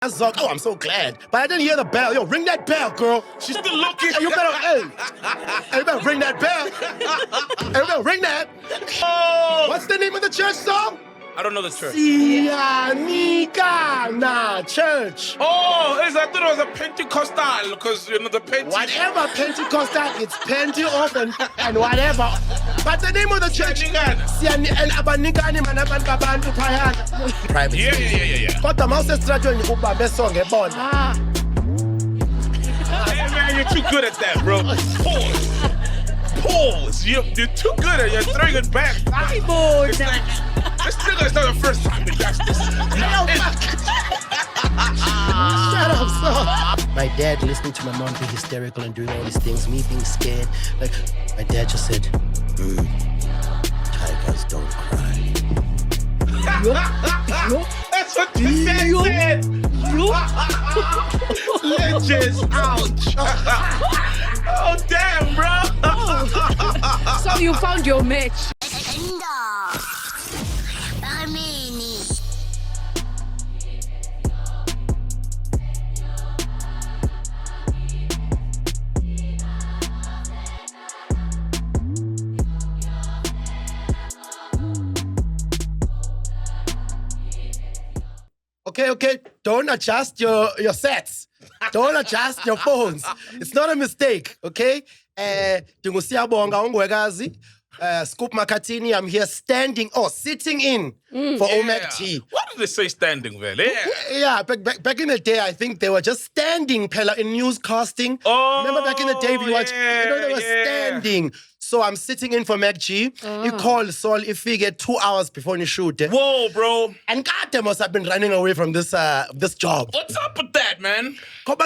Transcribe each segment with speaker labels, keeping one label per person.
Speaker 1: Azog. Oh, I'm so glad. But I didn't hear the bell. Yo, ring that bell, girl.
Speaker 2: She's still looking.
Speaker 1: Hey, you better ring that bell. Hey, you better ring that.
Speaker 2: Oh!
Speaker 1: What's the name of the church song?
Speaker 2: I don't know the church.
Speaker 1: Sianikana Church.
Speaker 2: Oh, I thought it was a Pentecostal, because, the Pentecostal.
Speaker 1: Whatever, Pentecostal, it's Penti off and whatever. But the name of the church. Private.
Speaker 2: Yeah.
Speaker 1: But the mouse is trying to ubambe song ebona.
Speaker 2: Hey, man, you're too good at that, bro. Pause. You're too good at it. You're throwing it back. It's like, this nigga is not the first time he does this.
Speaker 1: Shut up, son. My dad listening to my mom be hysterical and doing all these things, me being scared. Like, my dad just said, tigers don't cry.
Speaker 2: That's what the dad said. Legends. Ouch. Oh, damn, bro.
Speaker 3: So you found your match.
Speaker 1: Okay. Don't adjust your sets. Don't adjust your phones. It's not a mistake, okay? Ndingusiyabonga ungwekazi. Scoop Makhathini, I'm here sitting in for MacG.
Speaker 2: Why do they say standing, man?
Speaker 1: Yeah, back in the day, I think they were just standing in newscasting.
Speaker 2: Oh,
Speaker 1: remember back in the day, we watched, they were standing. So I'm sitting in for MacG. You call Sol if we get 2 hours before you shoot.
Speaker 2: Whoa, bro.
Speaker 1: And goddamn us, I've been running away from this job.
Speaker 2: What's up with that, man?
Speaker 1: Sol,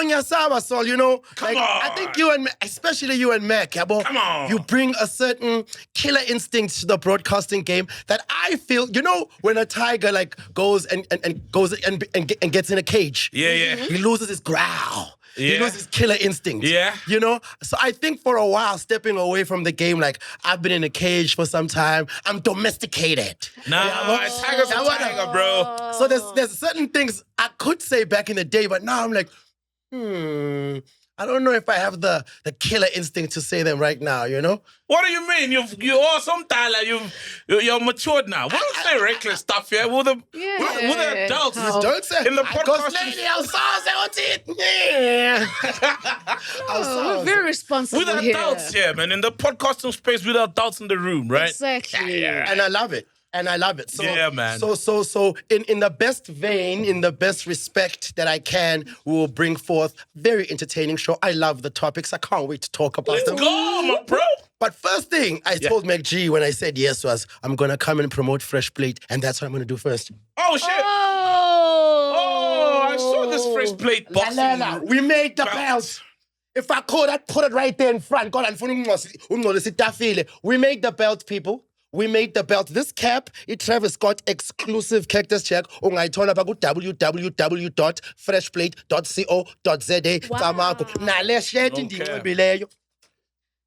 Speaker 2: Come on.
Speaker 1: I think especially you and Mac,
Speaker 2: Come on.
Speaker 1: you bring a certain killer instinct to the broadcasting game that I feel, when a tiger goes and gets in a cage.
Speaker 2: Yeah.
Speaker 1: He loses his growl.
Speaker 2: Yeah.
Speaker 1: He loses his killer instinct.
Speaker 2: Yeah.
Speaker 1: So I think for a while, stepping away from the game, I've been in a cage for some time. I'm domesticated.
Speaker 2: Nah, tiger's a tiger, bro.
Speaker 1: So there's certain things I could say back in the day, but now I'm like, I don't know if I have the killer instinct to say them right now,
Speaker 2: What do you mean? You're awesome, Tyler. You're matured now. We don't say reckless stuff here. We're the adults.
Speaker 1: Don't say
Speaker 2: in the podcast.
Speaker 3: We're very responsible
Speaker 2: We're the adults here, man. In the podcasting space, we're the adults in the room, right?
Speaker 3: Exactly.
Speaker 2: Yeah.
Speaker 1: And I love it. So,
Speaker 2: yeah, man.
Speaker 1: So in the best vein, in the best respect that I can, we will bring forth a very entertaining show. I love the topics. I can't wait to talk about them.
Speaker 2: Let's go, my bro.
Speaker 1: But first thing I told MacG when I said yes was, I'm going to come and promote Fresh Plate, and that's what I'm going to do first.
Speaker 2: Oh, shit. Oh, I saw this Fresh Plate boxing.
Speaker 1: We made the belts. If I could, I'd put it right there in front. We made the belt, people. We made the belt. This cap, Travis Scott exclusive cactus check. Ungayithola baku www.freshplate.co.za.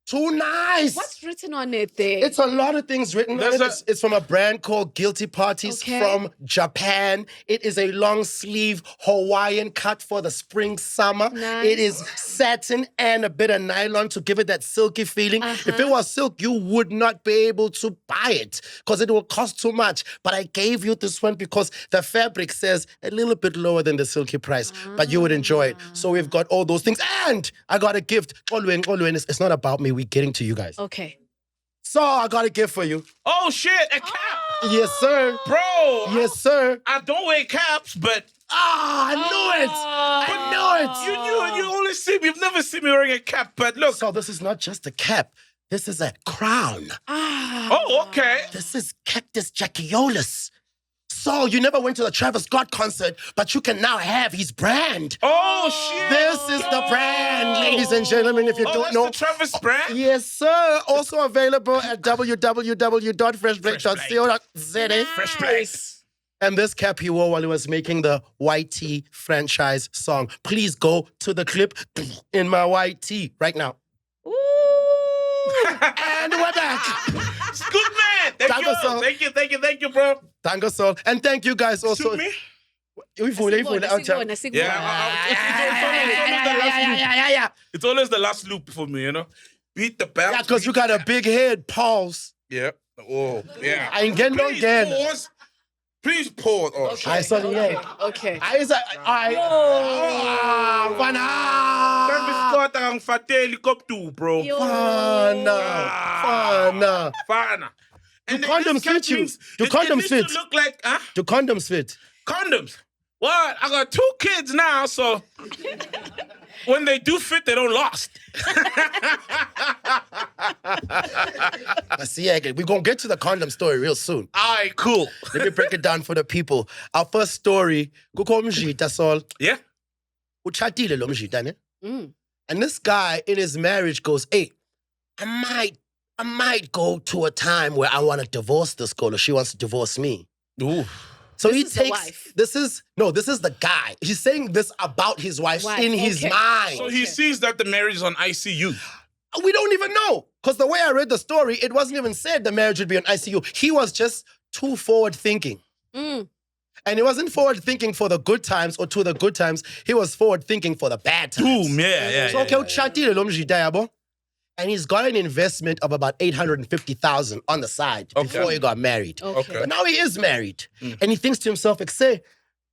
Speaker 1: Too nice.
Speaker 3: What's written on it there?
Speaker 1: It's a lot of things written on it. It's from a brand called Guilty Parties from Japan. It is a long sleeve Hawaiian cut for the spring, summer.
Speaker 3: Nice.
Speaker 1: It is satin and a bit of nylon to give it that silky feeling. If it was silk, you would not be able to buy it because it will cost too much. But I gave you this one because the fabric says a little bit lower than the silky price, but you would enjoy it. So we've got all those things. And I got a gift. It's not about me. We're getting to you guys.
Speaker 3: Okay.
Speaker 1: So I got a gift for you.
Speaker 2: Oh, shit, a cap.
Speaker 1: Yes, sir.
Speaker 2: Bro.
Speaker 1: Yes, sir.
Speaker 2: I don't wear caps, but...
Speaker 1: I knew it.
Speaker 2: You've never seen me wearing a cap, but look.
Speaker 1: So this is not just a cap. This is a crown.
Speaker 2: Oh, okay.
Speaker 1: This is Cactus Jackiolus. So you never went to the Travis Scott concert, but you can now have his brand.
Speaker 2: Oh, shit.
Speaker 1: This is the brand, ladies and gentlemen, if you don't know.
Speaker 2: The Travis brand?
Speaker 1: Yes, sir. Also available at www.freshplate.co.za.
Speaker 2: Fresh Place.
Speaker 1: And this cap he wore while he was making the YT franchise song. Please go to the clip in my YT right now.
Speaker 3: Ooh.
Speaker 1: And we're back.
Speaker 2: It's good, man. Thank you, bro.
Speaker 1: Thank you, Sol. And thank you guys also.
Speaker 2: Shoot me? It's always the last loop for me, you know. Beat the bell.
Speaker 1: Yeah, because you got a big head. Pause.
Speaker 2: Yeah. Oh, yeah.
Speaker 1: I ain't getting no again.
Speaker 2: Pause. Please pause. Oh,
Speaker 3: Okay.
Speaker 1: I saw the
Speaker 3: Okay. Okay.
Speaker 2: Bro.
Speaker 1: Fana.
Speaker 2: And
Speaker 1: Do condoms fit you? Do condoms fit?
Speaker 2: Look like, huh?
Speaker 1: Do condoms fit?
Speaker 2: Condoms. What? I got 2 kids now, so when they do fit, they don't last.
Speaker 1: See, we're going to get to the condom story real soon.
Speaker 2: All right, cool.
Speaker 1: Let me break it down for the people. Our first story, that's all.
Speaker 2: Yeah?
Speaker 1: And this guy in his marriage goes, hey, I might go to a time where I want to divorce this girl or she wants to divorce me.
Speaker 2: Ooh.
Speaker 1: So
Speaker 3: This is the wife.
Speaker 1: this is the guy. He's saying this about his wife in his mind.
Speaker 2: So he sees that the marriage is on ICU.
Speaker 1: We don't even know. Because the way I read the story, it wasn't even said the marriage would be on ICU. He was just too forward thinking. And he wasn't forward thinking for the good times or to the good times. He was forward thinking for the bad times.
Speaker 2: Boom, yeah.
Speaker 1: So and he's got an investment of about 850,000 on the side before he got married.
Speaker 3: Okay.
Speaker 1: But now he is married. And he thinks to himself, say,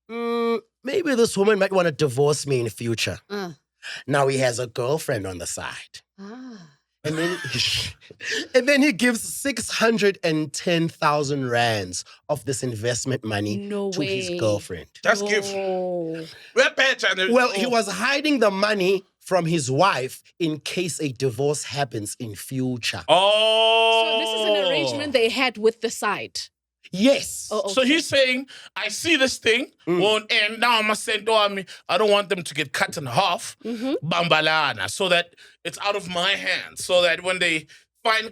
Speaker 1: maybe this woman might want to divorce me in the future. Now he has a girlfriend on the side. And then he gives 610,000 rands of this investment money to his girlfriend.
Speaker 2: That's gift.
Speaker 1: Well, he was hiding the money from his wife in case a divorce happens in future.
Speaker 2: Oh.
Speaker 3: So this is an arrangement they had with the side.
Speaker 1: Yes.
Speaker 3: Oh, okay.
Speaker 2: So he's saying, I see this thing won't end. Now I'm saying, I don't want them to get cut in half. Bambalana. So that it's out of my hands. So that when they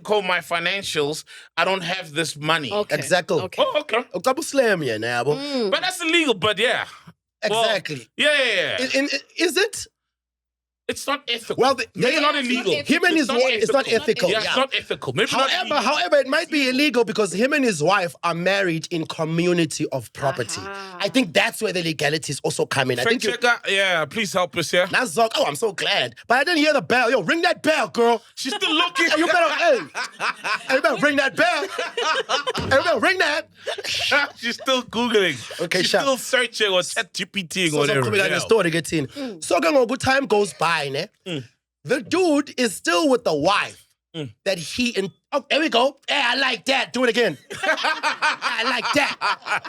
Speaker 2: call my financials, I don't have this money.
Speaker 3: Okay.
Speaker 1: Exactly.
Speaker 3: Okay.
Speaker 2: Oh, okay.
Speaker 1: A couple slam you now.
Speaker 2: But that's illegal, but yeah.
Speaker 1: Exactly.
Speaker 2: Well, yeah.
Speaker 1: Is it?
Speaker 2: It's not ethical.
Speaker 1: Well,
Speaker 2: maybe not illegal.
Speaker 1: Him and his wife, it's not ethical.
Speaker 2: Yeah, it's not ethical. Maybe
Speaker 1: However, it might be illegal because him and his wife are married in community of property. I think that's where the legalities also come in.
Speaker 2: Fact checker, yeah, please help us here.
Speaker 1: That's Zog. Oh, I'm so glad. But I didn't hear the bell. Yo, ring that bell, girl.
Speaker 2: She's still looking.
Speaker 1: You better ring that bell. You better ring that.
Speaker 2: She's still Googling.
Speaker 1: Okay,
Speaker 2: she's still searching or chat GPTing or whatever.
Speaker 1: The story gets in. So a good time goes by. The dude is still with the wife that he oh, there we go. Yeah, I like that. Do it again. I like that.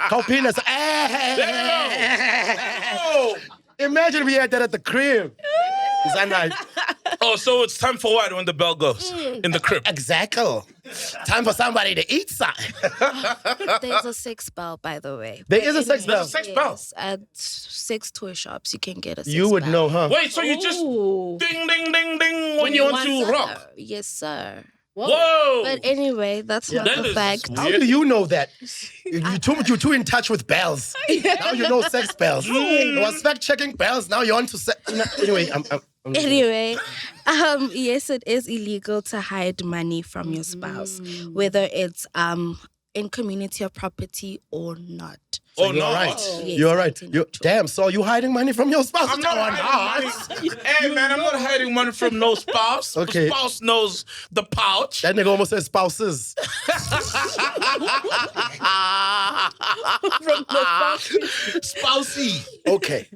Speaker 1: Copinus. Imagine if we had that at the crib. Is that nice?
Speaker 2: Oh, so it's time for what when the bell goes in the crib?
Speaker 1: Exactly. Time for somebody to eat something.
Speaker 4: There's a sex bell, by the way.
Speaker 1: There is a sex bell.
Speaker 2: There's a sex bell.
Speaker 4: Yes, at 6 toy shops, you can get a sex
Speaker 1: You would
Speaker 4: bell.
Speaker 1: know, huh?
Speaker 2: Wait, so you just ding, ding, ding, ding when you want to rock?
Speaker 4: Yes, sir.
Speaker 2: Whoa!
Speaker 4: But anyway, that's not
Speaker 2: that
Speaker 4: the
Speaker 2: is
Speaker 4: fact.
Speaker 2: weird.
Speaker 1: How do you know that? You're too in touch with bells. Now you know sex bells. I was fact checking bells. Now you're on to sex. Anyway,
Speaker 4: Anyway, yes, it is illegal to hide money from your spouse, whether it's in community of property or not.
Speaker 1: So you're right.
Speaker 4: Yes,
Speaker 1: You're right.
Speaker 4: technically true.
Speaker 1: Damn, so you hiding money from your spouse?
Speaker 2: I'm not hiding money. Hey, man, I'm not hiding money from no spouse.
Speaker 1: Okay.
Speaker 2: The spouse knows the pouch.
Speaker 1: That nigga almost said spouses.
Speaker 2: Spousey.
Speaker 1: Okay.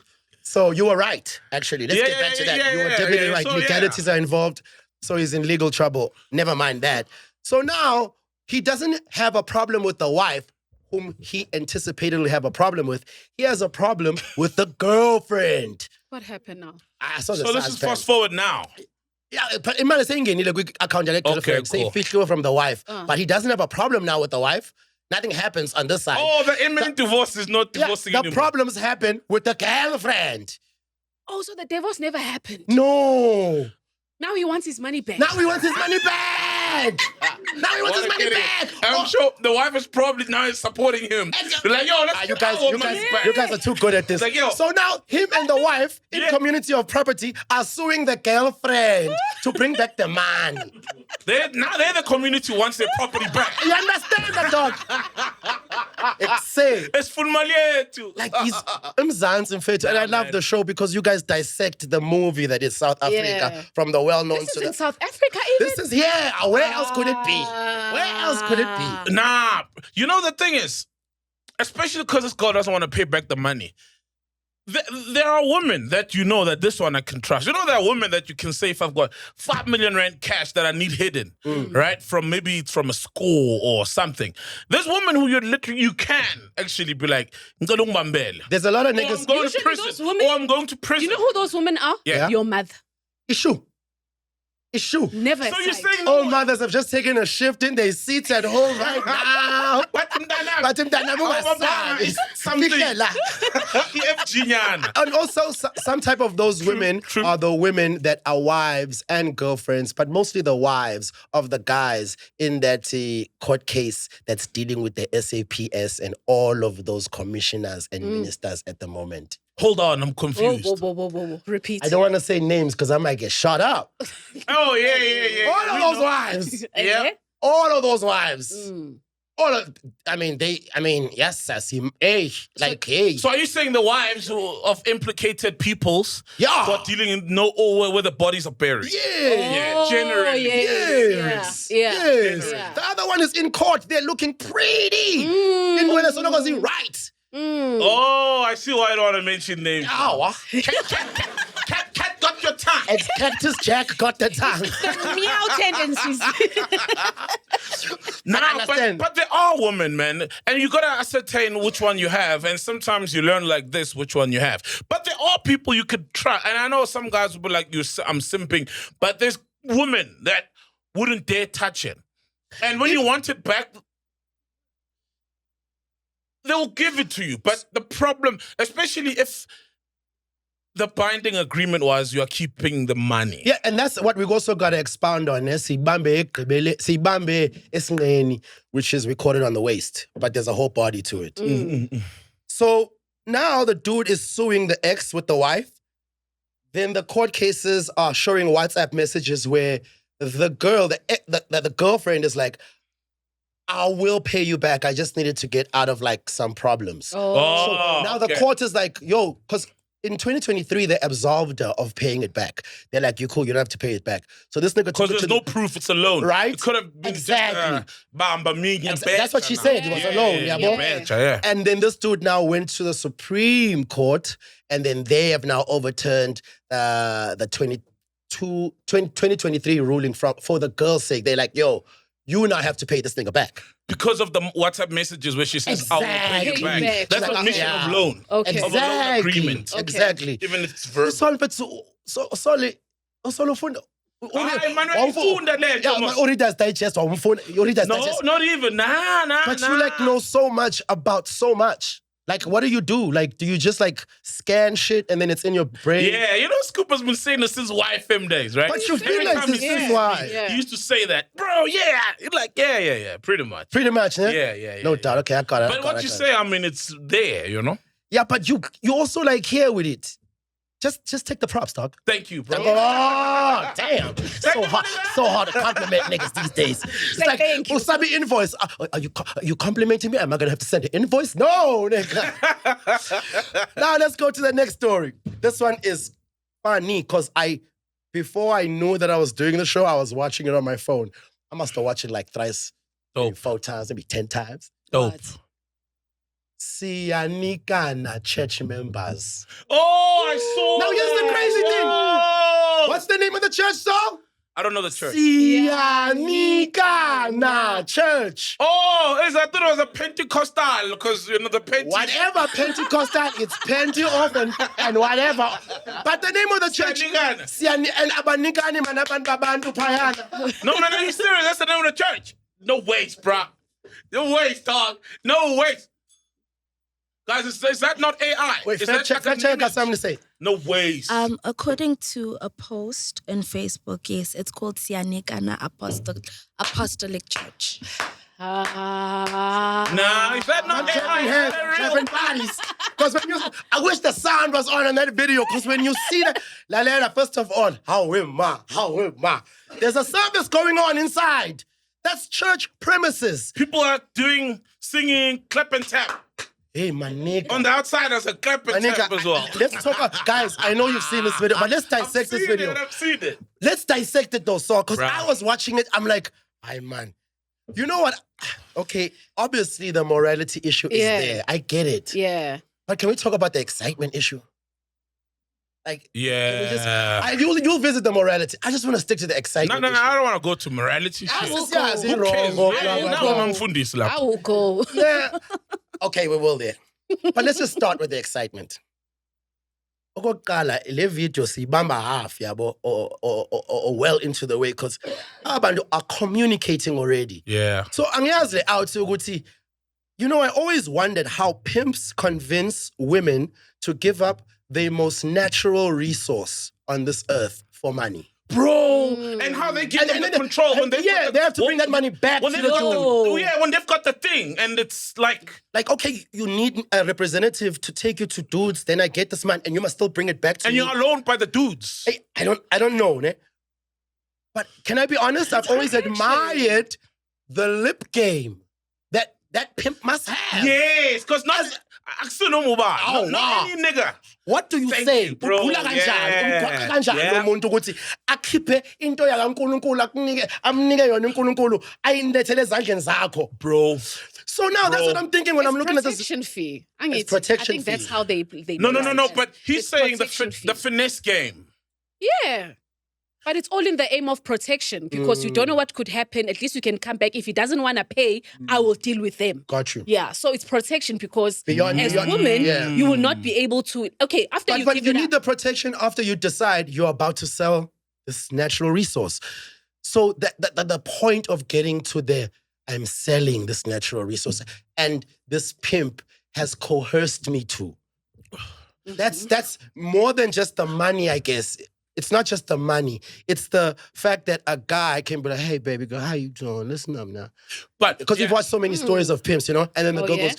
Speaker 1: So you were right, actually. Let's get back to that. You were definitely right.
Speaker 2: So,
Speaker 1: Legalities are involved, so he's in legal trouble. Never mind that. So now he doesn't have a problem with the wife, whom he anticipated will have a problem with. He has a problem with the girlfriend.
Speaker 3: What happened now?
Speaker 2: So let's just fast forward now.
Speaker 1: Yeah, but in my saying, account
Speaker 2: cool.
Speaker 1: from the wife. But he doesn't have a problem now with the wife. Nothing happens on this side.
Speaker 2: Oh, the imminent divorce is not divorcing
Speaker 1: the
Speaker 2: anymore.
Speaker 1: problems happen with the girlfriend.
Speaker 3: Oh, so the divorce never happened.
Speaker 1: No.
Speaker 3: Now he wants his money back.
Speaker 1: Now he wants his money back. Now he wants his money back.
Speaker 2: I'm sure the wife is probably now supporting him. They're like, yo, let's get our money back.
Speaker 1: You guys are too good at this.
Speaker 2: Like, yo.
Speaker 1: So now him and the wife in community of property are suing the girlfriend to bring back the money.
Speaker 2: Now they're the community who wants their property back.
Speaker 1: You understand that, dog? say,
Speaker 2: It's Fulmalietu.
Speaker 1: like these Mzansi in fact, and I love the show because you guys dissect the movie that is South Africa from the well-known
Speaker 3: This
Speaker 1: to
Speaker 3: is in
Speaker 1: the.
Speaker 3: South Africa even?
Speaker 1: This is Where else could it be? Where else could it be?
Speaker 2: Nah, you know the thing is, especially because this girl doesn't want to pay back the money. There are women that you know that this one I can trust. You know, there are women that you can say if I've got 5 million rand cash that I need hidden, right? From maybe it's from a school or something. There's women who you can actually be like,
Speaker 1: There's a lot of niggas.
Speaker 2: I'm going to
Speaker 3: Usually
Speaker 2: prison.
Speaker 3: those women-
Speaker 2: Or I'm going to prison.
Speaker 3: You know who those women are?
Speaker 2: Yeah.
Speaker 3: Your mother.
Speaker 1: Issue.
Speaker 3: Never
Speaker 2: So you're
Speaker 3: aside.
Speaker 2: saying
Speaker 1: All mothers have just taken a shift in their seats at home right now.
Speaker 2: something.
Speaker 1: And also, some type of those women
Speaker 2: true.
Speaker 1: are the women that are wives and girlfriends, but mostly the wives of the guys in that court case that's dealing with the SAPS and all of those commissioners and ministers at the moment.
Speaker 2: Hold on, I'm
Speaker 3: Whoa,
Speaker 2: confused.
Speaker 3: whoa. Repeat.
Speaker 1: I don't want to say names because I might get shot up.
Speaker 2: Oh, yeah.
Speaker 1: All of those wives.
Speaker 2: Yeah.
Speaker 1: All of those wives. Yes, sassy. Hey, hey.
Speaker 2: So are you saying the wives of implicated peoples
Speaker 1: Yeah.
Speaker 2: who are dealing in where the bodies are buried?
Speaker 1: Yeah.
Speaker 2: Generally.
Speaker 1: Yes.
Speaker 3: Yeah.
Speaker 1: Yes.
Speaker 3: Yeah.
Speaker 1: The other one is in court. They're looking pretty. In when it's not right.
Speaker 2: Oh, I see why I don't want to mention names.
Speaker 1: Ow.
Speaker 2: Cat got your tongue.
Speaker 1: It's Cactus Jack got the tongue.
Speaker 3: Meow tendencies.
Speaker 2: But there are women, man. And you got to ascertain which one you have. And sometimes you learn like this, which one you have. But there are people you could try. And I know some guys will be like, I'm simping. But there's women that wouldn't dare touch it. And when you want it back, they'll give it to you. But the problem, especially if the binding agreement was you are keeping the money.
Speaker 1: Yeah, and that's what we've also got to expound on. Sibambe esingeni, which is recorded on the waist, but there's a whole body to it. So now the dude is suing the ex with the wife. Then the court cases are showing WhatsApp messages where the girl, the girlfriend is like, I will pay you back. I just needed to get out of like some problems. So now the court is like, yo, because in 2023, they absolved her of paying it back. They're like, you're cool, you don't have to pay it back. So this nigga
Speaker 2: because there's no proof it's a loan.
Speaker 1: Right?
Speaker 2: It could have been
Speaker 1: Exactly. That's what she
Speaker 2: just,
Speaker 1: said. It was a loan.
Speaker 2: Yeah.
Speaker 1: And then this dude now went to the Supreme Court, and then they have now overturned the 2023 ruling for the girl's sake. They're like, yo, you now have to pay this nigga back.
Speaker 2: Because of the WhatsApp messages where she says, I will pay you
Speaker 3: Exactly.
Speaker 2: back. That's
Speaker 1: Like,
Speaker 2: a mission of loan.
Speaker 3: Okay.
Speaker 2: Of a loan agreement.
Speaker 1: Exactly.
Speaker 2: Even if it's verbal.
Speaker 1: Reader's Digest. Reader's
Speaker 2: No,
Speaker 1: Digest.
Speaker 2: not even. Nah.
Speaker 1: But you like know so much about so much. Like, what do you do? Like, do you just like scan shit and then it's in your brain?
Speaker 2: Yeah, you know, Scoop has been saying this since YFM days, right?
Speaker 1: But you feel
Speaker 2: Every
Speaker 1: like
Speaker 2: time
Speaker 1: this
Speaker 2: he
Speaker 1: is
Speaker 2: sees
Speaker 1: why.
Speaker 2: me, he used to say that, bro, yeah. You're like, yeah, pretty much.
Speaker 1: Pretty much, yeah?
Speaker 2: Yeah.
Speaker 1: No doubt. Okay, I got it.
Speaker 2: But what you say, I mean, it's there, you know?
Speaker 1: Yeah, but you also like here with it. Just take the props, dog.
Speaker 2: Thank you, bro.
Speaker 1: Oh, damn. So hard to compliment niggas these days. It's like,
Speaker 3: thank you.
Speaker 1: Usabi invoice. Are you complimenting me? Am I going to have to send an invoice? No, nigga. Now let's go to the next story. This one is funny because before I knew that I was doing the show, I was watching it on my phone. I must have watched it like thrice, maybe 4 times, maybe 10 times.
Speaker 2: Dope.
Speaker 1: Siyanikana church members.
Speaker 2: Oh, I saw
Speaker 1: Now here's the crazy thing. What's the name of the church song?
Speaker 2: I don't know the church.
Speaker 1: Siyanikana church.
Speaker 2: Oh, I thought it was a Pentecostal because, you know, the Pente...
Speaker 1: Whatever Pentecostal, it's Pente off and whatever. But the name of the church...
Speaker 2: Siyanikana.
Speaker 1: And abanikani manaban babantu payana.
Speaker 2: No, man, are you serious? That's the name of the church. No ways, bro. No ways, dog. No ways. Guys, is that not AI?
Speaker 1: Wait,
Speaker 2: is
Speaker 1: fact check has something to say.
Speaker 2: No ways.
Speaker 4: According to a post on Facebook, yes, it's called Siyanikana Apostolic Church.
Speaker 2: Nah, is that not AI?
Speaker 1: Seven bodies. Because I wish the sound was on in that video. Because when you see that, Lalera, first of all, how am I? There's a service going on inside. That's church premises.
Speaker 2: People are singing, clap and tap.
Speaker 1: Hey, my nigga.
Speaker 2: On the outside, there's a carpet
Speaker 1: My
Speaker 2: tap as well.
Speaker 1: let's talk, guys. I know you've seen this video, but let's dissect this video.
Speaker 2: I've seen it.
Speaker 1: Let's dissect it though, so because
Speaker 2: Bruh.
Speaker 1: I was watching it, I'm like, "Ay man, you know what? Okay, obviously the morality issue is there. I get it.
Speaker 3: Yeah.
Speaker 1: But can we talk about the excitement issue? Like,
Speaker 2: Yeah.
Speaker 1: you'll visit the morality. I just want to stick to the excitement.
Speaker 2: No,
Speaker 1: issue.
Speaker 2: I don't want to go to morality shit.
Speaker 3: will
Speaker 2: Who
Speaker 3: go.
Speaker 1: Yeah,
Speaker 3: Who
Speaker 2: cares?
Speaker 1: blah,
Speaker 2: Yeah,
Speaker 1: blah,
Speaker 2: now
Speaker 1: blah.
Speaker 2: I'm fundis like.
Speaker 3: I will go.
Speaker 1: Yeah. Okay, we will there. But let's just start with the excitement. Okokuqala, le video siyibamba half yabo or well into the way because abantu are communicating already.
Speaker 2: Yeah.
Speaker 1: So angiyazi out ukuthi, you know, I always wondered how pimps convince women to give up their most natural resource on this earth for money.
Speaker 2: Bro, and how they give them the control when they
Speaker 1: they have to bring that money back
Speaker 2: when
Speaker 1: to
Speaker 2: they've
Speaker 1: the
Speaker 2: got
Speaker 1: dude.
Speaker 2: when they've got the thing, and it's like
Speaker 1: Okay, you need a representative to take you to dudes, then I get this man, and you must still bring it back to
Speaker 2: and
Speaker 1: me.
Speaker 2: you're alone by the dudes.
Speaker 1: Hey, I don't know, ne? But can I be honest? I've always admired the lip game that pimp must have.
Speaker 2: Yes, because not
Speaker 1: Oh,
Speaker 2: not
Speaker 1: wow.
Speaker 2: any nigga.
Speaker 1: What do you
Speaker 2: Thank
Speaker 1: say?
Speaker 2: you, bro.
Speaker 1: Ukhula kanjani?
Speaker 2: Yeah.
Speaker 1: Umgwaqa kanjani
Speaker 2: Yeah.
Speaker 1: lo muntu ukuthi akhiphe into yakaNkulunkulu amnike yona uNkulunkulu ayinilethele ezandleni zakho.
Speaker 2: Bro.
Speaker 1: So now that's
Speaker 2: Bro.
Speaker 1: what I'm thinking when I'm looking at this.
Speaker 3: Protection fee.
Speaker 1: It's protection
Speaker 3: I think that's
Speaker 1: fee.
Speaker 3: how they
Speaker 2: No.
Speaker 3: do it.
Speaker 2: But he's
Speaker 3: It's
Speaker 2: saying
Speaker 3: protection
Speaker 2: the
Speaker 3: fee.
Speaker 2: finesse game.
Speaker 3: Yeah. But it's all in the aim of protection because you don't know what could happen. At least you can come back. If he doesn't want to pay, I will deal with them.
Speaker 1: Got you.
Speaker 3: Yeah, so it's protection because
Speaker 1: Beyond-
Speaker 3: as
Speaker 1: beyond-
Speaker 3: women,
Speaker 1: yeah.
Speaker 3: you will not be able to. Okay, after
Speaker 1: But
Speaker 3: give
Speaker 1: you
Speaker 3: it
Speaker 1: need
Speaker 3: up,
Speaker 1: the protection after you decide you're about to sell this natural resource. So the point of getting to the I'm selling this natural resource and this pimp has coerced me to. That's more than just the money, I guess. It's not just the money. It's the fact that a guy can be like, hey, baby girl, how you doing? Listen up now.
Speaker 2: But
Speaker 1: Because we've watched so many stories of pimps, you know? And then the
Speaker 3: Oh,
Speaker 1: girl
Speaker 3: yeah?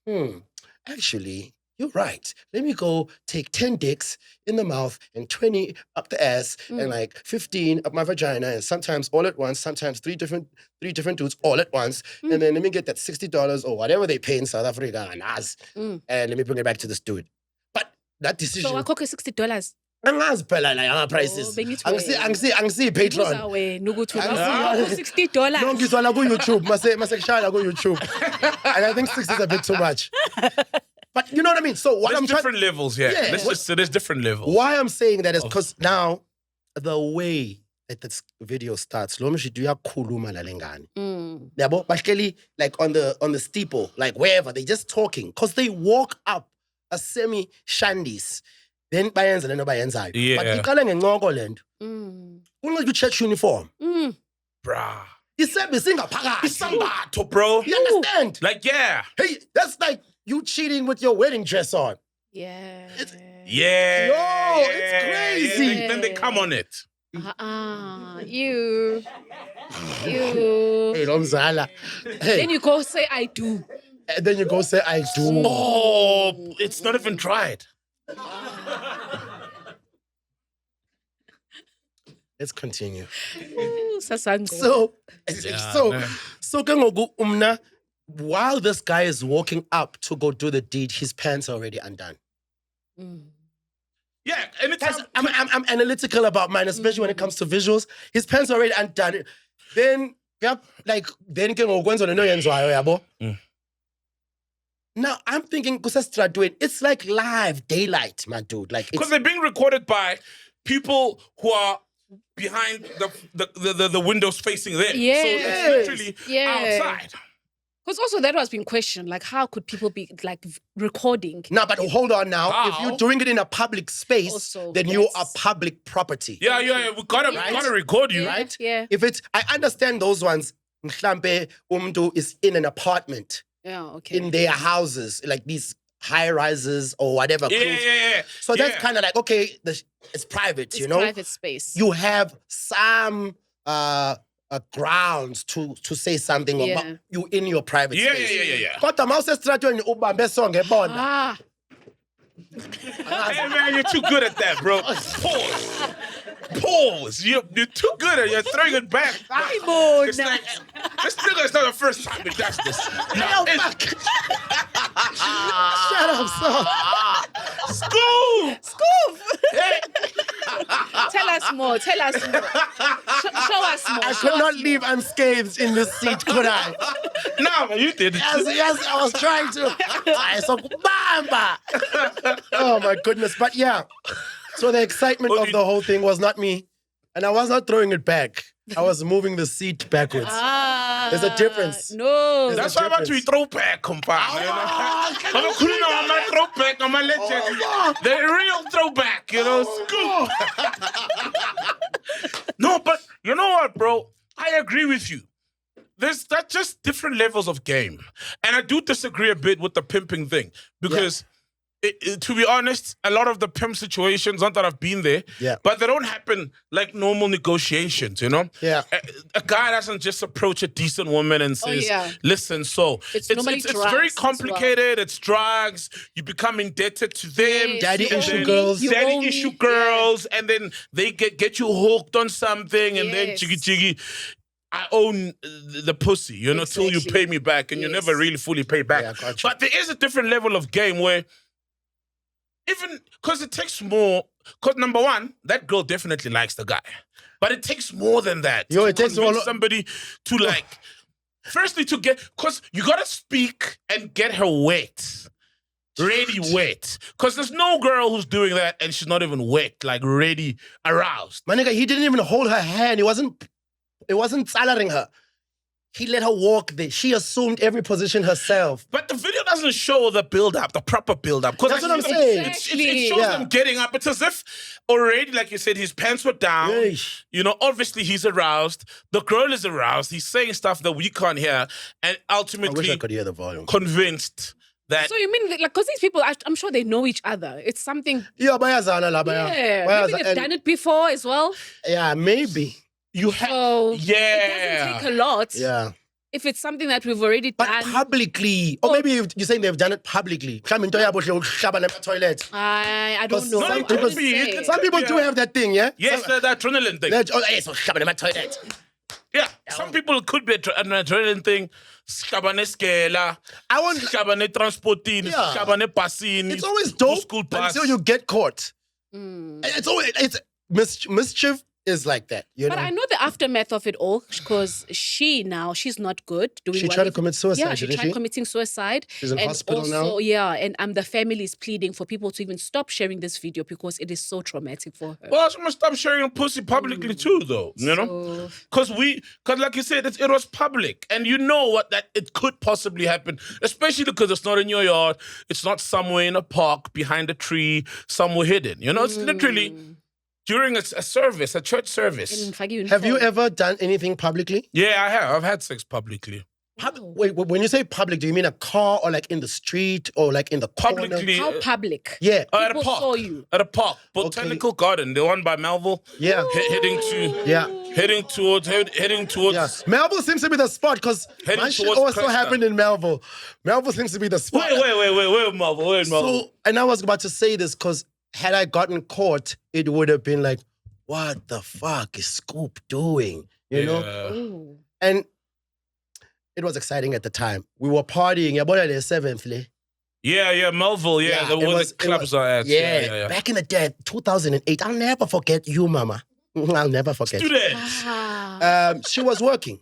Speaker 1: goes, actually, you're right. Let me go take 10 dicks in the mouth and 20 up the ass and like 15 up my vagina and sometimes all at once, sometimes three different dudes all at once. And then let me get that $60 or whatever they pay in South Africa and let me bring it back to this dude. But that decision...
Speaker 3: so I cook $60.
Speaker 1: Angazi phela la ama prices.
Speaker 3: bengithi
Speaker 1: Angisi Patreon.
Speaker 3: Buza wena ukuthi
Speaker 1: Ah.
Speaker 3: $60.
Speaker 1: No, ngizwa la ku YouTube. Mase kushaya ku YouTube. And I think 6 is a bit too much. But you know what I mean? So what
Speaker 2: there's
Speaker 1: I'm trying
Speaker 2: different levels, yeah.
Speaker 1: Yeah.
Speaker 2: Let's just say there's different levels.
Speaker 1: why I'm saying that is because now the way that this video starts, lo mshidu uyakhuluma la lengane. Yabo bahleli like on the steeple, like wherever, they just talking because they walk up a semi shandis. Then bayenza lento bayenzayo.
Speaker 2: Yeah.
Speaker 1: But iqale ngencoko lento. Unxibe church uniform.
Speaker 2: Bruh.
Speaker 1: Isebe singaphakathi.
Speaker 2: Isambatho, bro.
Speaker 1: You understand?
Speaker 2: Like, yeah.
Speaker 1: Hey, that's like you cheating with your wedding dress on.
Speaker 3: Yeah.
Speaker 2: Yeah.
Speaker 1: Yo, it's crazy.
Speaker 2: Then they come on it.
Speaker 3: You.
Speaker 1: Hey, Lomzala. Hey,
Speaker 3: Then you go say I do.
Speaker 1: and then you go say, I do.
Speaker 2: Oh, it's not even tried.
Speaker 1: Let's continue.
Speaker 3: Sasango.
Speaker 1: So ke ngoku umna, while this guy is walking up to go do the deed, his pants are already undone.
Speaker 2: Yeah, anytime.
Speaker 1: Guys, I'm analytical about mine, especially when it comes to visuals. His pants are already undone. Then, then ke ngoku kwenza lento yenziwayo yabo. Now I'm thinking, it's like live daylight, my dude. Like
Speaker 2: Because
Speaker 1: it's,
Speaker 2: they're being recorded by people who are behind the windows facing them.
Speaker 3: Yes.
Speaker 2: So it's literally
Speaker 3: Yeah.
Speaker 2: outside.
Speaker 3: Because also that was being questioned. Like, how could people be like recording?
Speaker 1: no, but hold on now. If
Speaker 2: How?
Speaker 1: you're doing it in a public space,
Speaker 3: Also,
Speaker 1: then you are
Speaker 3: that's-
Speaker 1: public property.
Speaker 2: Yeah. We gotta record you.
Speaker 1: Right?
Speaker 3: Yeah.
Speaker 1: If it's, I understand those ones. Mhlambe umntu is in an apartment
Speaker 3: Yeah, okay.
Speaker 1: in their houses, like these high rises or whatever.
Speaker 2: Yeah.
Speaker 1: So that's
Speaker 2: Yeah.
Speaker 1: kind of like, okay, it's private,
Speaker 3: It's
Speaker 1: you know?
Speaker 3: private space.
Speaker 1: You have some grounds to say something
Speaker 3: Yeah.
Speaker 1: about you in your private
Speaker 2: Yeah.
Speaker 1: space. Kodwa mawuse estratweni ubambe song ebona.
Speaker 3: Ah.
Speaker 2: Hey man, you're too good at that, bro. Pause. You're too good at it. You're throwing it back. It's like, this nigga is not the first time he does this. No,
Speaker 1: I'm so...
Speaker 2: Scoop!
Speaker 3: Tell us more. Show us more.
Speaker 1: I could not leave unscathed in this seat, could I?
Speaker 2: Nah, man, you did it.
Speaker 1: Yes, I was trying to. I saw Bamba. Oh my goodness. But yeah. So the excitement of the whole thing was not me. And I was not throwing it back. I was moving the seat backwards. There's a difference.
Speaker 3: No.
Speaker 2: That's why I'm about to throw back, compadre. I'm a cool, I'm a throwback, I'm a legend. The real throwback, you know, Scoop. No, but you know what, bro? I agree with you. That's just different levels of game. And I do disagree a bit with the pimping thing because... to be honest, a lot of the pimp situations, not that I've been there, but they don't happen like normal negotiations, you know?
Speaker 1: Yeah.
Speaker 2: A guy doesn't just approach a decent woman and says, listen, so it's very complicated, it's drugs, you become indebted to them.
Speaker 1: Daddy issue girls.
Speaker 2: And then they get you hooked on something and then jiggy. I own the pussy, you know, till you pay me back and you never really fully pay back.
Speaker 1: Yeah, gotcha.
Speaker 2: But there is a different level of game where even because it takes more, because number one, that girl definitely likes the guy. But it takes more than that.
Speaker 1: It takes
Speaker 2: somebody to like, firstly to get, because you got to speak and get her wet. Ready wet. Because there's no girl who's doing that and she's not even wet, like ready, aroused.
Speaker 1: My nigga, he didn't even hold her hand. It wasn't salarying her. He let her walk there. She assumed every position herself.
Speaker 2: But the video doesn't show the build-up, the proper build-up.
Speaker 1: That's what I'm saying.
Speaker 2: It shows them getting up. It's as if already, like you said, his pants were down.
Speaker 1: Yeesh.
Speaker 2: You know, obviously he's aroused. The girl is aroused. He's saying stuff that we can't hear. And ultimately,
Speaker 1: I wish I could hear the volume.
Speaker 2: Convinced that...
Speaker 3: So you mean, like, because these people, I'm sure they know each other. It's something...
Speaker 1: Yeah, bayazana la baya.
Speaker 3: Maybe they've done it before as well.
Speaker 1: Yeah, maybe.
Speaker 2: You have...
Speaker 3: So it doesn't take a lot.
Speaker 1: Yeah.
Speaker 3: If it's something that we've already
Speaker 1: But
Speaker 3: done.
Speaker 1: publicly. Or maybe you're saying they've done it publicly.
Speaker 3: I don't know.
Speaker 1: Some people do have that thing, yeah?
Speaker 2: Yes, the adrenaline thing. Yeah, some people could be an adrenaline thing.
Speaker 1: It's always dope until you get caught. It's mischief is like that, you know?
Speaker 3: But I know the aftermath of it all because she's not good.
Speaker 1: She tried to commit suicide,
Speaker 3: Yeah, she tried committing suicide.
Speaker 1: She's in hospital now.
Speaker 3: Yeah, and the family is pleading for people to even stop sharing this video because it is so traumatic for her.
Speaker 2: Well, I'm gonna stop sharing pussy publicly too, though. You know, because like you said, it was public, and you know that it could possibly happen, especially because it's not in your yard, it's not somewhere in a park behind a tree, somewhere hidden. You know, it's literally during a service, a church service.
Speaker 1: Have you ever done anything publicly?
Speaker 2: Yeah, I have. I've had sex publicly.
Speaker 1: Wait, when you say public, do you mean a car or like in the street or like in the corner?
Speaker 2: Publicly.
Speaker 3: How public?
Speaker 1: Yeah.
Speaker 2: At a park.
Speaker 3: Saw you.
Speaker 2: At a park. Botanical Garden, the one by Melville.
Speaker 1: Yeah.
Speaker 2: Heading towards.
Speaker 1: Yeah. Melville seems to be the spot because my shit also happened in Melville. Melville seems to be the spot.
Speaker 2: Wait, Melville.
Speaker 1: So, and I was about to say this because had I gotten caught, it would have been like, what the fuck is Scoop doing? You know?
Speaker 3: Ooh.
Speaker 1: And it was exciting at the time. We were partying. Yeah, but the 7th.
Speaker 2: Yeah, Melville. Yeah, where the clubs are at.
Speaker 1: Yeah, back in the day, 2008. I'll never forget you, mama. I'll never forget.
Speaker 2: Student.
Speaker 1: She was working.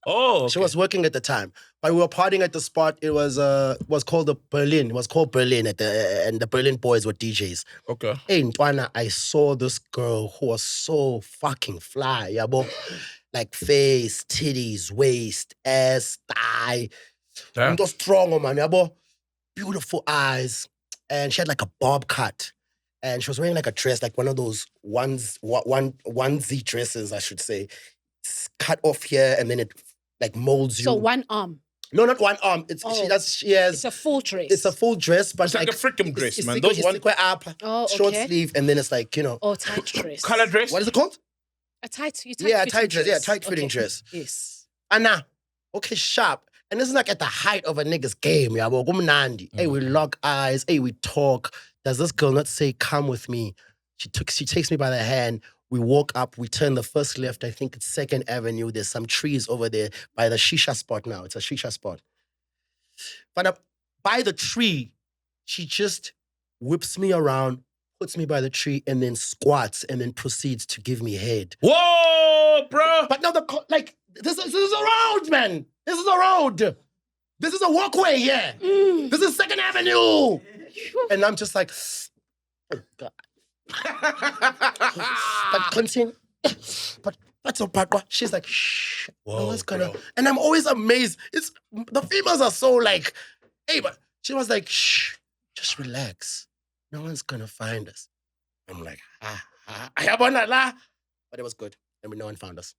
Speaker 2: Oh, okay.
Speaker 1: She was working at the time. But we were partying at the spot. It was called the Berlin. It was called Berlin and the Berlin boys were DJs.
Speaker 2: Okay.
Speaker 1: Hey, Ntwana, I saw this girl who was so fucking fly, yabo. Like face, titties, waist, ass, thigh.
Speaker 2: Damn.
Speaker 1: Just strong, man, yabo. Beautiful eyes. And she had like a bob cut. And she was wearing like a dress, like one of those onesie dresses, I should say. It's cut off here and then it like molds you.
Speaker 3: So one arm.
Speaker 1: No, not one arm. She has.
Speaker 3: It's a full dress.
Speaker 1: It's a full dress, but
Speaker 2: it's like a freaking dress,
Speaker 1: it's
Speaker 2: man.
Speaker 1: Those one up, short sleeve, and then it's like, you know.
Speaker 3: Oh, tight dress.
Speaker 2: Color dress.
Speaker 1: What is it called?
Speaker 3: A tight fitting
Speaker 1: dress. Yeah, tight fitting dress.
Speaker 3: Yes.
Speaker 1: Anna, okay, sharp. And this is like at the height of a nigga's game, yeah. Hey, we lock eyes. Hey, we talk. Does this girl not say, "Come with me"? She takes me by the hand. We walk up, we turn the first left, I think it's 2nd Avenue. There's some trees over there by the shisha spot now. It's a shisha spot. But by the tree, she just whips me around, puts me by the tree, and then squats, and then proceeds to give me head.
Speaker 2: Whoa, bro.
Speaker 1: But now this is a road, man. This is a road. This is a walkway here. This is 2nd Avenue. And I'm just like, oh God. But continue. But what's up, Papa? She's like, shh.
Speaker 2: Whoa,
Speaker 1: What's gonna?
Speaker 2: bro.
Speaker 1: And I'm always amazed. The females are so like, hey, but she was like, shh, just relax. No one's gonna find us. I'm like, but it was good. I mean, no one found us.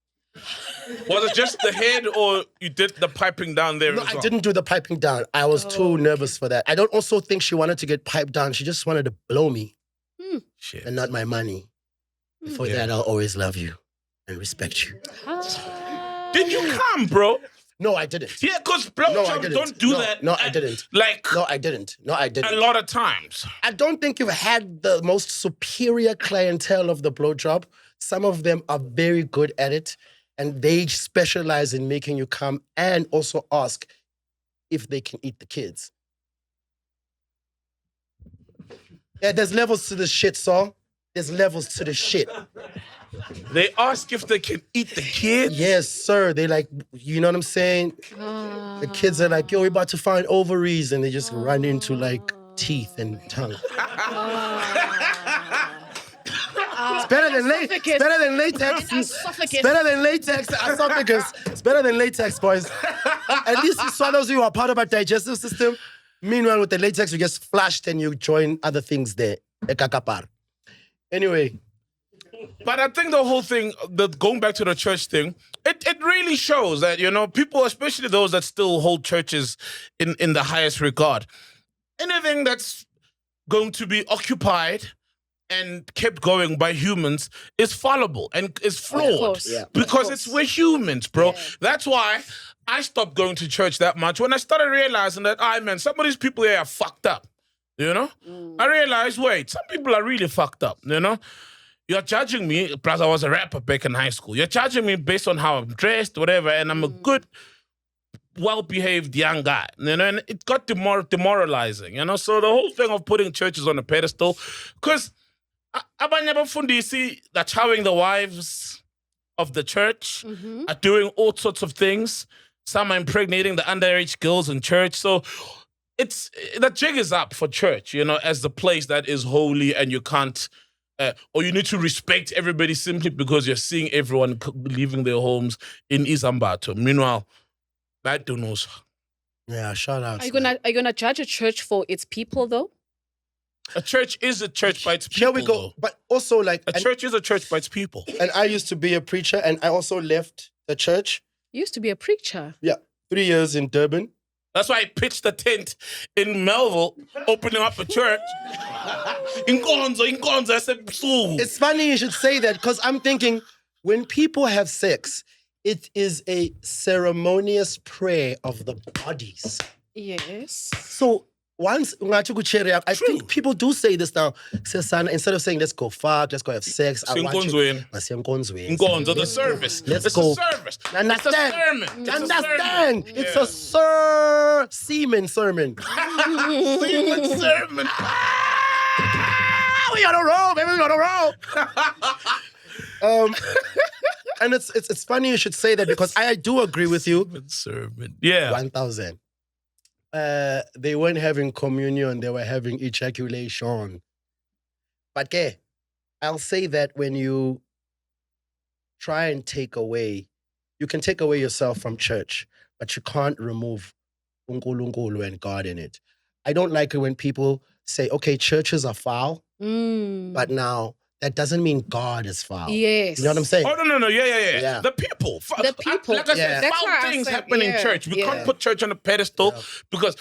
Speaker 2: Was it just the head or you did the piping down there
Speaker 1: No,
Speaker 2: as well?
Speaker 1: I didn't do the piping down. I was too nervous for that. I don't also think she wanted to get piped down. She just wanted to blow me
Speaker 2: Shit.
Speaker 1: and not my money. For that, I'll always love you and respect you.
Speaker 2: Did you come, bro?
Speaker 1: No, I didn't.
Speaker 2: Yeah, because
Speaker 1: No, I
Speaker 2: blowjobs
Speaker 1: didn't.
Speaker 2: don't do
Speaker 1: No,
Speaker 2: that.
Speaker 1: no, I didn't.
Speaker 2: Like,
Speaker 1: No, I didn't. No, I
Speaker 2: a
Speaker 1: didn't.
Speaker 2: lot of times.
Speaker 1: I don't think you've had the most superior clientele of the blowjob. Some of them are very good at it, and they specialize in making you come and also ask if they can eat the kids. Yeah, there's levels to this shit, Saul. There's levels to this shit.
Speaker 2: They ask if they can eat the kids.
Speaker 1: Yes, sir. They like, you know what I'm saying? The kids are like, yo, we're about to find ovaries, and they just run into like teeth and tongue. It's better than latex. It's better than latex.
Speaker 3: Esophagus.
Speaker 1: It's better than latex. Esophagus. It's better than latex, boys. At least it swallows you are part of our digestive system. Meanwhile, with the latex, you get flushed and you join other things there. Ekakapar. Anyway.
Speaker 2: But I think the whole thing, going back to the church thing, it really shows that, you know, people, especially those that still hold churches in the highest regard, anything that's going to be occupied and kept going by humans is fallible and is flawed.
Speaker 3: course. Yeah.
Speaker 2: Because we're humans, bro. That's why I stopped going to church that much when I started realizing that, man, some of these people here are fucked up, you know? I realized, wait, some people are really fucked up, you know? You're judging me, plus I was a rapper back in high school. You're judging me based on how I'm dressed, whatever, and I'm a good, well-behaved young guy, you know, and it got demoralizing, you know? So the whole thing of putting churches on a pedestal, because abanye abafundisi are chowing the wives of the church, are doing all sorts of things. Some are impregnating the underage girls in church. So the jig is up for church, you know, as the place that is holy and you can't, or you need to respect everybody simply because you're seeing everyone leaving their homes in Izambato. Meanwhile, that don't know.
Speaker 1: Yeah, shout out.
Speaker 3: Are you gonna judge a church for its people though?
Speaker 2: A church is a church by its people.
Speaker 1: Here we go.
Speaker 2: Though.
Speaker 1: But also like...
Speaker 2: A church is a church by its people.
Speaker 1: And I used to be a preacher, and I also left the church.
Speaker 3: You used to be a preacher.
Speaker 1: Yeah, 3 years in Durban.
Speaker 2: That's why I pitched a tent in Melville, opening up a church. Inkonzo, I said, so.
Speaker 1: It's funny you should say that, because I'm thinking, when people have sex, it is a ceremonious prayer of the bodies.
Speaker 3: Yes.
Speaker 1: So once I think people do say this now. Instead of saying let's go fuck, let's go have sex.
Speaker 2: Inkonzo, the service.
Speaker 1: Let's
Speaker 2: it's
Speaker 1: go.
Speaker 2: A service.
Speaker 1: Understand?
Speaker 2: It's a sermon.
Speaker 1: Understand? It's a semen sermon.
Speaker 2: Semen sermon.
Speaker 1: We on a roll, baby. We on a roll. And it's funny you should say that, because I do agree with you.
Speaker 2: Sermon. Yeah.
Speaker 1: 1,000. They weren't having communion, they were having ejaculation. But I'll say that when you try and you can take away yourself from church, but you can't remove unkulunkulu and God in it. I don't like it when people say, okay, churches are foul, but now that doesn't mean God is foul.
Speaker 3: Yes.
Speaker 1: You know what I'm saying?
Speaker 2: Oh, no. Yeah.
Speaker 3: The
Speaker 2: The people.
Speaker 3: people.
Speaker 2: Like I said,
Speaker 3: That's
Speaker 2: foul
Speaker 3: what I
Speaker 2: things
Speaker 3: said,
Speaker 2: happen in church. We can't put church on a pedestal because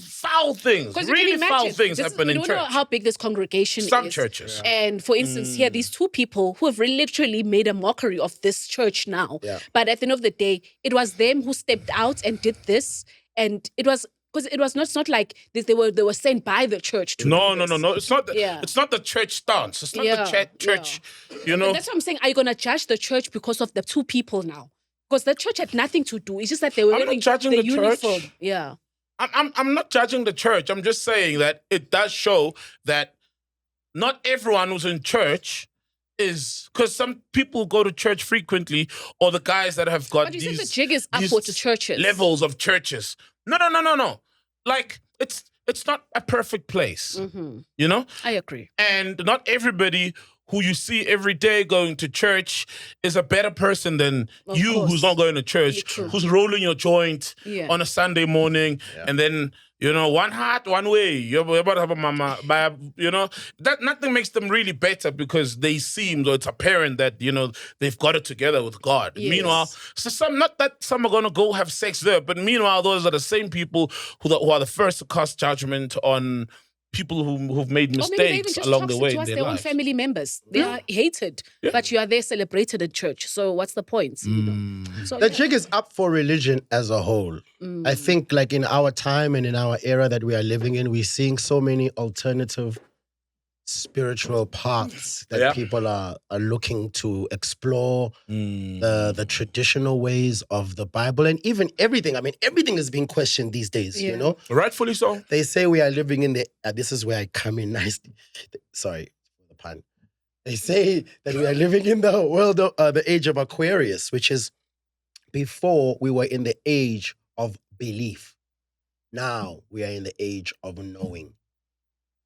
Speaker 2: foul things, really foul things happen in church.
Speaker 3: We don't know how big this congregation is.
Speaker 2: Some churches.
Speaker 3: And for instance, here, these two people who have literally made a mockery of this church now.
Speaker 1: Yeah.
Speaker 3: But at the end of the day, it was them who stepped out and did this. And it was... Because it was not like this, they were sent by the church to
Speaker 2: No.
Speaker 3: do this.
Speaker 2: It's not. It's not the church stance. It's not the church. You know.
Speaker 3: And that's what I'm saying. Are you gonna judge the church because of the two people now? Because the church had nothing to do. It's just that they were
Speaker 2: I'm not
Speaker 3: wearing
Speaker 2: judging
Speaker 3: the
Speaker 2: the church.
Speaker 3: uniform. Yeah.
Speaker 2: I'm not judging the church. I'm just saying that it does show that not everyone who's in church is, because some people go to church frequently, or the guys that have got
Speaker 3: But you said
Speaker 2: these
Speaker 3: the jig is
Speaker 2: these
Speaker 3: upward to churches.
Speaker 2: levels of churches. No. Like it's not a perfect place, you know.
Speaker 3: I agree.
Speaker 2: And not everybody who you see every day going to church is a better person than
Speaker 3: Of
Speaker 2: you,
Speaker 3: course.
Speaker 2: who's not going to church,
Speaker 3: True.
Speaker 2: who's rolling your joint
Speaker 3: Yeah.
Speaker 2: on a Sunday morning, and then, you know, one heart, one way. You're about to have a mama, you know, that nothing makes them really better because they seem, or it's apparent that, you know, they've got it together with God.
Speaker 3: Yes.
Speaker 2: Meanwhile, so not that some are going to go have sex there, but meanwhile, those are the same people who are the first to cast judgment on people who've made
Speaker 3: Or maybe they even
Speaker 2: mistakes
Speaker 3: just
Speaker 2: along the
Speaker 3: toxic
Speaker 2: way in
Speaker 3: towards
Speaker 2: their
Speaker 3: their own
Speaker 2: lives.
Speaker 3: family members. They are hated, but you are there celebrated at church. So what's the point? You know? So,
Speaker 1: The jig is up for religion as a whole. I think like in our time and in our era that we are living in, we're seeing so many alternative spiritual paths that people are looking to explore, the traditional ways of the Bible, and even everything. I mean, everything is being questioned these days, you know?
Speaker 2: Rightfully so.
Speaker 1: They say we are living in the, this is where I come in nicely. Sorry for the pun. They say that we are living in the world of the age of Aquarius, which is before we were in the age of belief. Now we are in the age of knowing.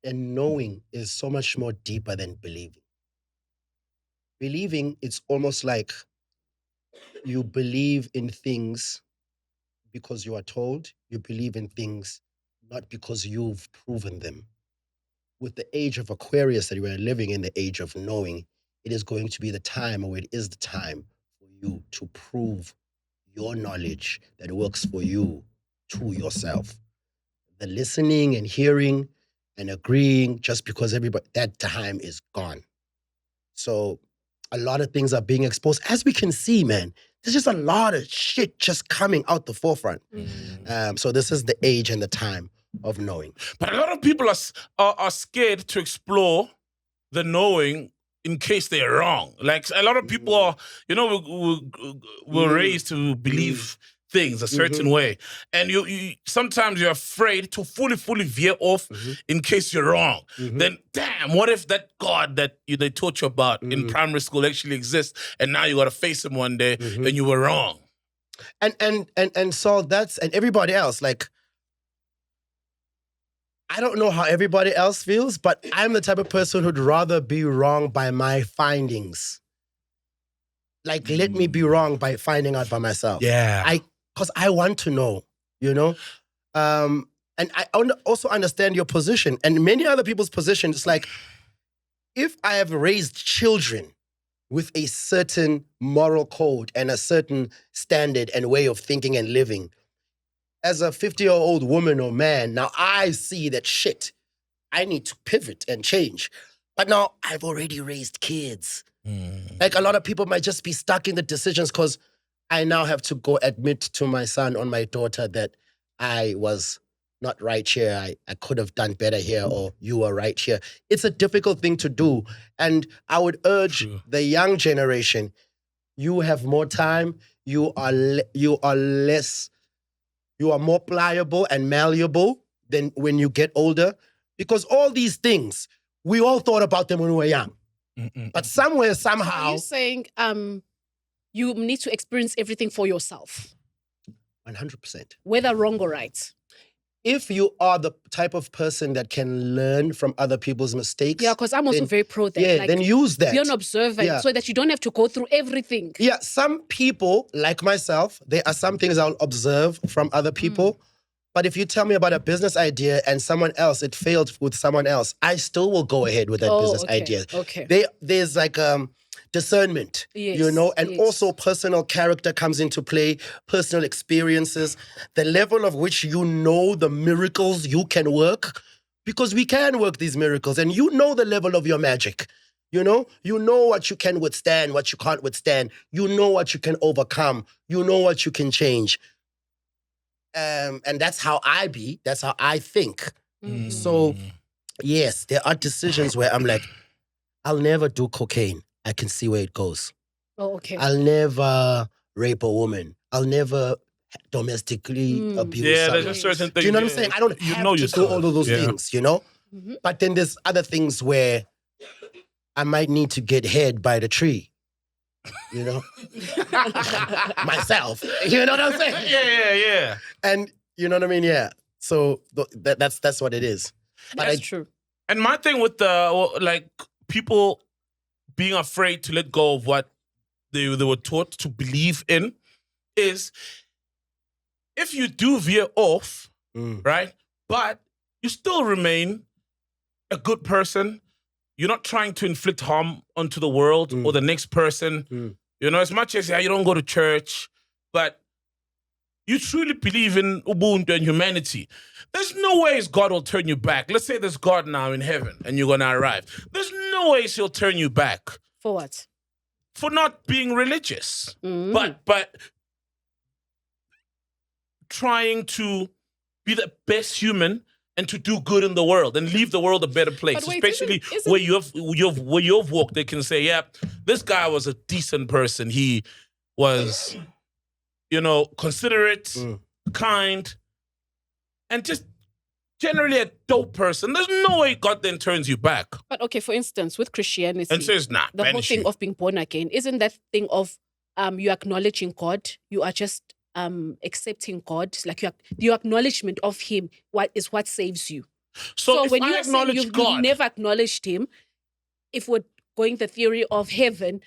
Speaker 1: And knowing is so much more deeper than believing. Believing, it's almost like you believe in things because you are told. You believe in things not because you've proven them. With the age of Aquarius that we are living in, the age of knowing, it is going to be the time, or it is the time for you to prove your knowledge that works for you to yourself. The listening and hearing and agreeing just because everybody, that time is gone. So a lot of things are being exposed. As we can see, man, there's just a lot of shit just coming out the forefront. So this is the age and the time of knowing.
Speaker 2: But a lot of people are scared to explore the knowing in case they're wrong. Like a lot of people are, you know, we're raised to believe things a certain way, and you sometimes you're afraid to fully veer off in case you're wrong. Then damn, what if that God that they taught you about in primary school actually exists, and now you got to face him one day and you were wrong.
Speaker 1: And so that's, and everybody else, like, I don't know how everybody else feels, but I'm the type of person who'd rather be wrong by my findings. Like, let me be wrong by finding out by myself.
Speaker 2: Yeah.
Speaker 1: Because I want to know, you know? And I also understand your position and many other people's position. It's like, if I have raised children with a certain moral code and a certain standard and way of thinking and living, as a 50-year-old woman or man, now I see that shit, I need to pivot and change. But now I've already raised kids. Like, a lot of people might just be stuck in the decisions because I now have to go admit to my son or my daughter that I was not right here. I could have done better here, or you were right here. It's a difficult thing to do. And I would urge the young generation, you have more time, you are more pliable and malleable than when you get older. Because all these things, we all thought about them when we were young. But somewhere, somehow...
Speaker 3: Are you saying you need to experience everything for yourself?
Speaker 1: 100%.
Speaker 3: Whether wrong or right?
Speaker 1: If you are the type of person that can learn from other people's mistakes...
Speaker 3: Yeah, because I'm also very pro that.
Speaker 1: Yeah,
Speaker 3: like,
Speaker 1: then use that.
Speaker 3: Be an observer so that you don't have to go through everything.
Speaker 1: Yeah, some people, like myself, there are some things I'll observe from other people. But if you tell me about a business idea and someone else, it failed with someone else, I still will go ahead with that business idea.
Speaker 3: Okay.
Speaker 1: There's like discernment, you know, and also personal character comes into play, personal experiences, the level of which you know the miracles you can work, because we can work these miracles, and you know the level of your magic. You know what you can withstand, what you can't withstand. You know what you can overcome. You know what you can change. And that's how that's how I think. So, yes, there are decisions where I'm like, I'll never do cocaine. I can see where it goes.
Speaker 3: Oh, okay.
Speaker 1: I'll never rape a woman. I'll never domestically abuse
Speaker 2: Yeah, there's
Speaker 1: someone.
Speaker 2: a certain thing.
Speaker 1: Do you know what I'm
Speaker 2: yeah,
Speaker 1: saying? I don't
Speaker 2: you
Speaker 1: have
Speaker 2: know
Speaker 1: to do
Speaker 2: yourself.
Speaker 1: all of those
Speaker 2: Yeah.
Speaker 1: things, you know? But then there's other things where I might need to get head by the tree, you know? Myself. You know what I'm saying?
Speaker 2: Yeah.
Speaker 1: And you know what I mean? Yeah. So that's what it is. But
Speaker 3: That's true.
Speaker 2: And my thing with the people being afraid to let go of what they were taught to believe in is if you do veer off, right? But you still remain a good person. You're not trying to inflict harm onto the world or the next person. You know, as much as you don't go to church, but you truly believe in Ubuntu and humanity. There's no ways God will turn you back. Let's say there's God now in heaven and you're going to arrive. There's no ways he'll turn you back.
Speaker 3: For what?
Speaker 2: For not being religious. But trying to be the best human and to do good in the world and leave the world a better place.
Speaker 3: But wait,
Speaker 2: Especially
Speaker 3: isn't-
Speaker 2: where you've walked, they can say, yeah, this guy was a decent person. He was, considerate, kind, and just generally a dope person. There's no way God then turns you back
Speaker 3: But okay, for instance, with Christianity,
Speaker 2: and says, nah,
Speaker 3: the whole
Speaker 2: banish
Speaker 3: thing
Speaker 2: you.
Speaker 3: of being born again, isn't that thing of you acknowledging God? You are just accepting God. Like your acknowledgement of Him is what saves you.
Speaker 2: So if
Speaker 3: when
Speaker 2: I
Speaker 3: you are saying
Speaker 2: acknowledge
Speaker 3: you've
Speaker 2: God,
Speaker 3: never acknowledged Him, if we're going the theory of heaven,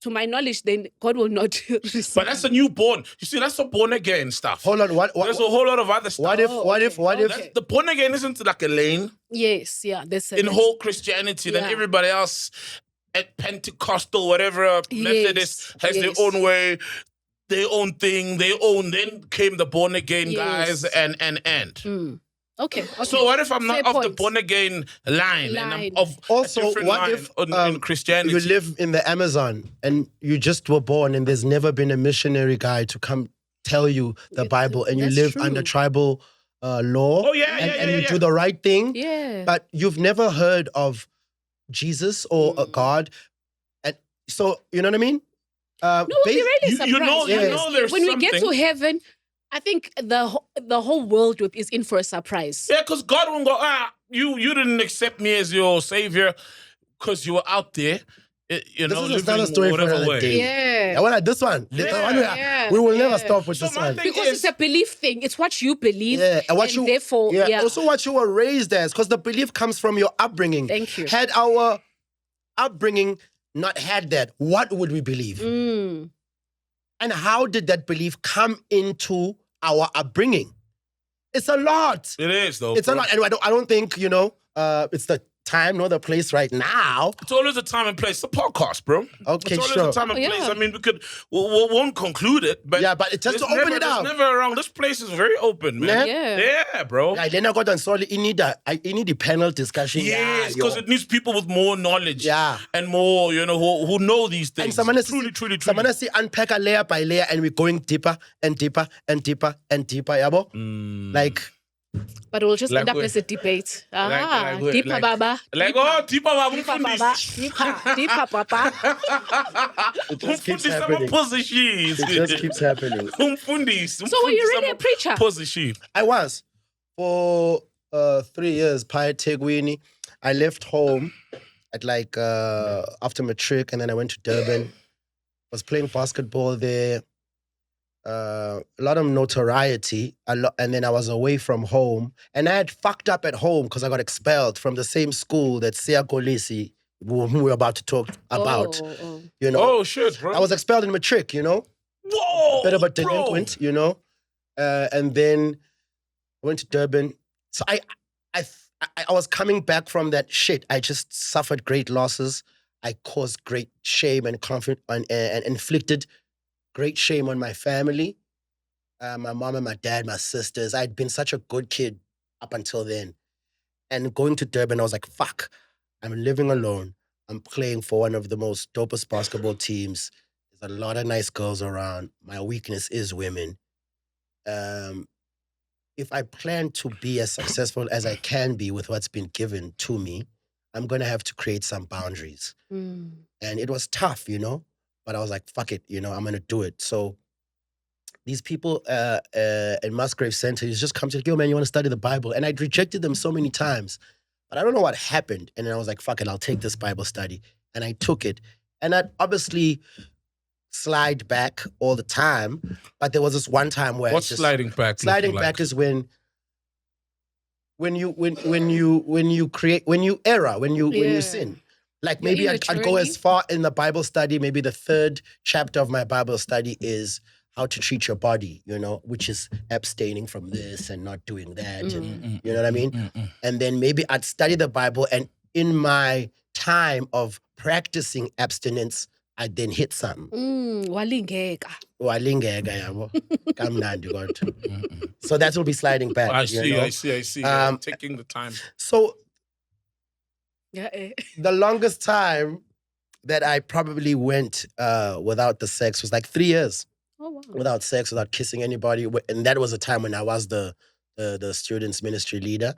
Speaker 3: to my knowledge, then God will not receive.
Speaker 2: but that's a newborn. You see, that's a born again stuff.
Speaker 1: Hold on,
Speaker 2: There's a whole lot of other stuff.
Speaker 1: what if
Speaker 3: Okay.
Speaker 2: The born again isn't like a lane
Speaker 3: Yes, yeah.
Speaker 2: in whole Christianity. Then
Speaker 3: Yeah.
Speaker 2: everybody else at Pentecostal, whatever, Methodist has their
Speaker 3: yes.
Speaker 2: own way, their own thing, then came the born again guys
Speaker 3: Yes.
Speaker 2: and.
Speaker 3: Okay.
Speaker 2: So what if I'm
Speaker 3: Fair
Speaker 2: not of the
Speaker 3: point.
Speaker 2: born again line and I'm
Speaker 3: Line.
Speaker 2: of
Speaker 1: Also,
Speaker 2: a different
Speaker 1: what
Speaker 2: line
Speaker 1: if
Speaker 2: in Christianity?
Speaker 1: you live in the Amazon and you just were born and there's never been a missionary guy to come tell you the Bible and you
Speaker 3: that's
Speaker 1: live
Speaker 3: true.
Speaker 1: under tribal law
Speaker 2: Oh, yeah,
Speaker 1: and you
Speaker 2: yeah.
Speaker 1: do the right thing,
Speaker 3: Yeah.
Speaker 1: but you've never heard of Jesus or God. And so, you know what I mean?
Speaker 3: No, we'll be really surprised.
Speaker 2: you know
Speaker 3: honestly.
Speaker 2: there's
Speaker 3: when we get to
Speaker 2: something.
Speaker 3: heaven, I think the whole world is in for a surprise.
Speaker 2: Yeah, because God won't go, you didn't accept me as your savior because you were out there,
Speaker 1: This is another
Speaker 2: living
Speaker 1: story for
Speaker 2: whatever
Speaker 1: another
Speaker 2: way.
Speaker 1: day.
Speaker 3: Yeah.
Speaker 1: I want this one. This one,
Speaker 3: Yeah.
Speaker 1: we will never
Speaker 3: Yeah.
Speaker 1: stop with
Speaker 2: So
Speaker 1: this
Speaker 2: my
Speaker 1: one.
Speaker 2: thing
Speaker 3: Because
Speaker 2: is,
Speaker 3: it's a belief thing. It's what you believe.
Speaker 1: Yeah, and what you
Speaker 3: therefore,
Speaker 1: also what you were raised as, because the belief comes from your upbringing.
Speaker 3: Thank you.
Speaker 1: Had our upbringing not had that, what would we believe? And how did that belief come into our upbringing? It's a lot.
Speaker 2: it is though.
Speaker 1: It's
Speaker 2: bro.
Speaker 1: a lot. And I don't think, it's the time nor the place right now.
Speaker 2: It's always a time and place. It's a podcast, bro.
Speaker 1: Okay,
Speaker 2: it's always
Speaker 1: sure.
Speaker 2: a time and
Speaker 3: Oh,
Speaker 2: place.
Speaker 3: yeah.
Speaker 2: I mean, we won't conclude it, but
Speaker 1: Yeah, but it's just
Speaker 2: there's
Speaker 1: to open
Speaker 2: never-
Speaker 1: it up.
Speaker 2: There's never around. This place is very open, man. Yeah, bro.
Speaker 1: I then I got on solid. You need the panel discussion.
Speaker 2: Yes, because it needs people with more knowledge.
Speaker 1: Yeah.
Speaker 2: And more, who know these things.
Speaker 1: And someone
Speaker 2: truly.
Speaker 1: Someone see unpack a layer by layer, and we're going deeper and deeper and deeper and deeper. Yabo? Like,
Speaker 3: But we'll just
Speaker 2: Like
Speaker 3: end up
Speaker 2: what?
Speaker 3: as a debate.
Speaker 2: like what?
Speaker 3: Deeper,
Speaker 2: Like-
Speaker 3: baba.
Speaker 2: Like, deeper, baba,
Speaker 3: Deeper, baba. Deeper, papa.
Speaker 1: it just keeps
Speaker 2: Umfundisi
Speaker 1: happening.
Speaker 2: amappositions.
Speaker 1: It just keeps happening.
Speaker 2: Umfundisi.
Speaker 3: So were you really a preacher?
Speaker 2: Position.
Speaker 1: I was for 3 years. Prior to Tegwini, I left home at after Matric, and then I went to Durban. Was playing basketball there. A lot of notoriety, and then I was away from home, and I had fucked up at home because I got expelled from the same school that Kolisi, who we're about to talk about.
Speaker 3: Oh.
Speaker 2: Oh, shit, bro.
Speaker 1: I was expelled in Matric,
Speaker 2: Whoa,
Speaker 1: bit of a
Speaker 2: bro.
Speaker 1: delinquent, and then I went to Durban. So I was coming back from that shit. I just suffered great losses. I caused great shame and and inflicted great shame on my family, my mom and my dad, my sisters. I'd been such a good kid up until then. And going to Durban, I was like, fuck, I'm living alone. I'm playing for one of the most dopest basketball teams. There's a lot of nice girls around. My weakness is women. If I plan to be as successful as I can be with what's been given to me, I'm going to have to create some boundaries. And it was tough, but I was like, fuck it, I'm going to do it. So these people in Musgrave Center, he's just come to, yo, man, you want to study the Bible? And I'd rejected them so many times. But I don't know what happened. And then I was like, fuck it, I'll take this Bible study. And I took it. And I'd obviously slide back all the time. But there was this one time where
Speaker 2: What's sliding back?
Speaker 1: Sliding back
Speaker 2: like?
Speaker 1: is when you sin. Like maybe I'd go as far in the Bible study. Maybe the third chapter of my Bible study is how to treat your body, you know, which is abstaining from this and not doing that. And, you know what I mean? And then maybe I'd study the Bible, and in my time of practicing abstinence, I'd then hit something.
Speaker 3: Walingeka.
Speaker 1: Walingeka, yabo. Kamnandi kodwa. So that will be sliding back.
Speaker 2: I
Speaker 1: you
Speaker 2: see.
Speaker 1: know?
Speaker 2: Taking the time.
Speaker 1: So
Speaker 3: Yeah.
Speaker 1: the longest time that I probably went without the sex was like 3 years.
Speaker 3: Oh, wow.
Speaker 1: Without sex, without kissing anybody. And that was a time when I was the students ministry leader.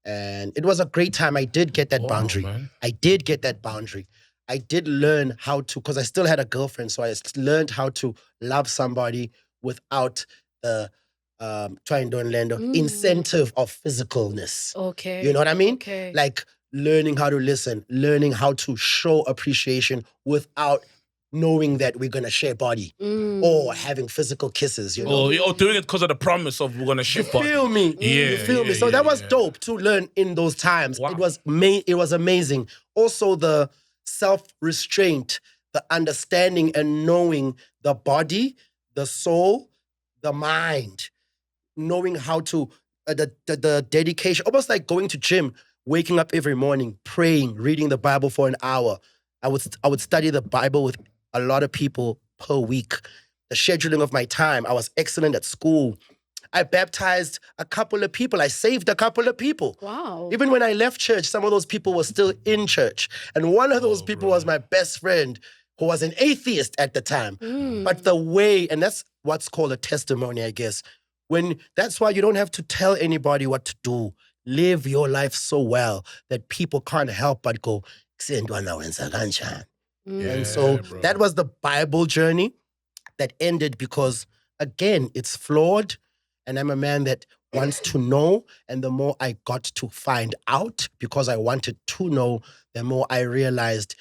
Speaker 1: And it was a great time. I did get that boundary.
Speaker 2: Man.
Speaker 1: I did get that boundary. I did learn how to, because I still had a girlfriend, so I learned how to love somebody without the incentive of physicalness.
Speaker 3: Okay.
Speaker 1: You know what I mean?
Speaker 3: Okay.
Speaker 1: Like learning how to listen, learning how to show appreciation without knowing that we're going to share body or having physical kisses, you know?
Speaker 2: Or doing it because of the promise of we're going to share body.
Speaker 1: Feel me?
Speaker 2: Yeah,
Speaker 1: You feel me? So that was dope to learn in those times.
Speaker 2: Wow.
Speaker 1: It was amazing. Also the self-restraint, the understanding and knowing the body, the soul, the mind, knowing how to, the dedication, almost like going to gym, waking up every morning, praying, reading the Bible for an hour. I would study the Bible with a lot of people per week. The scheduling of my time, I was excellent at school. I baptized a couple of people. I saved a couple of people.
Speaker 3: Wow.
Speaker 1: Even when I left church, some of those people were still in church. And one of those people was my best friend, who was an atheist at the time. But the way, and that's what's called a testimony, I guess. That's why you don't have to tell anybody what to do. Live your life so well that people can't help but go, and so that was the Bible journey that ended because, again, it's flawed. And I'm a man that wants to know. And the more I got to find out, because I wanted to know, the more I realized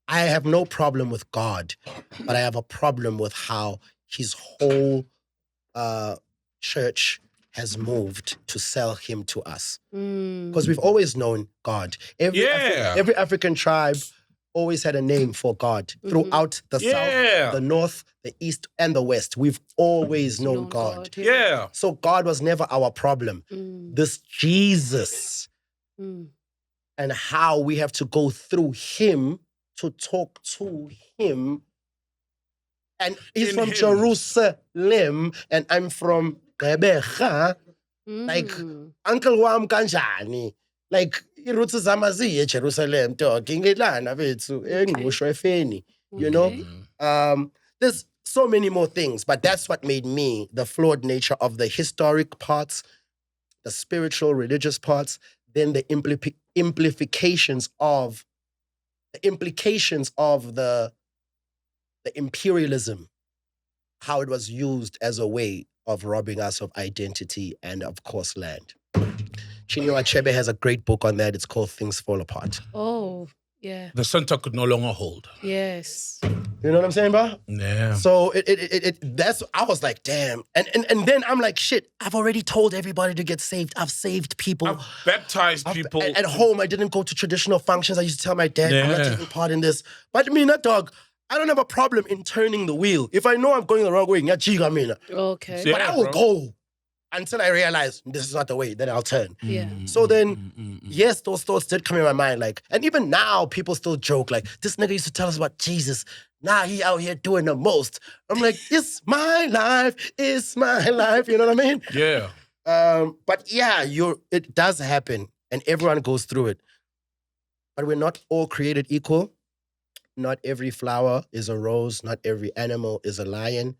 Speaker 1: I have no problem with God, but I have a problem with how his whole church has moved to sell him to us. Because we've always known God. Every African tribe always had a name for God throughout the South, the North, the East, and the West. We've always known God.
Speaker 2: Yeah.
Speaker 1: So God was never our problem. This Jesus and how we have to go through him to talk to him. And he's from Jerusalem, and I'm from Gqeberha. Like, Uncle Wam kanjani. Like, iroots zami ziye Jerusalem, dog. Ingilana bethu, engqusho efeni. You know? There's so many more things, but that's what made me the flawed nature of the historic parts, the spiritual, religious parts, then the implications of the imperialism, how it was used as a way of robbing us of identity and, of course, land. Chinua Achebe has a great book on that. It's called Things Fall Apart.
Speaker 3: Oh, yeah.
Speaker 2: The center could no longer hold.
Speaker 3: Yes.
Speaker 1: You know what I'm saying, bro?
Speaker 2: Yeah.
Speaker 1: So I was like, damn. And then I'm like, shit, I've already told everybody to get saved. I've saved people.
Speaker 2: I've baptized people.
Speaker 1: At home, I didn't go to traditional functions. I used to tell my dad, I'm not taking part in this. But me, not dog, I don't have a problem in turning the wheel. If I know I'm going the wrong way,
Speaker 3: Okay.
Speaker 1: but I will go until I realize this is not the way, then I'll turn.
Speaker 3: Yeah.
Speaker 1: So then, yes, those thoughts did come in my mind. Like, and even now, people still joke, like, this nigga used to tell us about Jesus. Now he out here doing the most. I'm like, it's my life. You know what I mean?
Speaker 2: Yeah.
Speaker 1: But yeah, it does happen, and everyone goes through it. But we're not all created equal. Not every flower is a rose. Not every animal is a lion.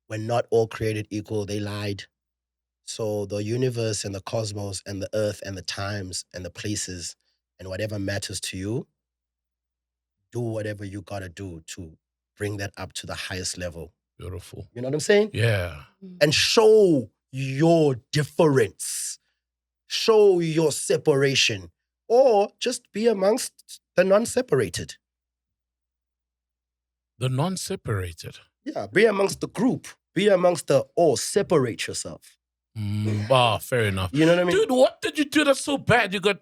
Speaker 1: We're not all created equal. They lied. So the universe and the cosmos and the earth and the times and the places and whatever matters to you, do whatever you gotta do to bring that up to the highest level
Speaker 2: Beautiful.
Speaker 1: You know what I'm saying?
Speaker 2: Yeah.
Speaker 1: And show your difference. Show your separation. Or just be amongst the non-separated.
Speaker 2: The non-separated.
Speaker 1: Yeah, be amongst the group. Be amongst the separate yourself.
Speaker 2: Fair enough.
Speaker 1: You know what I mean?
Speaker 2: Dude, what did you do that's so bad? You got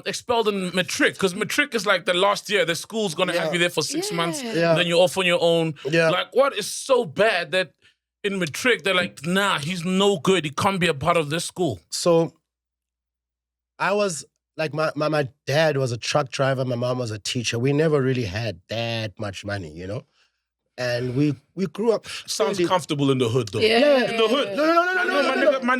Speaker 2: expelled in Matric, because Matric is like the last year. The school's gonna have you there for 6 months, and then you're off on your own.
Speaker 1: Yeah.
Speaker 2: Like, what is so bad that in Matric they're like, nah, he's no good. He can't be a part of this school.
Speaker 1: So I was like, my dad was a truck driver, my mom was a teacher. We never really had that much money, you know? And we grew up.
Speaker 2: Sounds comfortable in the hood, though.
Speaker 3: Yeah.
Speaker 2: In the hood.
Speaker 1: No.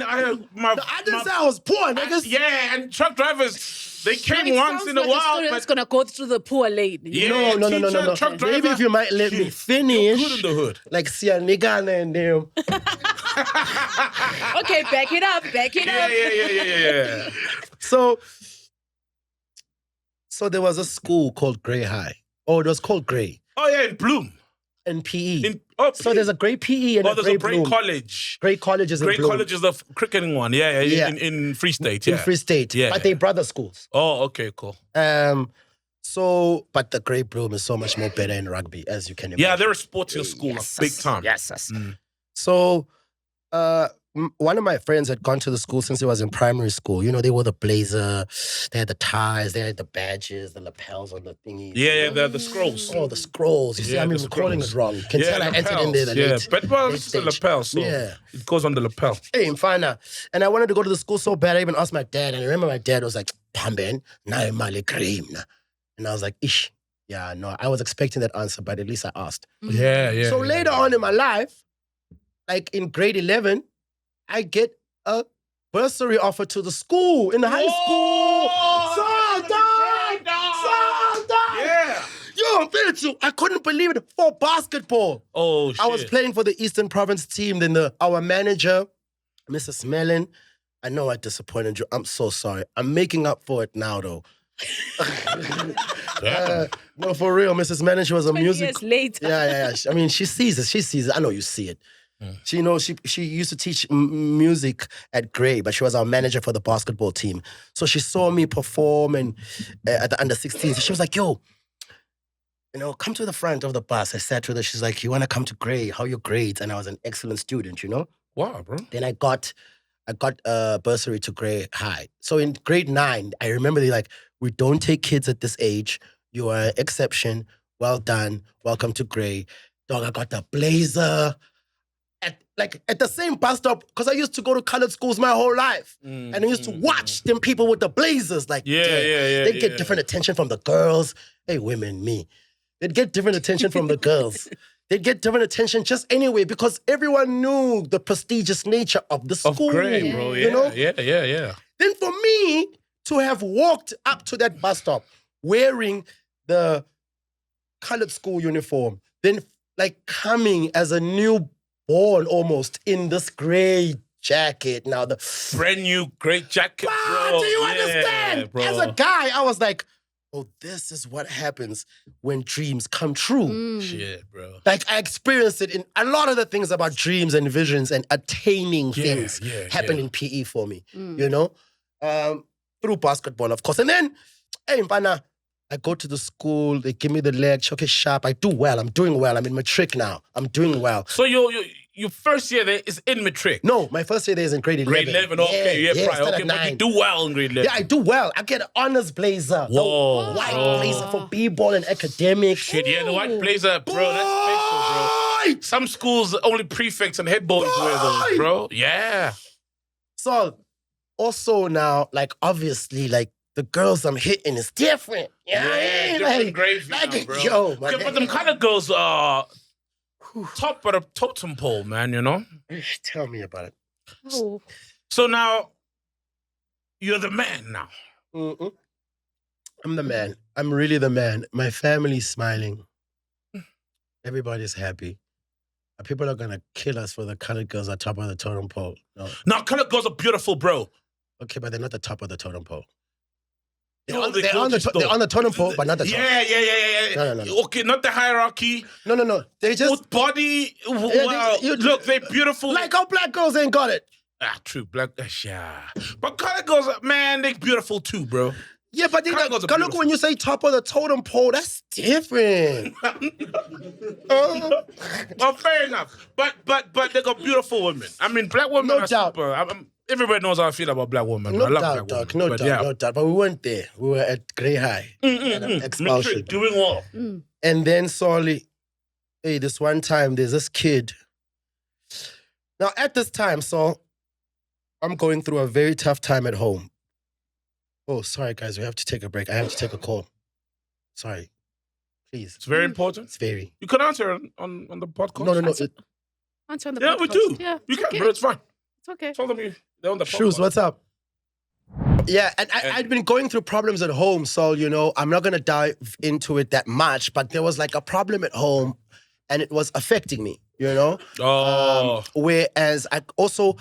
Speaker 1: I didn't say I was poor, niggas.
Speaker 2: Yeah, and truck drivers, they came
Speaker 3: It
Speaker 2: once
Speaker 3: sounds
Speaker 2: in a
Speaker 3: like
Speaker 2: while.
Speaker 3: It's gonna go through the poor lane.
Speaker 2: Yeah,
Speaker 1: No.
Speaker 2: Truck driver,
Speaker 1: Maybe if you might let me finish.
Speaker 2: You're good in the hood.
Speaker 1: Like, see a nigga and them.
Speaker 3: Okay, back it up.
Speaker 2: Yeah.
Speaker 1: So there was a school called Grey High. Oh, it was called Grey.
Speaker 2: Oh, yeah, in Bloom.
Speaker 1: In PE.
Speaker 2: So
Speaker 1: there's a Grey PE and
Speaker 2: there's a Grey
Speaker 1: Bloom.
Speaker 2: College.
Speaker 1: Grey College is in
Speaker 2: Grey
Speaker 1: Bloom.
Speaker 2: College is the cricketing one. Yeah. In Free State. Yeah.
Speaker 1: In Free State.
Speaker 2: Yeah.
Speaker 1: But they brother schools.
Speaker 2: Oh, okay, cool.
Speaker 1: But the Grey Bloom is so much more better in rugby, as you can imagine.
Speaker 2: Yeah, they're a sporting school, big time.
Speaker 1: Yes. So, one of my friends had gone to the school since he was in primary school. You know, they wore the blazer, they had the ties, they had the badges, the lapels on the thingies.
Speaker 2: Yeah, the scrolls.
Speaker 1: Oh, the scrolls. You see, I'm even calling it wrong. You can tell I entered in there
Speaker 2: it's the lapel, so it goes on the lapel.
Speaker 1: Hey, I'm fine now. And I wanted to go to the school so bad, I even asked my dad. And I remember my dad was like, Pamben, na imali cream na. And I was like, ish. Yeah, no, I was expecting that answer, but at least I asked.
Speaker 2: Yeah.
Speaker 1: So later on in my life, like in grade 11, I get a bursary offer to the school, in the high school. So
Speaker 2: Yeah.
Speaker 1: Yo, I'm telling you, I couldn't believe it. For basketball.
Speaker 2: Oh, shit.
Speaker 1: I was playing for the Eastern Province team. Then our manager, Mrs. Mellon, I know I disappointed you. I'm so sorry. I'm making up for it now, though. No, for real, Mrs. Mellon, she was a
Speaker 3: 20
Speaker 1: music.
Speaker 3: years later.
Speaker 1: Yeah. I mean, she sees it. I know you see it. She knows she used to teach music at Grey, but she was our manager for the basketball team. So she saw me perform and at the under 16s. She was like, yo, come to the front of the bus. I sat with her. She's like, you want to come to Grey? How are your grades? And I was an excellent student, you know?
Speaker 2: Wow, bro.
Speaker 1: Then I got a bursary to Grey High. So in grade 9, I remember they're like, we don't take kids at this age. You are an exception. Well done. Welcome to Grey. Dog, I got the blazer. At the same bus stop, because I used to go to colored schools my whole life. And I used to watch them people with the blazers. Like, they get different attention from the girls. Hey, women, me. They'd get different attention from the girls. They'd get different attention just anyway, because everyone knew the prestigious nature of the school.
Speaker 2: Of Grey, bro. Yeah,
Speaker 1: you know?
Speaker 2: Yeah.
Speaker 1: Then for me to have walked up to that bus stop wearing the colored school uniform, then like coming as a newborn almost in this gray jacket. Now the
Speaker 2: brand new great jacket, bro.
Speaker 1: Do you understand?
Speaker 2: Bro.
Speaker 1: As a guy, I was like, oh, this is what happens when dreams come true.
Speaker 2: Shit, bro.
Speaker 1: Like I experienced it in a lot of the things about dreams and visions and attaining things happen in PE for me, you know? Through basketball, of course. And then, hey, Mpana, I go to the school, they give me the lecture, okay, sharp, I do well, I'm doing well, I'm in Matric now, I'm doing well.
Speaker 2: So your first year there is in Matric?
Speaker 1: No, my first year there is in grade 11.
Speaker 2: Grade 11, okay, right, okay, but you do well in grade 11.
Speaker 1: Yeah, I do well. I get an honors blazer.
Speaker 2: Whoa,
Speaker 1: a white blazer for b-ball and academics.
Speaker 2: Shit, yeah, the white blazer, bro, that's special, bro. Some schools, only prefects and head boys wear those, bro. Yeah.
Speaker 1: So, also now, like, obviously, like, the girls I'm hitting is different.
Speaker 2: Yeah, different grades now, bro.
Speaker 1: Yo,
Speaker 2: okay, but them kind of girls are top of the totem pole, man, you know?
Speaker 1: Tell me about it.
Speaker 3: Oh.
Speaker 2: So now, you're the man now.
Speaker 1: I'm the man. I'm really the man. My family's smiling. Everybody's happy. People are going to kill us for the colored girls at top of the totem pole. No.
Speaker 2: Now, colored girls are beautiful, bro.
Speaker 1: Okay, but they're not the top of the totem pole. They're on the totem pole, but not the top.
Speaker 2: Yeah.
Speaker 1: No.
Speaker 2: Okay, not the hierarchy.
Speaker 1: No. They just...
Speaker 2: With body, wow. Look, they're beautiful.
Speaker 1: Like how black girls ain't got it.
Speaker 2: True. Black, yeah. But color girls, man, they're beautiful too, bro.
Speaker 1: Yeah, but look, when you say top of the totem pole, that's different.
Speaker 2: Well, fair enough. But they got beautiful women. I mean, black women
Speaker 1: No
Speaker 2: are
Speaker 1: doubt.
Speaker 2: super. Everybody knows how I feel about black women.
Speaker 1: No
Speaker 2: I love
Speaker 1: doubt,
Speaker 2: black
Speaker 1: dog.
Speaker 2: women.
Speaker 1: No doubt. But we weren't there. We were at Grey High. Expulsion.
Speaker 2: Matric, doing well.
Speaker 1: And then sorry, hey, this one time there's this kid. Now at this time, so I'm going through a very tough time at home. Oh, sorry guys, we have to take a break. I have to take a call. Sorry. Please.
Speaker 2: It's very important.
Speaker 1: It's very.
Speaker 2: You can answer on the podcast.
Speaker 1: No.
Speaker 3: Answer on the
Speaker 2: Yeah,
Speaker 3: podcast.
Speaker 2: we do.
Speaker 3: Yeah,
Speaker 2: You can,
Speaker 3: okay.
Speaker 2: but it's fine.
Speaker 3: It's okay.
Speaker 2: Tell them they're on the podcast.
Speaker 1: Shoes, what's up? Yeah, and I'd been going through problems at home, so, I'm not going to dive into it that much, but there was like a problem at home and it was affecting me, Whereas I also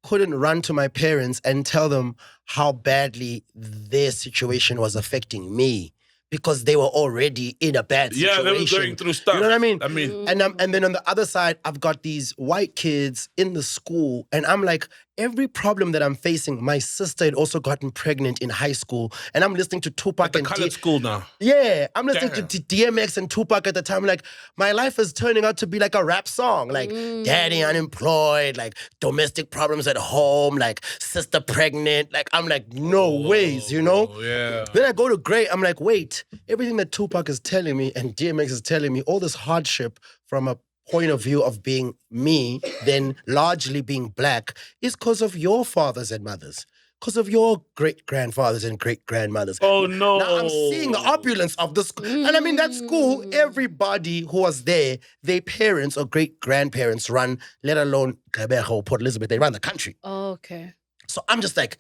Speaker 1: couldn't run to my parents and tell them how badly their situation was affecting me because they were already in a bad situation.
Speaker 2: Yeah, they were going through stuff.
Speaker 1: You know what I mean?
Speaker 2: I mean,
Speaker 1: and then on the other side, I've got these white kids in the school, and I'm like, every problem that I'm facing, my sister had also gotten pregnant in high school, and I'm listening to Tupac
Speaker 2: at the
Speaker 1: and
Speaker 2: colored school now.
Speaker 1: Yeah, I'm listening to DMX and Tupac at the time. Like, my life is turning out to be like a rap song. Like, daddy unemployed, like, domestic problems at home, like, sister pregnant. Like, I'm like, no ways,
Speaker 2: Yeah.
Speaker 1: Then I go to Grey, I'm like, wait, everything that Tupac is telling me and DMX is telling me, all this hardship from a point of view of being me, then largely being black, is because of your fathers and mothers. Because of your great-grandfathers and great-grandmothers.
Speaker 2: Oh, no.
Speaker 1: Now I'm seeing the opulence of the school. And I mean, that school, everybody who was there, their parents or great-grandparents run, let alone Gqeberha or Port Elizabeth, they run the country.
Speaker 3: Oh, okay.
Speaker 1: So I'm just like,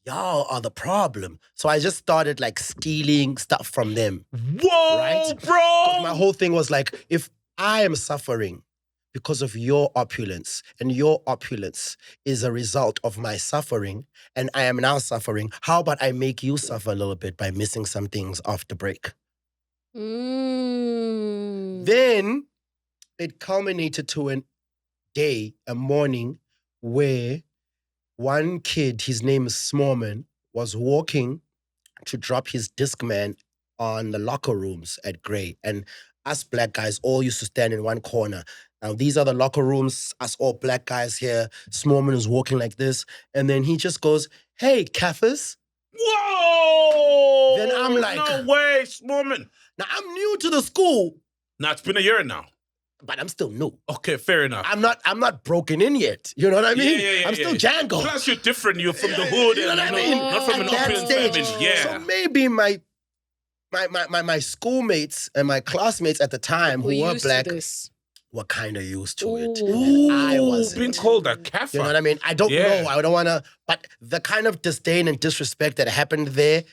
Speaker 1: y'all are the problem. So I just started like stealing stuff from them.
Speaker 2: Whoa,
Speaker 1: right?
Speaker 2: bro!
Speaker 1: My whole thing was like, if I am suffering because of your opulence, and your opulence is a result of my suffering, and I am now suffering, how about I make you suffer a little bit by missing some things after break? Then it culminated to a morning where one kid, his name is Smallman, was walking to drop his Discman on the locker rooms at Grey. And us black guys all used to stand in one corner. Now, these are the locker rooms, us all black guys here. Smallman is walking like this. And then he just goes, hey, Kaffers.
Speaker 2: Whoa!
Speaker 1: Then I'm like...
Speaker 2: No way, Smallman.
Speaker 1: Now, I'm new to the school.
Speaker 2: Now, it's been a year now.
Speaker 1: But I'm still new.
Speaker 2: Okay, fair enough.
Speaker 1: I'm not broken in yet. You know what I mean?
Speaker 2: Yeah,
Speaker 1: I'm still Django.
Speaker 2: Plus, you're different. You're from the hood.
Speaker 1: You know what I mean?
Speaker 2: Not from an opulent family. Yeah.
Speaker 1: So maybe my schoolmates and my classmates at the time who were black were kind of used to it. And I wasn't.
Speaker 2: Being called a kafir.
Speaker 1: You know what I mean? I don't know. I don't want to. But the kind of disdain and disrespect that happened there,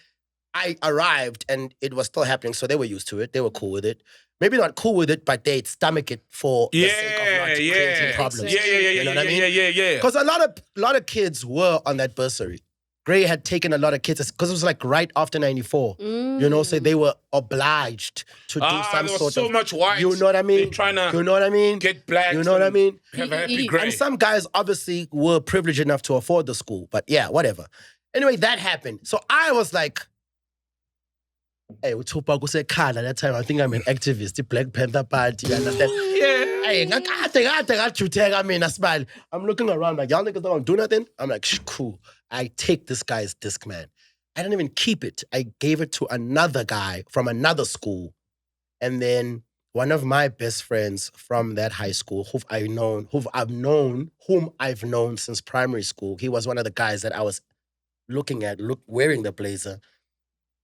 Speaker 1: I arrived and it was still happening. So they were used to it. They were cool with it. Maybe not cool with it, but they'd stomach it for the sake of not creating problems. You know what I mean?
Speaker 2: Yeah.
Speaker 1: Because a lot of kids were on that bursary. Grey had taken a lot of kids because it was like right after 94. So they were obliged to do some
Speaker 2: there
Speaker 1: sort
Speaker 2: was so
Speaker 1: of.
Speaker 2: much white.
Speaker 1: You know what I mean?
Speaker 2: They're trying to.
Speaker 1: You know what I mean?
Speaker 2: Get black.
Speaker 1: You know what I mean?
Speaker 2: Have a happy Grey.
Speaker 1: And some guys obviously were privileged enough to afford the school, but yeah, whatever. Anyway, that happened. So I was like, hey, Tupac was at that time. I think I'm an activist, the Black Panther Party. You understand? Yeah. I'm looking around like, y'all niggas don't do nothing? I'm like, cool. I take this guy's Discman. I didn't even keep it. I gave it to another guy from another school. And then one of my best friends from that high school, whom I've known since primary school, he was one of the guys that I was looking at, wearing the blazer.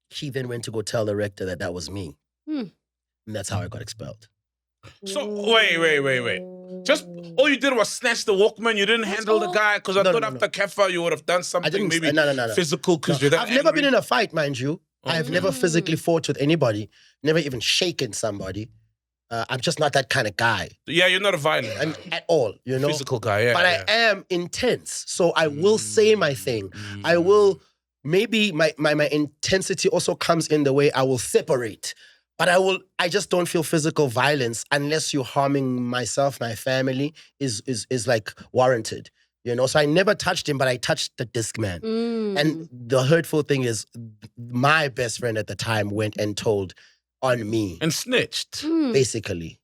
Speaker 1: He then went to go tell the rector that was me. And that's how I got expelled.
Speaker 2: So, wait. Just all you did was snatch the Walkman. You didn't handle the guy? Because I thought after Keffa you would have done something maybe physical because you're that
Speaker 1: I've never been in a fight, mind you. I've never physically fought with anybody. Never even shaken somebody. I'm just not that kind of guy.
Speaker 2: Yeah, you're not a violent guy.
Speaker 1: At all, you know?
Speaker 2: Physical guy, yeah.
Speaker 1: But I am intense. So I will say my thing. I will maybe my intensity also comes in the way I will separate. But I just don't feel physical violence unless you're harming myself, my family is like warranted. So I never touched him, but I touched the disc man. And the hurtful thing is my best friend at the time went and told on me.
Speaker 2: And snitched.
Speaker 1: Basically,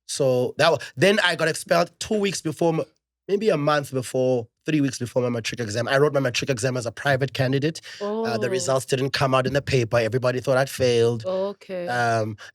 Speaker 1: So then I got expelled 2 weeks before, maybe a month before, 3 weeks before my matric exam. I wrote my matric exam as a private candidate. The results didn't come out in the paper. Everybody thought I'd failed.
Speaker 3: Okay.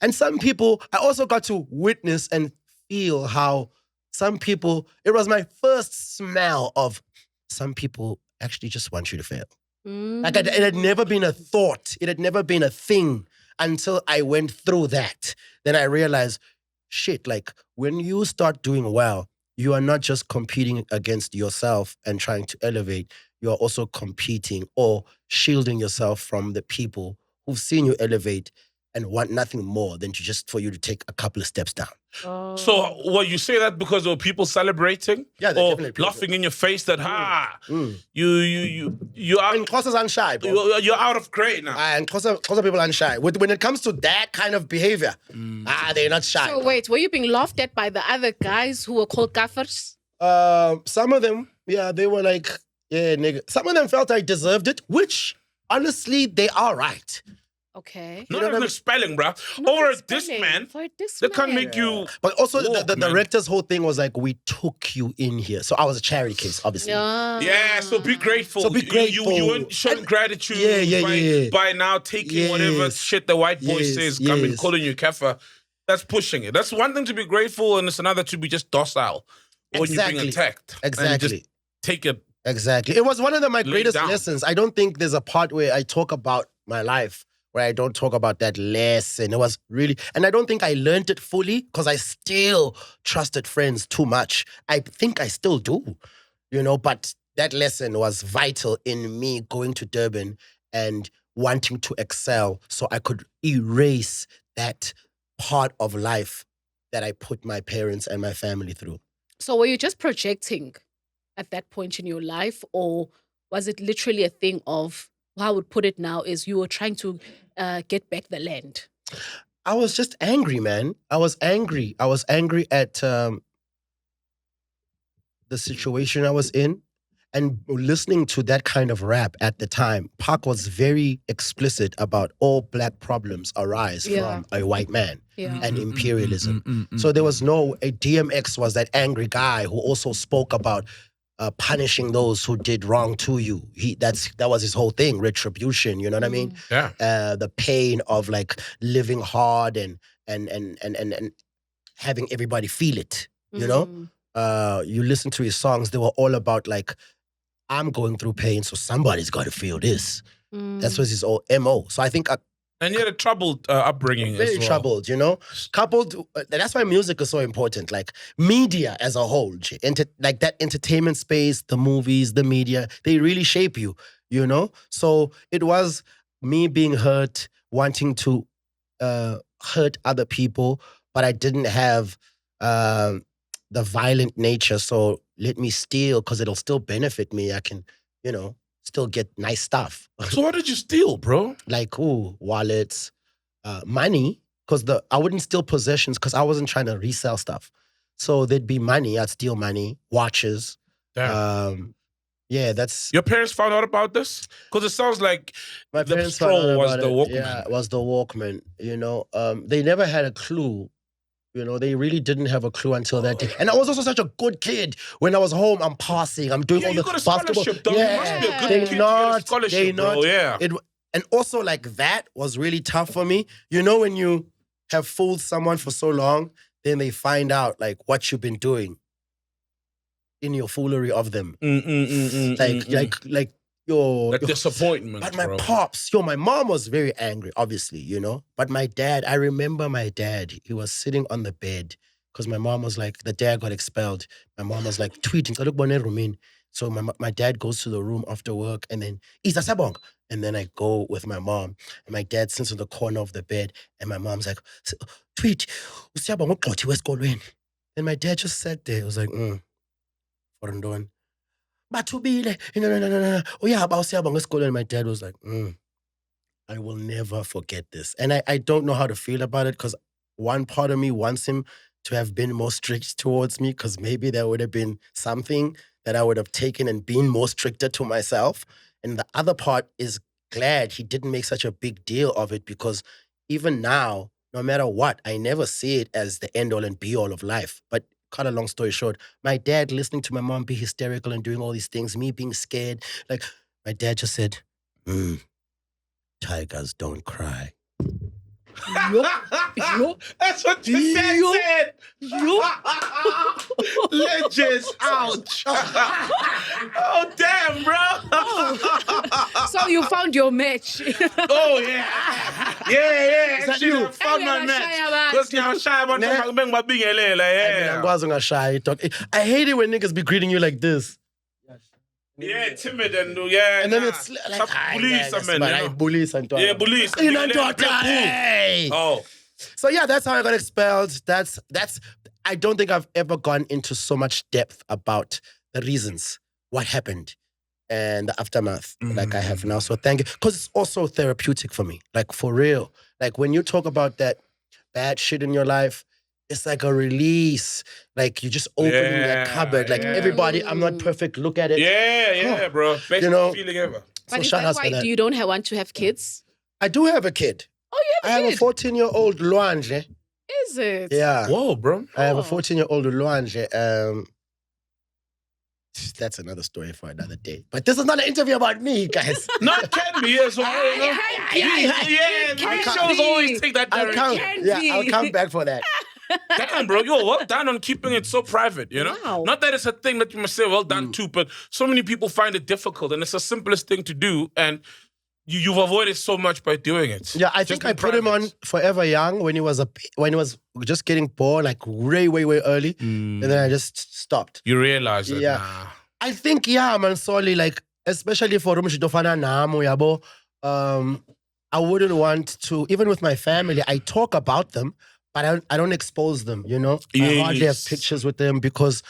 Speaker 1: And some people, I also got to witness and feel how some people, it was my first smell of some people actually just want you to fail. Like it had never been a thought. It had never been a thing until I went through that. Then I realized, shit, like when you start doing well, you are not just competing against yourself and trying to elevate. You are also competing or shielding yourself from the people who've seen you elevate and want nothing more than for you to take a couple of steps down.
Speaker 2: So, you say that because there were people celebrating?
Speaker 1: Yeah,
Speaker 2: or
Speaker 1: definitely
Speaker 2: laughing in your face that, you are...
Speaker 1: And Xhosa's unshy, bro.
Speaker 2: You're out of grade now.
Speaker 1: And Xhosa people are unshy. When it comes to that kind of behavior, they're not shy.
Speaker 3: So wait, were you being laughed at by the other guys who were called kafirs?
Speaker 1: Some of them, they were like, yeah, nigga. Some of them felt I deserved it, which, honestly, they are right.
Speaker 3: Okay.
Speaker 2: Not even spelling, bro. Over a disc man, they can't make you...
Speaker 1: But also, the rector's whole thing was like, we took you in here. So I was a charity case, obviously.
Speaker 2: Yeah, so be grateful.
Speaker 1: So be grateful.
Speaker 2: You weren't showing gratitude by now taking whatever shit the white boy says, coming, calling you kafir. That's pushing it. That's one thing to be grateful, and it's another to be just docile when you're being attacked.
Speaker 1: Exactly.
Speaker 2: And just take it.
Speaker 1: Exactly. It was one of my greatest lessons. I don't think there's a part where I talk about my life where I don't talk about that lesson. It was really, and I don't think I learned it fully because I still trusted friends too much. I think I still do, but that lesson was vital in me going to Durban and wanting to excel so I could erase that part of life that I put my parents and my family through.
Speaker 3: So were you just projecting at that point in your life, or was it literally a thing of, how I would put it now is you were trying to get back the land?
Speaker 1: I was just angry, man. I was angry. I was angry at the situation I was in. And listening to that kind of rap at the time, Pac was very explicit about all black problems arise from a white man and imperialism. So there was DMX was that angry guy who also spoke about punishing those who did wrong to you. That was his whole thing, retribution, you know what I mean?
Speaker 2: Yeah.
Speaker 1: The pain of like living hard and having everybody feel it, you know? You listen to his songs, they were all about like, I'm going through pain, so somebody's got to feel this. That was his whole MO. So I think...
Speaker 2: and you had a troubled upbringing
Speaker 1: very
Speaker 2: as well.
Speaker 1: Troubled, Coupled... that's why music is so important. Like, media as a whole, like that entertainment space, the movies, the media, they really shape you, So it was me being hurt, wanting to hurt other people, but I didn't have the violent nature, so... let me steal because it'll still benefit me. I can, still get nice stuff.
Speaker 2: So what did you steal, bro?
Speaker 1: Like, wallets, money, because I wouldn't steal possessions because I wasn't trying to resell stuff. So there'd be money. I'd steal money, watches.
Speaker 2: Damn.
Speaker 1: That's...
Speaker 2: Your parents found out about this? Because it sounds like
Speaker 1: my
Speaker 2: the
Speaker 1: parents
Speaker 2: stroll was the Walkman.
Speaker 1: Yeah, it was the Walkman, They never had a clue. They really didn't have a clue until that day. And I was also such a good kid. When I was home, I'm passing, I'm doing all the basketball.
Speaker 2: Though. You must be a good kid to get a scholarship, bro. Yeah.
Speaker 1: And also, like, that was really tough for me. When you have fooled someone for so long, then they find out, like, what you've been doing in your foolery of them. Like
Speaker 2: That disappointment,
Speaker 1: But my
Speaker 2: bro.
Speaker 1: pops, my mom was very angry, obviously, But my dad, I remember my dad, he was sitting on the bed because my mom was like, the dad got expelled. My mom was like tweeting, so my dad goes to the room after work and then, Isa Sabong. And then I go with my mom and my dad sits in the corner of the bed and my mom's like, tweet, and my dad just sat there. It was like, Bathubile, no. Oh yeah, about school, and my dad was like, I will never forget this. And I don't know how to feel about it because one part of me wants him to have been more strict towards me because maybe there would have been something that I would have taken and been more stricter to myself. And the other part is glad he didn't make such a big deal of it because even now, no matter what, I never see it as the end all and be all of life. But cut a long story short, my dad listening to my mom be hysterical and doing all these things, me being scared, like my dad just said, tigers don't cry.
Speaker 2: That's what your dad said. Legends, ouch. Oh, damn, bro.
Speaker 3: So you found your match.
Speaker 2: Oh, yeah. Yeah. Actually, I found my match. Because I'm shy about being
Speaker 1: I'm shy. I hate it when niggas be greeting you like this.
Speaker 2: Yeah, timid and yeah.
Speaker 1: And then it's like bullies and
Speaker 2: bullies. Oh.
Speaker 1: So yeah, that's how I got expelled. That's I don't think I've ever gone into so much depth about the reasons, what happened, and the aftermath like I have now. So thank you. Because it's also therapeutic for me. Like for real. Like when you talk about that bad shit in your life, it's like a release. Like you just opening that cupboard. Like everybody, I'm not perfect. Look at it.
Speaker 2: Yeah, bro. Best feeling ever.
Speaker 3: But
Speaker 1: So
Speaker 3: is
Speaker 1: shout
Speaker 3: that
Speaker 1: out
Speaker 3: why
Speaker 1: for that.
Speaker 3: you don't want to have kids?
Speaker 1: I do have a kid.
Speaker 3: Oh, you
Speaker 1: I
Speaker 3: have a
Speaker 1: have a
Speaker 3: kid?
Speaker 1: 14-year-old Luanje.
Speaker 3: Is it?
Speaker 1: Yeah.
Speaker 2: Whoa, bro.
Speaker 1: I have a 14-year-old Luanje. That's another story for another day. But this is not an interview about me, guys.
Speaker 2: No, it can be as well. Yeah, my shows always take that
Speaker 1: I'll
Speaker 2: direction.
Speaker 1: I'll come back for that.
Speaker 2: Damn, bro, yo, well done on keeping it so private, you know?
Speaker 3: Wow.
Speaker 2: Not that it's a thing that you must say well done too, but so many people find it difficult, and it's the simplest thing to do, and you've avoided so much by doing it.
Speaker 1: Yeah, I think I put him on Forever Young when he was just getting born, like way early, and then I just stopped.
Speaker 2: You realize that,
Speaker 1: Yeah.
Speaker 2: nah.
Speaker 1: I think, man, sorry, like, especially for Rumshidofana Namu, Yabo, I wouldn't want to, even with my family, I talk about them, but I don't expose them, you know? I hardly have pictures with them because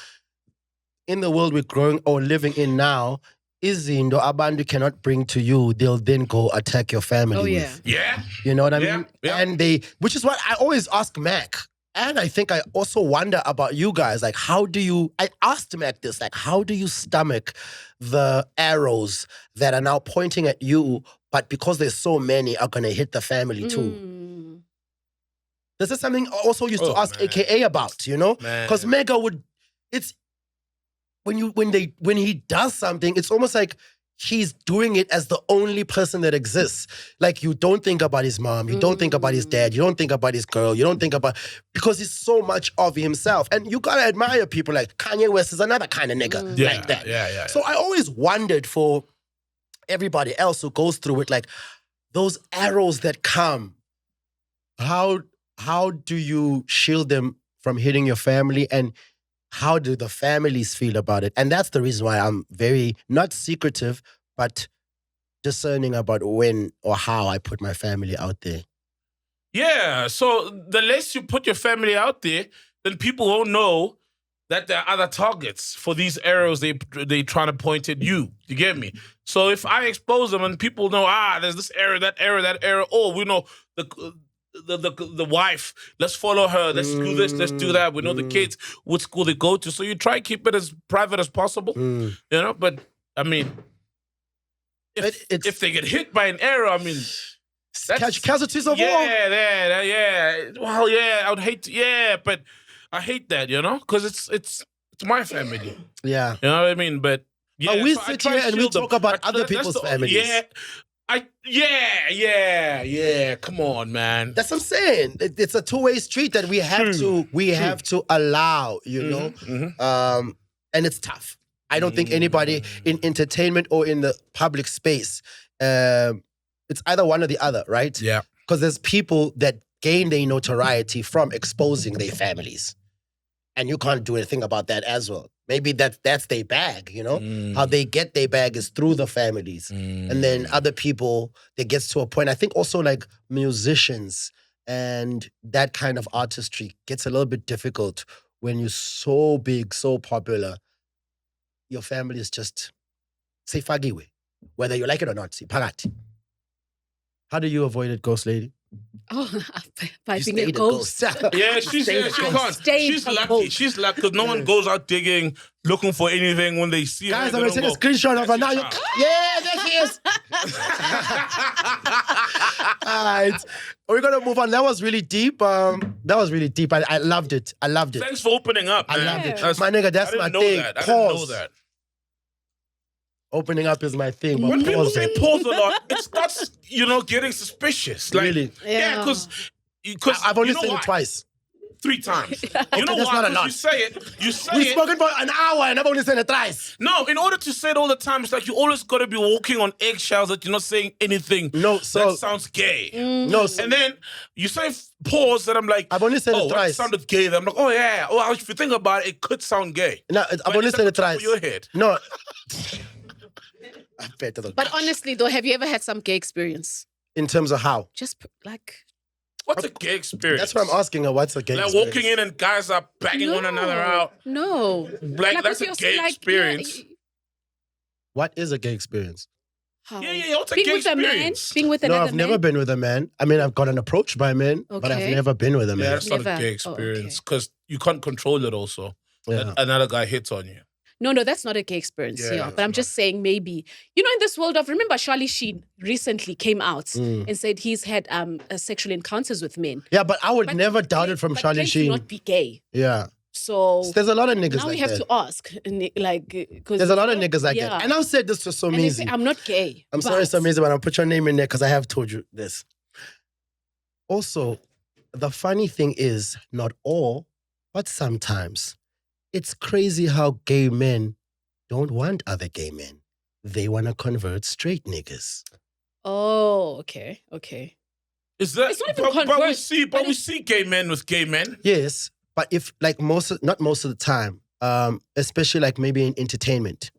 Speaker 1: in the world we're growing or living in now, izinto abantu cannot bring to you, they'll then go attack your family with.
Speaker 2: Yeah.
Speaker 1: You know what I
Speaker 2: Yeah,
Speaker 1: mean?
Speaker 2: yeah.
Speaker 1: And which is what I always ask Mac. And I think I also wonder about you guys, like I asked Mac this, like how do you stomach the arrows that are now pointing at you, but because there's so many are gonna hit the family too? This is something I also used to ask AKA about, you know? Because Mega it's when he does something, it's almost like he's doing it as the only person that exists. Like you don't think about his mom, you don't think about his dad, you don't think about his girl, you don't think about, because he's so much of himself. And you gotta admire people like Kanye West is another kind of nigga like that.
Speaker 2: Yeah.
Speaker 1: So I always wondered for everybody else who goes through it, like those arrows that come, how do you shield them from hitting your family, and how do the families feel about it? And that's the reason why I'm very, not secretive, but discerning about when or how I put my family out there.
Speaker 2: Yeah, so the less you put your family out there, then people won't know that there are other targets for these arrows they trying to point at you. You get me? So if I expose them and people know, there's this arrow, that arrow, oh, we know the wife, let's follow her, let's do this, let's do that. We know the kids, what school they go to. So you try to keep it as private as possible, you know? But, I mean, if they get hit by an arrow, I mean... That's
Speaker 1: casualties of war.
Speaker 2: Yeah. Well, yeah, I would hate to, but I hate that, you know? Because it's my family.
Speaker 1: Yeah.
Speaker 2: You know what I mean? But, yeah.
Speaker 1: We sit here and we talk about other people's families.
Speaker 2: Yeah. Come on, man.
Speaker 1: That's what I'm saying. It's a two-way street that we have to allow, you know? And it's tough. I don't think anybody in entertainment or in the public space, it's either one or the other, right?
Speaker 2: Yeah.
Speaker 1: Because there's people that gain their notoriety from exposing their families. And you can't do anything about that as well. Maybe that's their bag, you know? How they get their bag is through the families. And then other people, it gets to a point, I think also like musicians and that kind of artistry gets a little bit difficult when you're so big, so popular. your family is just sefagiwe, whether you like it or not. Phakathi. How do you avoid it, ghost lady?
Speaker 3: Oh, by
Speaker 1: You
Speaker 3: being a
Speaker 1: stayed
Speaker 3: ghost.
Speaker 2: Yeah, she can't.
Speaker 3: Stayed
Speaker 2: She's
Speaker 3: a
Speaker 2: lucky.
Speaker 3: ghost.
Speaker 2: She's lucky because no one goes out digging, looking for anything when they see
Speaker 1: Guys,
Speaker 2: her.
Speaker 1: I'm
Speaker 2: they
Speaker 1: going to
Speaker 2: don't
Speaker 1: send a
Speaker 2: go,
Speaker 1: screenshot of her now.
Speaker 2: "That's your child."
Speaker 1: Yeah, there she is. All right. We're going to move on. That was really deep. I loved it.
Speaker 2: Thanks for opening up, man.
Speaker 1: I loved it.
Speaker 3: Yeah.
Speaker 1: My nigga, that's
Speaker 2: I
Speaker 1: my
Speaker 2: didn't know
Speaker 1: thing.
Speaker 2: that. I didn't know
Speaker 1: Pause.
Speaker 2: that.
Speaker 1: Opening up is my thing.
Speaker 2: When
Speaker 1: But
Speaker 2: people
Speaker 1: pause
Speaker 2: say
Speaker 1: it.
Speaker 2: pause a lot, it starts, getting suspicious. Like,
Speaker 1: Really?
Speaker 2: Yeah, because
Speaker 1: I've only
Speaker 2: you know
Speaker 1: said
Speaker 2: why?
Speaker 1: it twice.
Speaker 2: 3 times. You know
Speaker 1: that's
Speaker 2: why?
Speaker 1: not a
Speaker 2: 'Cause
Speaker 1: lot.
Speaker 2: you say it.
Speaker 1: We've spoken for an hour and I've only said it thrice.
Speaker 2: No, in order to say it all the time, it's like you always got to be walking on eggshells that you're not saying anything
Speaker 1: No, so
Speaker 2: that sounds gay.
Speaker 1: no, so,
Speaker 2: And then you say pause, and I'm like,
Speaker 1: I've only said it
Speaker 2: that
Speaker 1: thrice.
Speaker 2: sounded gay. I'm like, oh yeah. Well, if you think about it, it could sound gay.
Speaker 1: No, I've
Speaker 2: But
Speaker 1: only
Speaker 2: it's
Speaker 1: said
Speaker 2: at
Speaker 1: it
Speaker 2: the top
Speaker 1: thrice.
Speaker 2: of your head.
Speaker 1: No. I bet it-
Speaker 3: But honestly, though, have you ever had some gay experience?
Speaker 1: in terms of how?
Speaker 3: Just like
Speaker 2: What's a gay experience?
Speaker 1: That's what I'm asking her. What's a gay
Speaker 2: Like
Speaker 1: experience?
Speaker 2: walking in and guys are banging one another out.
Speaker 3: No.
Speaker 2: Like that's
Speaker 3: with
Speaker 2: a
Speaker 3: your-
Speaker 2: gay
Speaker 3: like,
Speaker 2: experience.
Speaker 3: Yeah,
Speaker 1: What is a gay experience?
Speaker 3: how?
Speaker 2: Yeah. What's a
Speaker 3: Being
Speaker 2: gay
Speaker 3: with a man,
Speaker 2: experience?
Speaker 3: being with
Speaker 1: No,
Speaker 3: another
Speaker 1: I've never
Speaker 3: man.
Speaker 1: been with a man. I mean, I've gotten approached by men, but I've
Speaker 3: Okay.
Speaker 1: never been with a
Speaker 2: Yeah,
Speaker 1: man.
Speaker 2: that's not a
Speaker 3: Never.
Speaker 2: gay
Speaker 3: Oh, okay.
Speaker 2: experience because you can't control it. Also,
Speaker 1: Yeah.
Speaker 2: another guy hits on you.
Speaker 3: No, that's not a gay experience.
Speaker 2: Yeah,
Speaker 3: Yeah,
Speaker 2: it's
Speaker 3: but I'm just saying maybe in this world of remember Charlie Sheen recently came out and said he's had sexual encounters with men.
Speaker 1: Yeah, but I would
Speaker 3: But
Speaker 1: never doubt it from
Speaker 3: but
Speaker 1: Charlie
Speaker 3: gays
Speaker 1: Sheen.
Speaker 3: do not be gay.
Speaker 1: Yeah.
Speaker 3: So
Speaker 1: There's a lot of niggas
Speaker 3: now
Speaker 1: like
Speaker 3: we have
Speaker 1: that.
Speaker 3: to ask, because
Speaker 1: There's a lot of niggas like that. And I've said this to
Speaker 3: and they say,
Speaker 1: Somizi.
Speaker 3: I'm not gay.
Speaker 1: I'm sorry,
Speaker 3: but-
Speaker 1: Somizi, but I'll put your name in there because I have told you this. Also, the funny thing is, not all, but sometimes, it's crazy how gay men don't want other gay men. They want to convert straight niggas.
Speaker 3: Oh, okay.
Speaker 2: Is that?
Speaker 3: It's not even
Speaker 2: but we
Speaker 3: converse,
Speaker 2: see,
Speaker 3: but
Speaker 2: we see gay men with gay men.
Speaker 1: Yes, but if like not most of the time, especially like maybe in entertainment.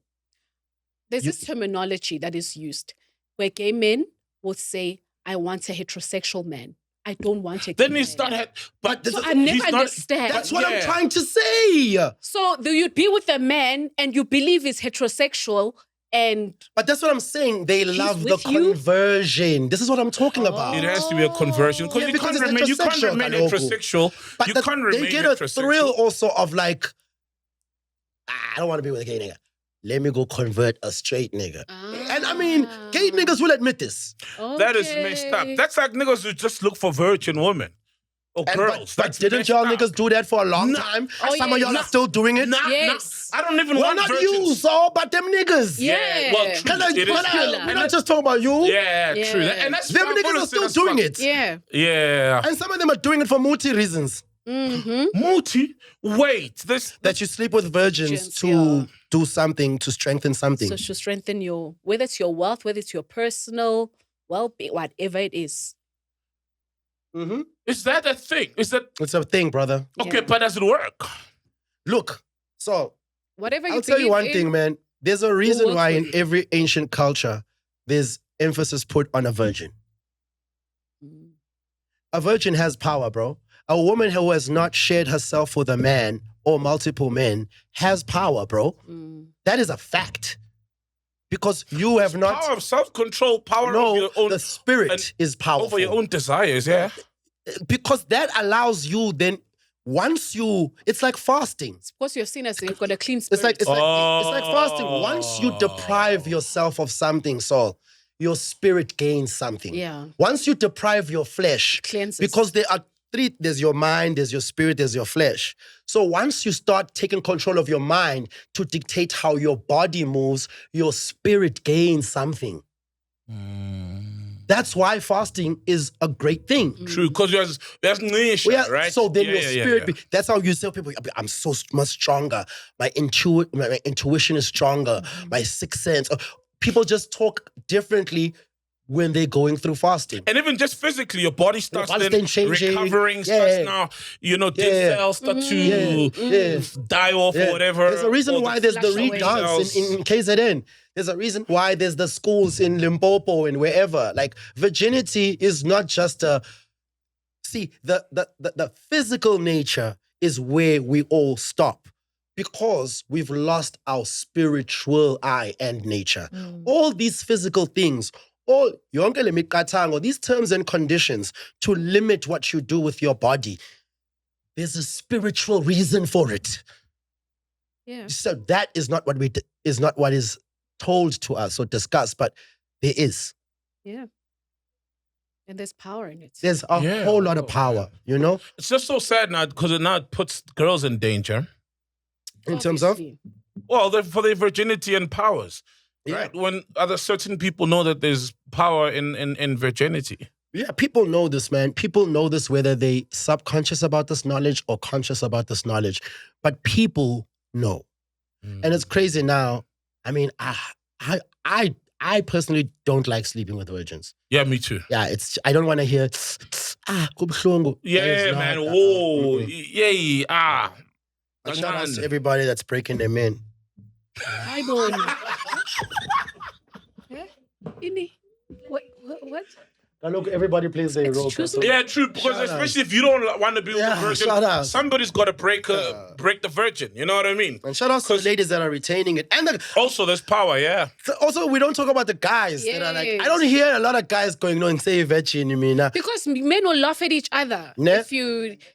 Speaker 3: There's this terminology that is used where gay men will say, I want a heterosexual man. I don't want a gay
Speaker 2: Then he's
Speaker 3: man.
Speaker 2: not. But
Speaker 1: So
Speaker 3: I never
Speaker 2: he's not-
Speaker 3: understand.
Speaker 1: That's what I'm
Speaker 2: Yeah.
Speaker 1: trying to say.
Speaker 3: So you'd be with a man and you believe he's heterosexual and
Speaker 1: But that's what I'm saying. They love the
Speaker 3: with you?
Speaker 1: conversion. This is what I'm talking about.
Speaker 2: It has to be a conversion because
Speaker 1: Yeah,
Speaker 2: you
Speaker 1: because
Speaker 2: can't
Speaker 1: it's
Speaker 2: remain
Speaker 1: heterosexual,
Speaker 2: heterosexual.
Speaker 1: But
Speaker 2: You
Speaker 1: the-
Speaker 2: can't remain
Speaker 1: they get a
Speaker 2: heterosexual.
Speaker 1: thrill also of like, I don't want to be with a gay nigga. Let me go convert a straight nigga. And I mean, gay niggas will admit this.
Speaker 2: That is messed up. That's like niggas who just look for virgin women or
Speaker 1: And
Speaker 2: girls.
Speaker 1: but
Speaker 2: That's
Speaker 1: didn't
Speaker 2: messed
Speaker 1: y'all
Speaker 2: up.
Speaker 1: niggas do that for a long
Speaker 2: No.
Speaker 1: time?
Speaker 3: Oh,
Speaker 1: Some
Speaker 3: yeah,
Speaker 1: of y'all
Speaker 3: no.
Speaker 1: are still doing it.
Speaker 3: Yes.
Speaker 2: I don't even
Speaker 1: Well,
Speaker 2: want
Speaker 1: not
Speaker 2: virgins.
Speaker 1: you, so, but them niggas.
Speaker 3: Yeah.
Speaker 2: Well, true.
Speaker 1: Can I,
Speaker 2: It is
Speaker 1: but
Speaker 2: true.
Speaker 1: we're not just talking about you.
Speaker 2: Yeah,
Speaker 3: Yeah.
Speaker 2: true. And that's
Speaker 1: Them
Speaker 2: I've
Speaker 1: niggas
Speaker 2: always
Speaker 1: are
Speaker 2: said
Speaker 1: still
Speaker 2: that's
Speaker 1: doing
Speaker 2: fucked.
Speaker 1: it.
Speaker 3: Yeah.
Speaker 2: Yeah.
Speaker 1: And some of them are doing it for multi reasons.
Speaker 3: Mm-hmm.
Speaker 2: Multi. Wait. This.
Speaker 1: That you sleep with virgins
Speaker 3: Virgins,
Speaker 1: to
Speaker 3: yeah.
Speaker 1: do something, to strengthen something.
Speaker 3: So to strengthen whether it's your wealth, whether it's your personal well-being, whatever it is.
Speaker 1: Mhm.
Speaker 2: Is that a thing? Is that
Speaker 1: It's a thing, brother.
Speaker 2: okay?
Speaker 3: Yeah.
Speaker 2: But does it work?
Speaker 1: Look, so
Speaker 3: Whatever you
Speaker 1: I'll tell you
Speaker 3: believe
Speaker 1: one
Speaker 3: in,
Speaker 1: thing, man. There's a reason
Speaker 3: work
Speaker 1: why
Speaker 3: for
Speaker 1: in
Speaker 3: you.
Speaker 1: every ancient culture, there's emphasis put on a virgin.
Speaker 3: Mm.
Speaker 1: A virgin has power, bro. A woman who has not shared herself with a man or multiple men has power, bro.
Speaker 3: Mm.
Speaker 1: That is a fact. Because you have not.
Speaker 2: Power of self-control, power of
Speaker 1: No,
Speaker 2: your own
Speaker 1: the spirit
Speaker 2: and
Speaker 1: is powerful.
Speaker 2: over your own desires. Yeah.
Speaker 1: Because that allows you then, once you, it's like fasting.
Speaker 3: It's because you're seen as you've got a clean
Speaker 1: It's
Speaker 3: spirit.
Speaker 1: like it's like fasting. Once you deprive yourself of something, Saul, your spirit gains something.
Speaker 3: Yeah.
Speaker 1: Once you deprive your flesh,
Speaker 3: Cleanses.
Speaker 1: because there are three, there's your mind, there's your spirit, there's your flesh. So once you start taking control of your mind to dictate how your body moves, your spirit gains something. That's why fasting is a great thing.
Speaker 2: True, because there's nisha,
Speaker 1: Well, yeah,
Speaker 2: right?
Speaker 1: So then
Speaker 2: Yeah,
Speaker 1: your
Speaker 2: yeah,
Speaker 1: spirit,
Speaker 2: yeah.
Speaker 1: that's how you tell people, I'm so much stronger. My intuition is stronger. My sixth sense. People just talk differently when they're going through fasting.
Speaker 2: And even just physically, your body starts
Speaker 1: body
Speaker 2: then
Speaker 1: starts changing.
Speaker 2: recovering,
Speaker 1: Yeah.
Speaker 2: starts now, dead cells start to
Speaker 1: Yeah.
Speaker 2: die off or whatever.
Speaker 1: There's a reason
Speaker 2: or
Speaker 1: why there's the
Speaker 3: flash away.
Speaker 1: redance in KZN. There's a reason why there's the schools in Limpopo and wherever. Like, virginity is not just a... See, the physical nature is where we all stop. because we've lost our spiritual eye and nature. All these physical things, all yonke le miqathango, these terms and conditions to limit what you do with your body, there's a spiritual reason for it.
Speaker 3: Yeah.
Speaker 1: So that is not what is not what is told to us or discussed, but there is.
Speaker 3: Yeah. And there's power in it.
Speaker 1: There's a whole lot of power, you know?
Speaker 2: It's just so sad now because it now puts girls in danger.
Speaker 1: In terms of?
Speaker 3: Obviously.
Speaker 2: Well, for their virginity and powers.
Speaker 1: Yeah.
Speaker 2: Right? When other certain people know that there's power in virginity.
Speaker 1: Yeah, people know this, man. People know this whether they subconscious about this knowledge or conscious about this knowledge. But people know. And it's crazy now. I mean, I personally don't like sleeping with virgins.
Speaker 2: Yeah, me too.
Speaker 1: Yeah, I don't want to hear kubuhlungu.
Speaker 2: Yeah, man. Whoa. Yay.
Speaker 1: And shout out to everybody that's breaking them in.
Speaker 3: Hi, Bonnie. Yeah? Ini? What?
Speaker 1: Now look, everybody plays their role.
Speaker 3: Excuse me?
Speaker 2: Yeah, true. Because especially if you don't want to be with a virgin,
Speaker 1: shout out.
Speaker 2: somebody's got to break the virgin. You know what I mean?
Speaker 1: And shout out to the ladies that are retaining it. And
Speaker 2: Also, there's power, yeah.
Speaker 1: also, we don't talk about the guys that are like, I don't hear a lot of guys going, no, and say virgin, you mean?
Speaker 3: Because men will laugh at each other.
Speaker 1: Ne?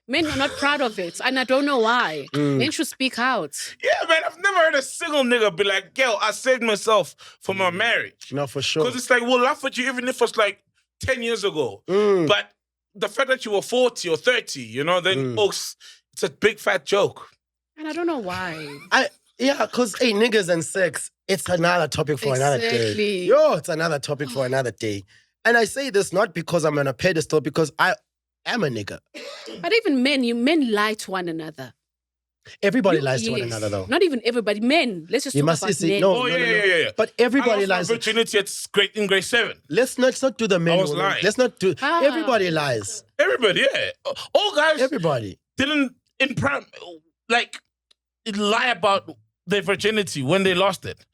Speaker 3: Men are not proud of it. And I don't know why. Men should speak out.
Speaker 2: Yeah, man. I've never heard a single nigga be like, yo, I saved myself for my marriage.
Speaker 1: No, for sure.
Speaker 2: Because it's like, we'll laugh at you even if it's like 10 years ago. But the fact that you were 40 or 30, you know, then it's a big fat joke.
Speaker 3: And I don't know why.
Speaker 1: Because niggas and sex, it's another topic for another day.
Speaker 3: Exactly.
Speaker 1: It's another topic for another day. And I say this not because I'm on a pedestal, because I am a nigga.
Speaker 3: But even men lie to one another.
Speaker 1: Everybody lies to one another, though.
Speaker 3: Not even everybody. Men. Let's just
Speaker 1: You
Speaker 3: talk
Speaker 1: must
Speaker 3: about
Speaker 1: see.
Speaker 3: men.
Speaker 1: No.
Speaker 2: Yeah.
Speaker 1: But everybody
Speaker 2: I
Speaker 1: lies.
Speaker 2: lost my virginity in grade 7.
Speaker 1: Let's not do the men.
Speaker 2: I was lying.
Speaker 1: Let's not do. Everybody lies.
Speaker 2: Everybody, yeah. All guys
Speaker 1: Everybody.
Speaker 2: didn't lie about their virginity when they lost it.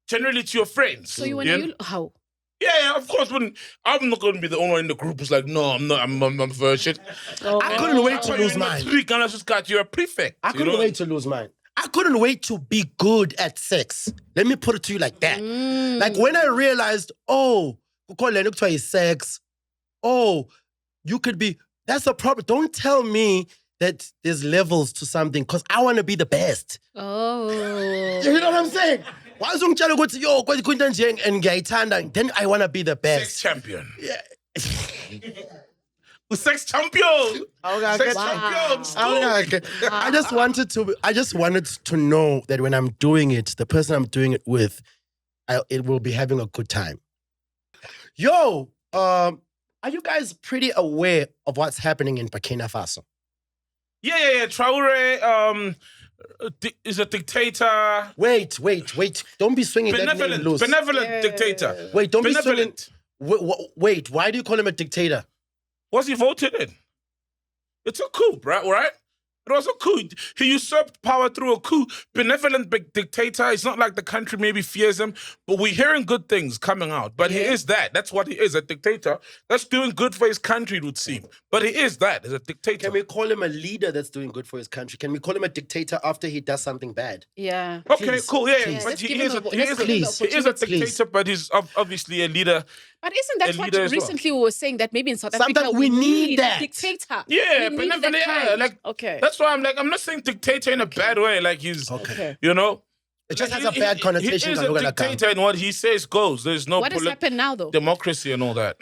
Speaker 2: Generally to your friends.
Speaker 3: So you want to how?
Speaker 2: Yeah, of course. When I'm not going to be the only one in the group who's like, no, I'm not. I'm a virgin.
Speaker 1: I couldn't wait to lose mine.
Speaker 2: You're a prefect.
Speaker 1: I couldn't wait to lose mine. I couldn't wait to be good at sex. Let me put it to you like that. Like when I realized, sex. You could be. That's the problem. Don't tell me that there's levels to something because I want to be the best.
Speaker 3: Oh.
Speaker 1: You know what I'm saying? Why is ungitshela ukuthi yo kwenta nje and ngiyayithanda, then I want to be the best.
Speaker 2: Sex champion.
Speaker 1: Yeah.
Speaker 2: Sex champion. Sex champion.
Speaker 1: I just wanted to know that when I'm doing it, the person I'm doing it with, it will be having a good time. Yo, are you guys pretty aware of what's happening in Burkina Faso?
Speaker 2: Yeah. Traore is a dictator.
Speaker 1: Wait. Don't be swinging that name loose.
Speaker 2: Benevolent dictator.
Speaker 1: Wait, don't be swinging.
Speaker 2: Benevolent.
Speaker 1: Wait, why do you call him a dictator?
Speaker 2: Was he voted in? It's a coup, right? It was a coup. He usurped power through a coup. Benevolent big dictator. It's not like the country maybe fears him, but we're hearing good things coming out. But he is that. That's what he is, a dictator. That's doing good for his country, it would seem. But he is that, as a dictator.
Speaker 1: Can we call him a leader that's doing good for his country? Can we call him a dictator after he does something bad?
Speaker 3: Yeah.
Speaker 2: Okay,
Speaker 1: Please.
Speaker 2: cool. Yeah,
Speaker 1: Please.
Speaker 2: but he
Speaker 3: Let's
Speaker 2: is
Speaker 3: give him
Speaker 2: a dictator, but he's obviously a leader.
Speaker 3: But isn't that
Speaker 2: A
Speaker 3: what
Speaker 2: leader as well.
Speaker 3: recently we were saying that maybe in South
Speaker 1: Sometimes
Speaker 3: Africa
Speaker 1: we need
Speaker 3: a
Speaker 1: that.
Speaker 3: dictator?
Speaker 2: Yeah,
Speaker 3: We
Speaker 2: but
Speaker 3: need
Speaker 2: never,
Speaker 3: that
Speaker 2: yeah,
Speaker 3: kind.
Speaker 2: like
Speaker 3: Okay.
Speaker 2: that's why I'm like, I'm not saying dictator in a bad way. Like he's,
Speaker 1: Okay.
Speaker 2: you know,
Speaker 1: It just
Speaker 2: like,
Speaker 1: has a bad connotation.
Speaker 2: He is a dictator, and what he says goes. There's no
Speaker 3: What has happened now though?
Speaker 2: democracy and all that.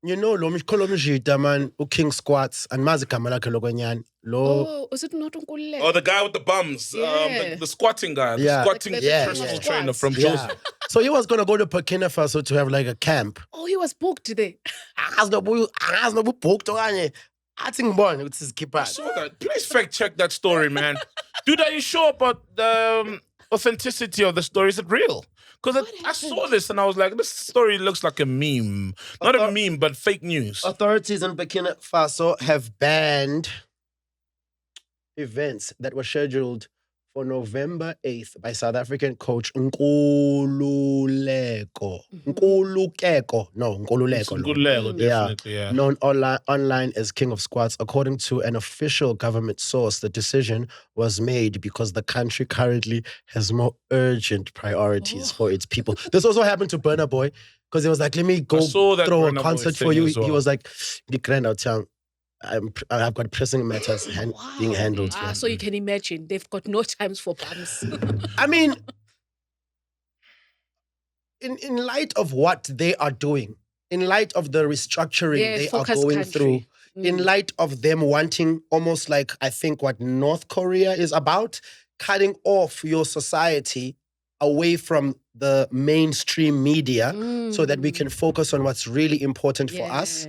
Speaker 1: You know, Kolomjita man, King Squats, and Mazika Malaka Logonian.
Speaker 3: Oh, is it not Unkulele?
Speaker 2: Oh, the guy with the bums,
Speaker 3: Yeah.
Speaker 2: the squatting guy,
Speaker 1: Yeah.
Speaker 2: the squatting
Speaker 3: Like
Speaker 1: the
Speaker 2: personal
Speaker 1: yeah.
Speaker 2: trainer from
Speaker 1: Yeah.
Speaker 2: Joseph.
Speaker 1: So he was going to go to Burkina Faso to have like a camp.
Speaker 3: Oh, he was booked there.
Speaker 1: I think born with his keeper.
Speaker 2: I saw that. Please fact check that story, man. Dude, are you sure about the authenticity of the story? Is it real? Because I saw this and I was like, this story looks like a meme. Not a meme, but fake news.
Speaker 1: Authorities in Burkina Faso have banned events that were scheduled for November 8th by South African coach Nkululeko. Nkululeko. No, Nkululeko.
Speaker 2: Good Lego, definitely, yeah.
Speaker 1: Known online as King of Squats. According to an official government source, the decision was made because the country currently has more urgent priorities for its people. This also happened to Burna Boy because he was like, let me go throw a
Speaker 2: Burna Boy
Speaker 1: concert for
Speaker 2: thing
Speaker 1: you.
Speaker 2: as well.
Speaker 1: He was like, the grand out town. I've got pressing matters being handled here.
Speaker 3: So you can imagine they've got no times for bums.
Speaker 1: I mean, in light of what they are doing, in light of the restructuring they are going through, in light of them wanting almost like, I think what North Korea is about, cutting off your society away from the mainstream media so that we can focus on what's really important for us.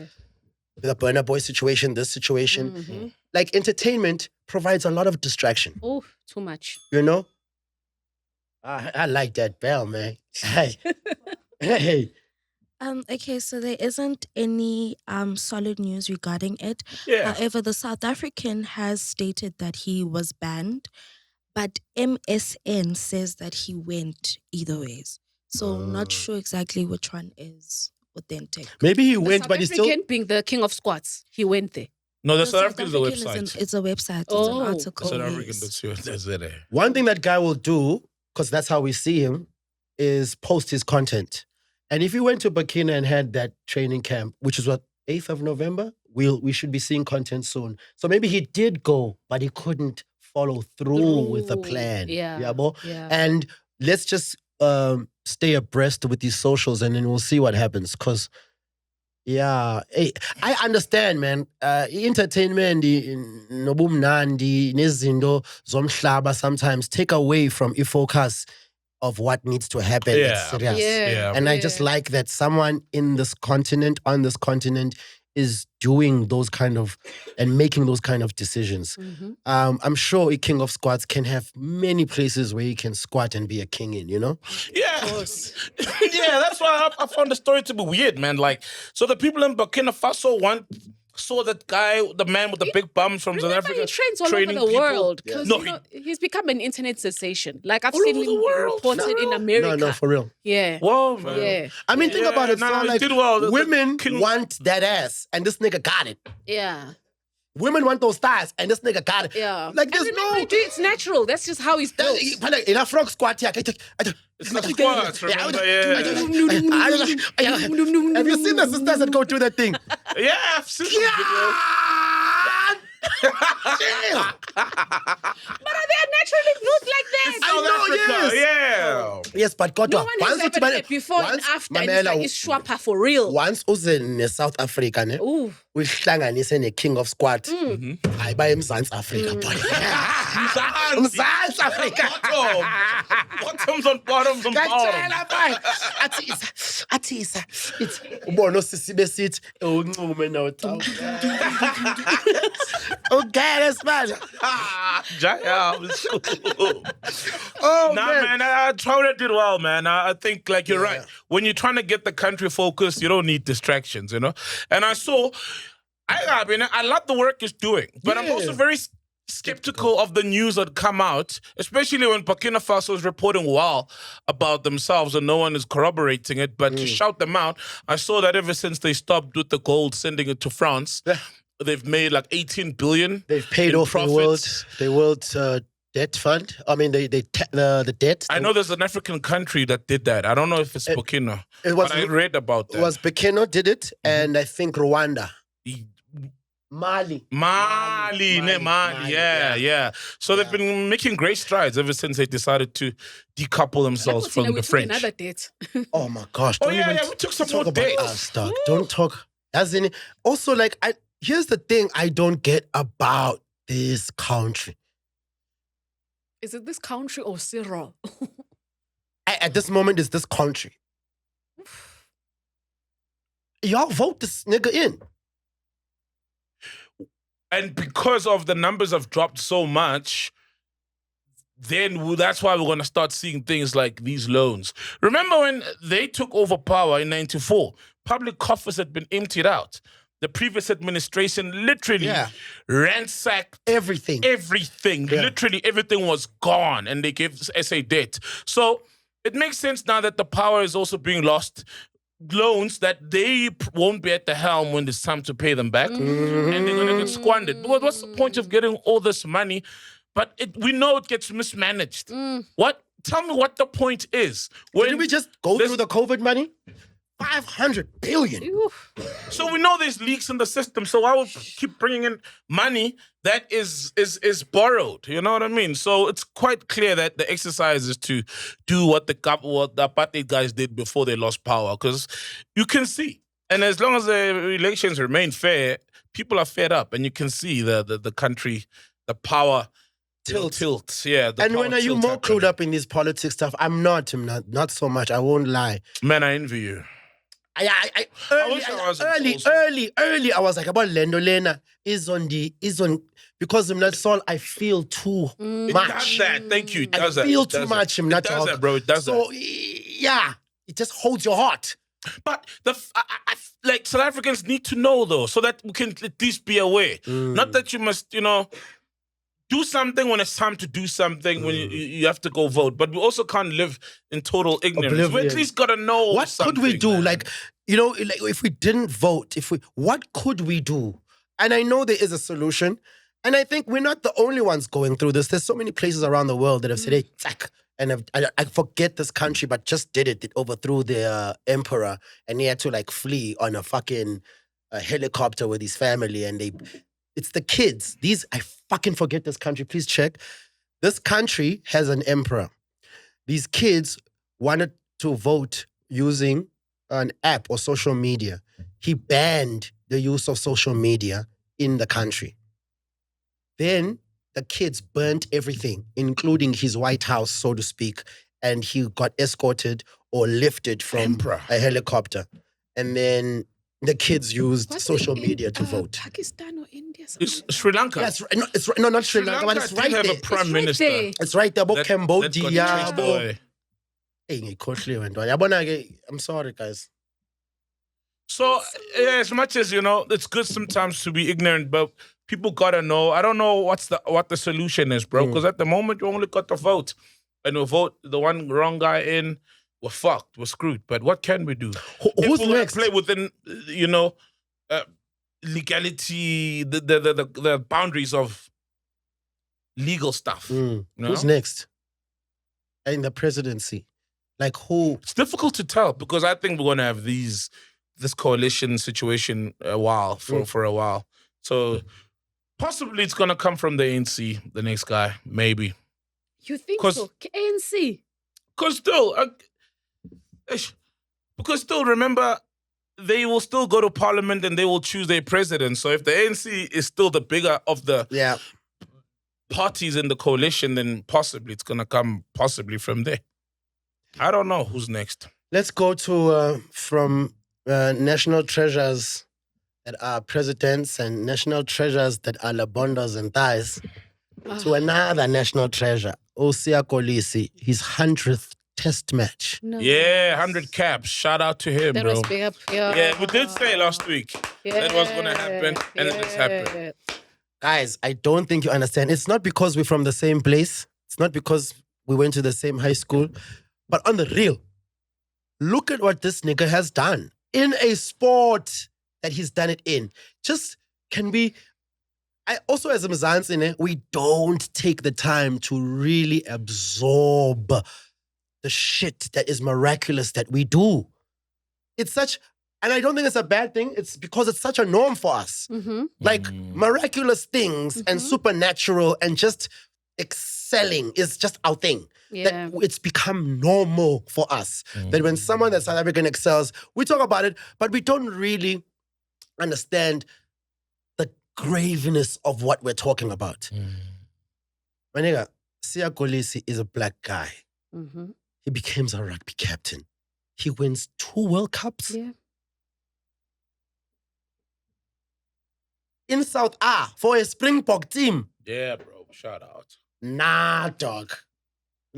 Speaker 1: The Burna Boy situation, this situation. Like entertainment provides a lot of distraction.
Speaker 3: Oh, too much.
Speaker 1: You know? I like that bell, man. Hey. Hey.
Speaker 4: Okay, so there isn't any solid news regarding it.
Speaker 2: Yeah.
Speaker 4: However, the South African has stated that he was banned, but MSN says that he went either ways. So not sure exactly which one is authentic.
Speaker 1: Maybe he went, but he still...
Speaker 3: South African being the king of squats, he went there.
Speaker 2: No, the
Speaker 4: The
Speaker 2: South African is a website.
Speaker 4: It's a website. It's
Speaker 3: Oh.
Speaker 4: an article.
Speaker 2: South African,
Speaker 4: yes.
Speaker 2: that's it.
Speaker 1: One thing that guy will do, because that's how we see him, is post his content. And if he went to Burkina and had that training camp, which is what, 8th of November, we should be seeing content soon. So maybe he did go, but he couldn't follow through with the plan.
Speaker 3: Yeah.
Speaker 1: Bo?
Speaker 3: Yeah.
Speaker 1: And let's just stay abreast with these socials and then we'll see what happens. Because, yeah, I understand, man. Entertainment, nobumnandi, nezindo, zomhlaba sometimes take away from the focus of what needs to happen.
Speaker 2: Yeah.
Speaker 1: It's serious.
Speaker 2: Yeah.
Speaker 1: And I just like that someone in this continent, on this continent, is doing those kind of and making those kind of decisions. I'm sure a king of squats can have many places where he can squat and be a king in, you know?
Speaker 2: Yeah. Yeah, that's why I found the story to be weird, man. Like, so the people in Burkina Faso saw that guy, the man with the big bums from South
Speaker 3: Remember,
Speaker 2: Africa.
Speaker 3: he trains all over
Speaker 2: training
Speaker 3: the
Speaker 2: people.
Speaker 3: world.
Speaker 1: Yeah.
Speaker 3: 'Cause,
Speaker 2: No,
Speaker 3: you know, he's become an internet sensation. Like I've
Speaker 2: All
Speaker 3: seen
Speaker 2: over
Speaker 3: him
Speaker 2: the world.
Speaker 3: reported in America.
Speaker 1: No, for real.
Speaker 3: Yeah.
Speaker 2: Whoa, man.
Speaker 3: Yeah.
Speaker 1: I mean, think about it.
Speaker 2: no,
Speaker 1: so,
Speaker 2: he
Speaker 1: like,
Speaker 2: did well. The
Speaker 1: women
Speaker 2: king-
Speaker 1: want that ass, and this nigga got it.
Speaker 3: Yeah.
Speaker 1: Women want those thighs, and this nigga got it.
Speaker 3: Yeah.
Speaker 1: Like,
Speaker 3: And
Speaker 1: there's
Speaker 3: remember,
Speaker 1: no...
Speaker 3: dude, it's natural. That's just how he's built.
Speaker 1: In a frog squat, yeah.
Speaker 2: It's the squats, remember?
Speaker 1: Have you seen the sisters that go do that thing?
Speaker 2: Yeah, I've seen some videos.
Speaker 1: Damn.
Speaker 3: But they're naturally built like that.
Speaker 1: I know, yes.
Speaker 2: Yeah.
Speaker 1: Yes, but God,
Speaker 3: No one has ever done it before and after. And it's like, it's swapper for real.
Speaker 1: Once uze ne South Africa, ne?
Speaker 3: Ooh.
Speaker 1: Uyihlanganise ne King of Squat. Hayi ba eMzantsi Africa, boy. Mzantsi Africa.
Speaker 2: Bottoms on bottoms on bottoms.
Speaker 1: Ngiyatshela boy. Athi isa. Ubona osisi besithi uncume no tawu. Okay, smanje. Oh
Speaker 2: man, Traore did well, man. I think, like, you're right. When you're trying to get the country focused, you don't need distractions, you know? And I love the work he's doing, but I'm also very skeptical of the news that come out, especially when Burkina Faso is reporting well about themselves and no one is corroborating it. But to shout them out, I saw that ever since they stopped with the gold, sending it to France, they've made like 18 billion.
Speaker 1: They've paid off the world debt fund. I mean, the debt.
Speaker 2: I know there's an African country that did that. I don't know if it's Burkina.
Speaker 1: But
Speaker 2: I read about that.
Speaker 1: It was Burkina did it, and I think Rwanda. Mali.
Speaker 2: Yeah. So they've been making great strides ever since they decided to decouple themselves from the French.
Speaker 3: Another date.
Speaker 1: Oh my gosh!
Speaker 2: We took some more dates.
Speaker 1: Us, dog. Don't talk. As in, also, like, here's the thing I don't get about this country.
Speaker 3: Is it this country or Cyril?
Speaker 1: At this moment, it's this country. Y'all vote this nigga in.
Speaker 2: And because of the numbers have dropped so much, then that's why we're going to start seeing things like these loans. Remember when they took over power in 94, public coffers had been emptied out. the previous administration literally ransacked
Speaker 1: Everything.
Speaker 2: Yeah. Literally everything was gone, and they gave SA debt. So it makes sense now that the power is also being lost. Loans that they won't be at the helm when it's time to pay them back, and they're gonna get squandered. But what's the point of getting all this money? But we know it gets mismanaged. What? Tell me what the point is.
Speaker 1: Didn't we just go through the COVID money? 500 billion.
Speaker 2: So we know there's leaks in the system. So I will keep bringing in money that is borrowed. You know what I mean? So it's quite clear that the exercise is to do what the apartheid guys did before they lost power, because you can see. And as long as the elections remain fair, people are fed up, and you can see the country, the power tilt. Yeah.
Speaker 1: And when are you more clued up in this politics stuff? I'm not so much. I won't lie.
Speaker 2: Man, I envy you.
Speaker 1: Early, I was like, about Lendo Lena is on because I'm not Saul, I feel too much.
Speaker 2: It does that. Thank you. It does
Speaker 1: I feel too much.
Speaker 2: It does that, bro. It does that.
Speaker 1: So, yeah, it just holds your heart.
Speaker 2: But like South Africans need to know, though, so that we can at least be aware. Not that you must, do something when it's time to do something, when you have to go vote. But we also can't live in total ignorance. We at least got to know
Speaker 1: what could we do?
Speaker 2: Man.
Speaker 1: Like, if we didn't vote, what could we do? And I know there is a solution. And I think we're not the only ones going through this. There's so many places around the world that have said, hey, tsak. And I forget this country, but just did it. It overthrew their emperor, and he had to flee on a fucking helicopter with his family. And it's the kids. I fucking forget this country. Please check. This country has an emperor. These kids wanted to vote using an app or social media. He banned the use of social media in the country. Then the kids burnt everything, including his White House, so to speak, and he got escorted or lifted from a helicopter. And then the kids used social media to vote.
Speaker 3: Pakistan or India?
Speaker 2: It's Sri Lanka.
Speaker 1: Yes, not Sri Lanka, but it's right there.
Speaker 2: Have a prime minister.
Speaker 1: It's right there. About Cambodia. I'm sorry, guys.
Speaker 2: So, as much as, it's good sometimes to be ignorant, but people gotta know. I don't know what the solution is, bro, because at the moment you only got to vote. And we vote the one wrong guy in, we're fucked, we're screwed. But what can we do?
Speaker 1: Who's next?
Speaker 2: Play within, legality, the boundaries of legal stuff.
Speaker 1: Who's next in the presidency? Like who?
Speaker 2: It's difficult to tell, because I think we're going to have this coalition situation for a while. So possibly it's going to come from the ANC, the next guy, maybe.
Speaker 3: You think so? ANC?
Speaker 2: Because still, remember, they will still go to parliament and they will choose their president. So if the ANC is still the bigger of the parties in the coalition, then possibly it's going to come from there. I don't know who's next.
Speaker 1: Let's go to from national treasures that are presidents and national treasures that are labondas and thighs to another national treasure, Kolisi, his 100th test match.
Speaker 3: No.
Speaker 2: Yeah, 100 caps. Shout out to him,
Speaker 3: that
Speaker 2: bro.
Speaker 3: Was big up.
Speaker 2: Yeah, we did say last week that was going to happen, and it's happened.
Speaker 1: Guys, I don't think you understand. It's not because we're from the same place. It's not because we went to the same high school. But on the real, look at what this nigga has done in a sport that he's done it in. Also as a Mzansi, we don't take the time to really absorb the shit that is miraculous that we do. And I don't think it's a bad thing. It's because it's such a norm for us. Miraculous things and supernatural and just excelling is just our thing.
Speaker 3: Yeah.
Speaker 1: That it's become normal for us. That when someone that's South African excels, we talk about it, but we don't really understand the graveness of what we're talking about. My nigga, Kolisi is a black guy. He becomes a rugby captain. He wins 2 World Cups.
Speaker 3: Yeah.
Speaker 1: In South A for a Springbok team.
Speaker 2: Yeah, bro. Shout out.
Speaker 1: Nah, dog.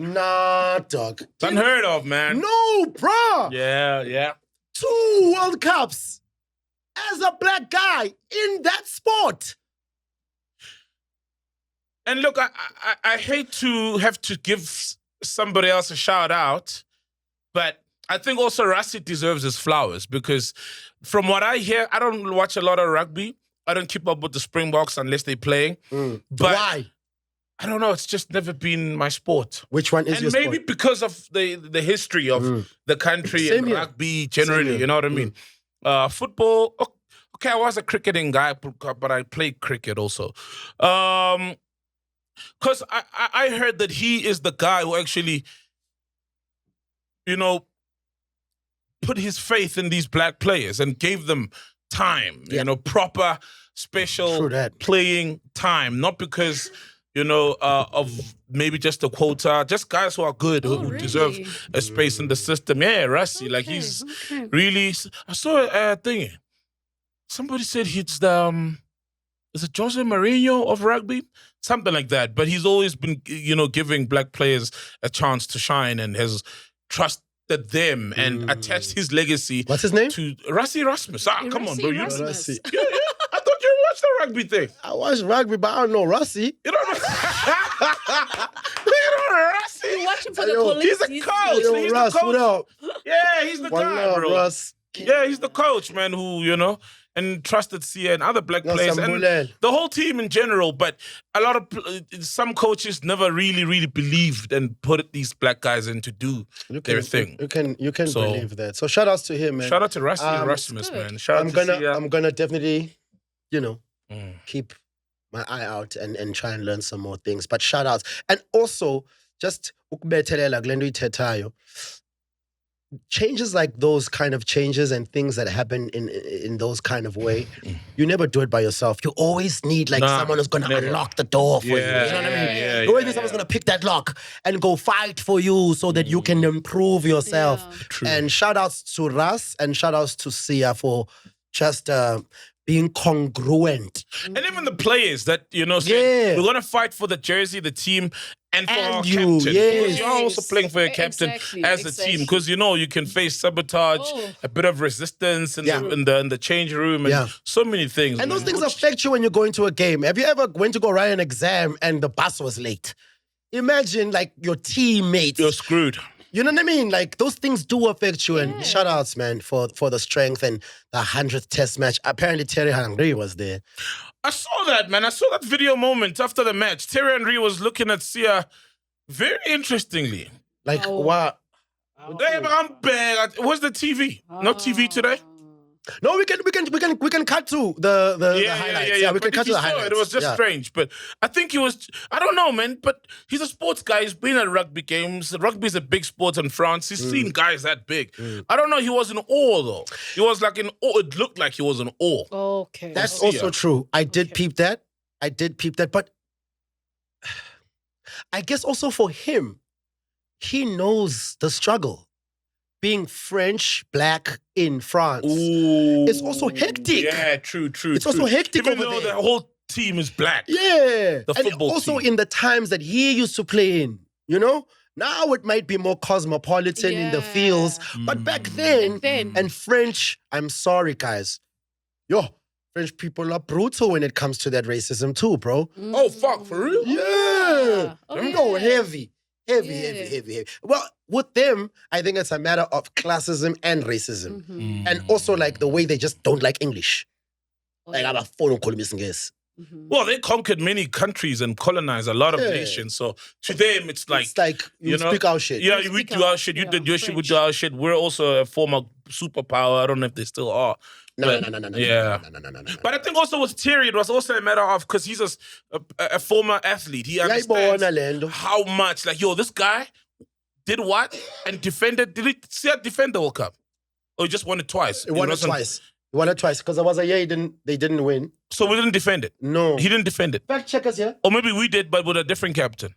Speaker 2: It's unheard of, man.
Speaker 1: No, bro.
Speaker 2: Yeah.
Speaker 1: 2 World Cups. as a black guy in that sport.
Speaker 2: And look, I hate to have to give somebody else a shout out, but I think also Rassi deserves his flowers because from what I hear, I don't watch a lot of rugby. I don't keep up with the Springboks unless they play. But
Speaker 1: why?
Speaker 2: I don't know. It's just never been my sport.
Speaker 1: Which one is your sport?
Speaker 2: And maybe because of the history of the country and rugby generally, you know what I mean? Football, okay, I was a cricketing guy, but I played cricket also. Because I heard that he is the guy who actually, put his faith in these black players and gave them time, proper, special playing time. Not because, of maybe just a quota, just guys who are good, who deserve a space in the system. Yeah, Rassi, he's really... I saw a thing. Somebody said he's the... Is it Jose Mourinho of rugby? Something like that. But he's always been, giving black players a chance to shine and has trusted them and attached his legacy.
Speaker 1: What's his name?
Speaker 2: To Rassi Rasmus. Come on, bro.
Speaker 1: Rassi.
Speaker 2: Yeah. I thought you watched the rugby thing.
Speaker 1: I watch rugby, but I don't know Rassi.
Speaker 2: You don't know? You don't know Rassi?
Speaker 3: You watch him for the Kolisi.
Speaker 2: He's the coach.
Speaker 1: Yo,
Speaker 2: He's
Speaker 1: Russ,
Speaker 2: the coach.
Speaker 1: what up?
Speaker 2: Yeah, he's the guy, bro.
Speaker 1: Russ.
Speaker 2: Yeah, he's the coach, man, who, and trusted Sia and other black players and the whole team in general. But a lot of some coaches never really believed and put these black guys in to do their thing.
Speaker 1: You can believe that. So shout outs to him, man.
Speaker 2: Shout out to Rassi Rasmus, man. Shout out to Sia.
Speaker 1: I'm gonna definitely, keep my eye out and try and learn some more things. But shout outs. And also just ukubethelela kule nto uyithethayo. Changes like those kind of changes and things that happen in those kind of way, you never do it by yourself. You always need someone who's going to unlock the door for you. You know what I mean? You always need someone's going to pick that lock and go fight for you so that you can improve yourself.
Speaker 2: True.
Speaker 1: And shout outs to Ras and shout outs to Sia for just being congruent.
Speaker 2: And even the players that, say, we're going to fight for the jersey, the team, and for our captain. Because you're also playing for your captain as a team. Because, you can face sabotage, a bit of resistance in the change room, and so many things.
Speaker 1: And those things affect you when you go into a game. Have you ever went to go write an exam and the bus was late? Imagine, your teammates.
Speaker 2: You're screwed.
Speaker 1: You know what I mean? Those things do affect you. And shout outs, man, for the strength and the 100th test match. Apparently, Thierry Henry was there.
Speaker 2: I saw that, man. I saw that video moment after the match. Thierry Henry was looking at Sia very interestingly.
Speaker 1: What?
Speaker 2: I'm bad. Where's the TV? No TV today?
Speaker 1: No, we can cut to the highlights. Yeah, we can cut to the highlights.
Speaker 2: It was just strange, but I think he was. I don't know, man. But he's a sports guy. He's been at rugby games. Rugby is a big sport in France. He's seen guys that big. I don't know. He was in awe though. He was in awe. It looked like he was in awe.
Speaker 3: Okay,
Speaker 1: that's also true. I did peep that. But I guess also for him, he knows the struggle. Being French, black in France. It's also hectic.
Speaker 2: Yeah, true.
Speaker 1: It's also hectic
Speaker 2: even
Speaker 1: over
Speaker 2: though
Speaker 1: there.
Speaker 2: The whole team is black.
Speaker 1: Yeah.
Speaker 2: The football
Speaker 1: also
Speaker 2: team.
Speaker 1: in the times that he used to play in, Now it might be more cosmopolitan in the fields. But back then, and French, I'm sorry, guys. French people are brutal when it comes to that racism too, bro.
Speaker 2: Oh, fuck, for real?
Speaker 1: Yeah. Heavy. Well, with them, I think it's a matter of classism and racism. And also the way they just don't like English.
Speaker 2: Well, they conquered many countries and colonized a lot of nations. So to them, it's like
Speaker 1: you speak our shit.
Speaker 2: Yeah, we do our shit. You did your shit, we do our shit. We're also a former superpower. I don't know if they still are.
Speaker 1: No.
Speaker 2: But I think also with Thierry, it was also a matter of, because he's a former athlete. He understands how much, this guy did what and defended. Did he see that defend the World Cup? Or he just won it twice?
Speaker 1: He won it twice. Because there was a year they didn't win.
Speaker 2: So we didn't defend it?
Speaker 1: No.
Speaker 2: He didn't defend it?
Speaker 1: Fact check us, yeah?
Speaker 2: Or maybe we did, but with a different captain.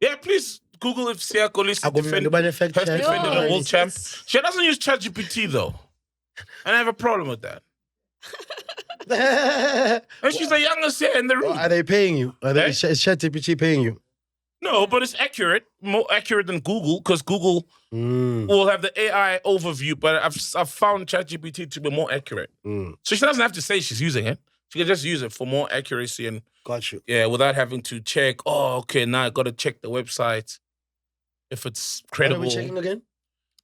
Speaker 2: Yeah, please Google if Sia Kolisi has defended a world champ. She doesn't use ChatGPT though. And I have a problem with that. And she's the youngest here in the room.
Speaker 1: Are they paying you? Is ChatGPT paying you?
Speaker 2: No, but it's accurate, more accurate than Google, because Google will have the AI overview, but I've found ChatGPT to be more accurate. So she doesn't have to say she's using it. She can just use it for more accuracy and
Speaker 1: Got you.
Speaker 2: yeah, without having to check. Oh, okay, now I got to check the website if it's
Speaker 1: What are
Speaker 2: credible.
Speaker 1: we checking again?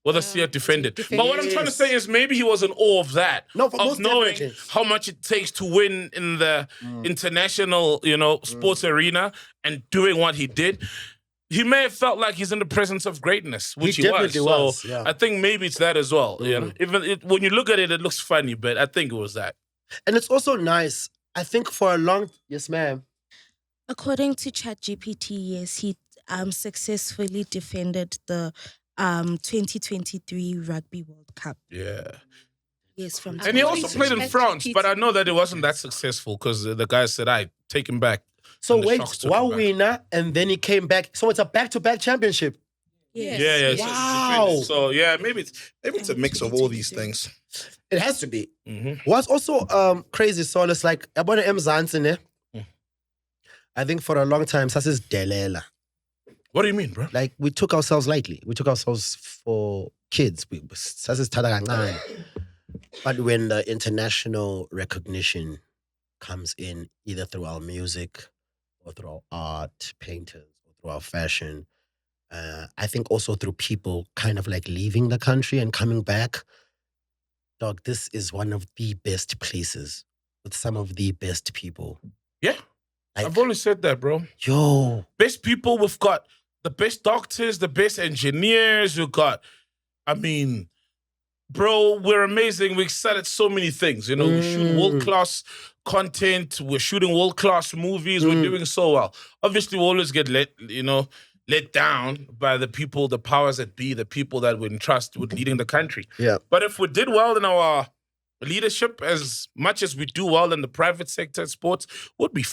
Speaker 2: Whether Sia defended.
Speaker 3: defend
Speaker 2: But what I'm trying to say is maybe he was in awe of that.
Speaker 1: No, for
Speaker 2: of
Speaker 1: most
Speaker 2: knowing
Speaker 1: definitely.
Speaker 2: how much it takes to win in the international, sports arena and doing what he did. He may have felt like he's in the presence of greatness, which he was.
Speaker 1: definitely was, yeah.
Speaker 2: I think maybe it's that as well. You know, even when you look at it, it looks funny, but I think it was that.
Speaker 1: And it's also nice. I think for a long... Yes, ma'am.
Speaker 4: According to ChatGPT, yes, he successfully defended the 2023 Rugby World Cup.
Speaker 2: Yeah.
Speaker 4: Yes, from
Speaker 2: And he also
Speaker 3: According to
Speaker 2: played in France,
Speaker 3: ChatGPT.
Speaker 2: but I know that it wasn't that successful because the guy said, take him back.
Speaker 1: So
Speaker 2: And the
Speaker 1: wait,
Speaker 2: Sharks took
Speaker 1: one
Speaker 2: him back.
Speaker 1: winner, and then he came back. So it's a back-to-back championship.
Speaker 3: Yes.
Speaker 2: Yeah, yeah.
Speaker 1: Wow.
Speaker 2: So yeah, maybe it's a mix of all these things.
Speaker 1: It has to be.
Speaker 2: Mhm.
Speaker 1: What's also crazy, so it's like, I want to Mzansi, I think for a long time, Sasi's Delela.
Speaker 2: What do you mean, bro?
Speaker 1: Like, we took ourselves lightly. We took ourselves for kids. Sasi's Tadagangan. But when the international recognition comes in, either through our music or through our art, painters, or through our fashion, I think also through people kind of like leaving the country and coming back. Dog, this is one of the best places with some of the best people.
Speaker 2: Yeah.
Speaker 1: Like,
Speaker 2: I've always said that, bro.
Speaker 1: yo,
Speaker 2: Best people, we've got the best doctors, the best engineers, we've got, bro, we're amazing. We excel at so many things. You know, we shoot world-class content, we're shooting world-class movies, we're doing so well. Obviously, we always get let down by the people, the powers that be, the people that we entrust with leading the country.
Speaker 1: yeah.
Speaker 2: But if we did well in our leadership, as much as we do well in the private sector, sports would be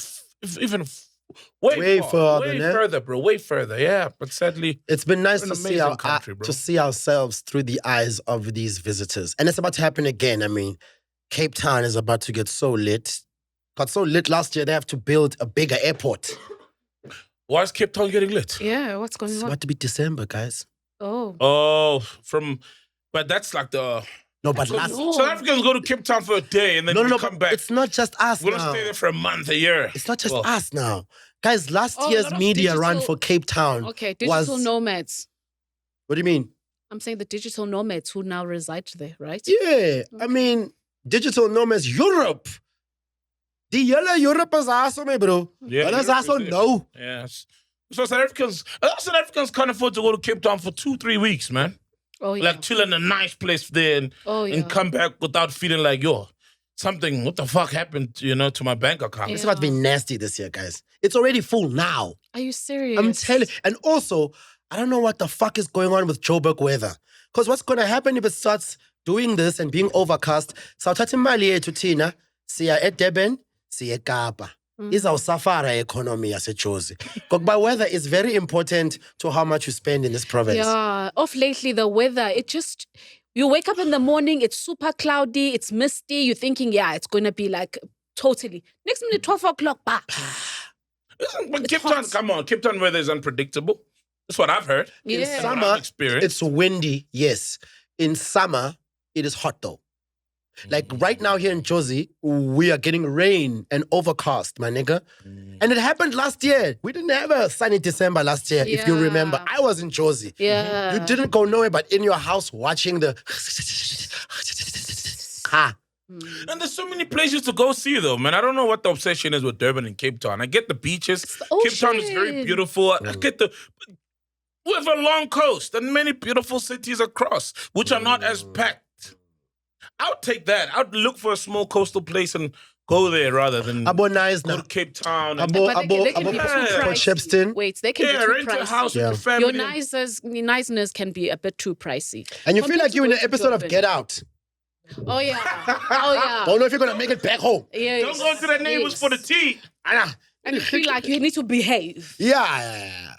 Speaker 2: way further, bro. Way further, yeah. But sadly,
Speaker 1: It's been nice
Speaker 2: We're
Speaker 1: to
Speaker 2: an
Speaker 1: see
Speaker 2: amazing country, bro.
Speaker 1: to see ourselves through the eyes of these visitors. And it's about to happen again. I mean, Cape Town is about to get so lit. Got so lit last year, they have to build a bigger airport.
Speaker 2: why is Cape Town getting lit?
Speaker 3: Yeah, what's going
Speaker 1: It's
Speaker 3: on?
Speaker 1: about to be December, guys.
Speaker 3: Oh.
Speaker 2: Oh, but that's like the.
Speaker 1: No, but
Speaker 2: So
Speaker 1: last...
Speaker 2: South Africans go to Cape Town for a day and then we come back.
Speaker 1: It's not just us
Speaker 2: We're gonna
Speaker 1: now.
Speaker 2: stay there for a month, a year.
Speaker 1: It's not just
Speaker 2: Well,
Speaker 1: us now. Guys, last
Speaker 3: Oh, a
Speaker 1: year's
Speaker 3: lot of
Speaker 1: media run
Speaker 3: digital-
Speaker 1: for Cape Town
Speaker 3: Okay, digital
Speaker 1: was...
Speaker 3: nomads.
Speaker 1: What do you mean?
Speaker 3: I'm saying the digital nomads who now reside there, right?
Speaker 1: Yeah, I mean, digital nomads, Europe. The yellow Europe is awesome, bro.
Speaker 2: Yeah,
Speaker 1: That's
Speaker 2: Europe
Speaker 1: also
Speaker 2: is it.
Speaker 1: no.
Speaker 2: Yes. So South Africans can't afford to go to Cape Town for 2-3 weeks, man.
Speaker 3: Oh, yeah.
Speaker 2: Like chill in a nice place there and come back without feeling like, what the fuck happened, to my bank account.
Speaker 1: It's about to be nasty this year, guys. It's already full now.
Speaker 3: Are you serious?
Speaker 1: I'm telling. And also, I don't know what the fuck is going on with Joburg weather. Because what's going to happen if it starts doing this and being overcast? Sawuthatha imali yethu thina siya eDurban, siya eKapa. Izawusafara economy yaseJozi. Because weather is very important to how much you spend in this province.
Speaker 3: Yeah. Off lately, the weather, you wake up in the morning, it's super cloudy, it's misty, you're thinking, it's going to be like totally. Next minute, 12 o'clock, bah.
Speaker 2: But Cape
Speaker 3: hot.
Speaker 2: Town, come on, Cape Town weather is unpredictable. That's what I've heard.
Speaker 1: In
Speaker 3: Yeah.
Speaker 2: What
Speaker 1: summer,
Speaker 2: I've experienced.
Speaker 1: it's windy, yes. In summer, it is hot though. Like right now here in Jozi, we are getting rain and overcast, my nigga. And it happened last year. We didn't have a sunny December last year, if you remember.
Speaker 3: Yeah.
Speaker 1: I was in Jozi.
Speaker 3: Yeah.
Speaker 1: You didn't go nowhere but in your house watching the...
Speaker 2: And there's so many places to go see, though, man. I don't know what the obsession is with Durban and Cape Town. I get the beaches.
Speaker 3: the
Speaker 2: Cape Town is very
Speaker 3: ocean.
Speaker 2: beautiful. I get we have a long coast and many beautiful cities across, which are not as packed. I would take that. I would look for a small coastal place and go there rather than
Speaker 1: Abo nice
Speaker 2: go
Speaker 1: now.
Speaker 2: to Cape Town. And,
Speaker 3: But they can be too
Speaker 2: Port
Speaker 3: pricey.
Speaker 1: Shepstone.
Speaker 3: Wait, they can be too
Speaker 2: rent a
Speaker 3: pricey.
Speaker 2: house
Speaker 1: Yeah.
Speaker 2: with the family.
Speaker 3: Your niceness can be a bit too pricey.
Speaker 1: And you feel
Speaker 3: Compared
Speaker 1: like
Speaker 3: to
Speaker 1: you're in
Speaker 3: going
Speaker 1: an
Speaker 3: to
Speaker 1: episode of
Speaker 3: Durban.
Speaker 1: Get Out.
Speaker 3: Oh, yeah. Oh, yeah.
Speaker 1: Don't know if you're going to make it back home.
Speaker 3: Yes.
Speaker 2: Don't go to the neighbors for the tea.
Speaker 1: Ah,
Speaker 3: And you feel like you need to behave.
Speaker 1: yeah.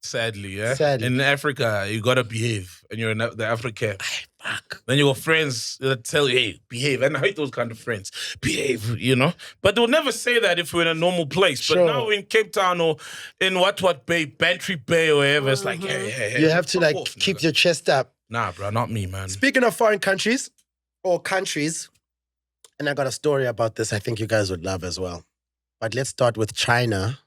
Speaker 2: Sadly, yeah.
Speaker 1: Sadly.
Speaker 2: In Africa, you gotta behave, and you're in the Africa.
Speaker 1: Fuck.
Speaker 2: Then you got friends that tell you, hey, behave. And I hate those kind of friends. Behave, you know? But they'll never say that if we're in a normal place. But
Speaker 1: Sure.
Speaker 2: now we're in Cape Town or in what Bay, Bantry Bay or wherever, it's like, hey.
Speaker 1: You have to
Speaker 2: fuck
Speaker 1: like
Speaker 2: off,
Speaker 1: keep
Speaker 2: nigga.
Speaker 1: your chest up.
Speaker 2: Nah, bro, not me, man.
Speaker 1: Speaking of foreign countries, and I got a story about this I think you guys would love as well. But let's start with China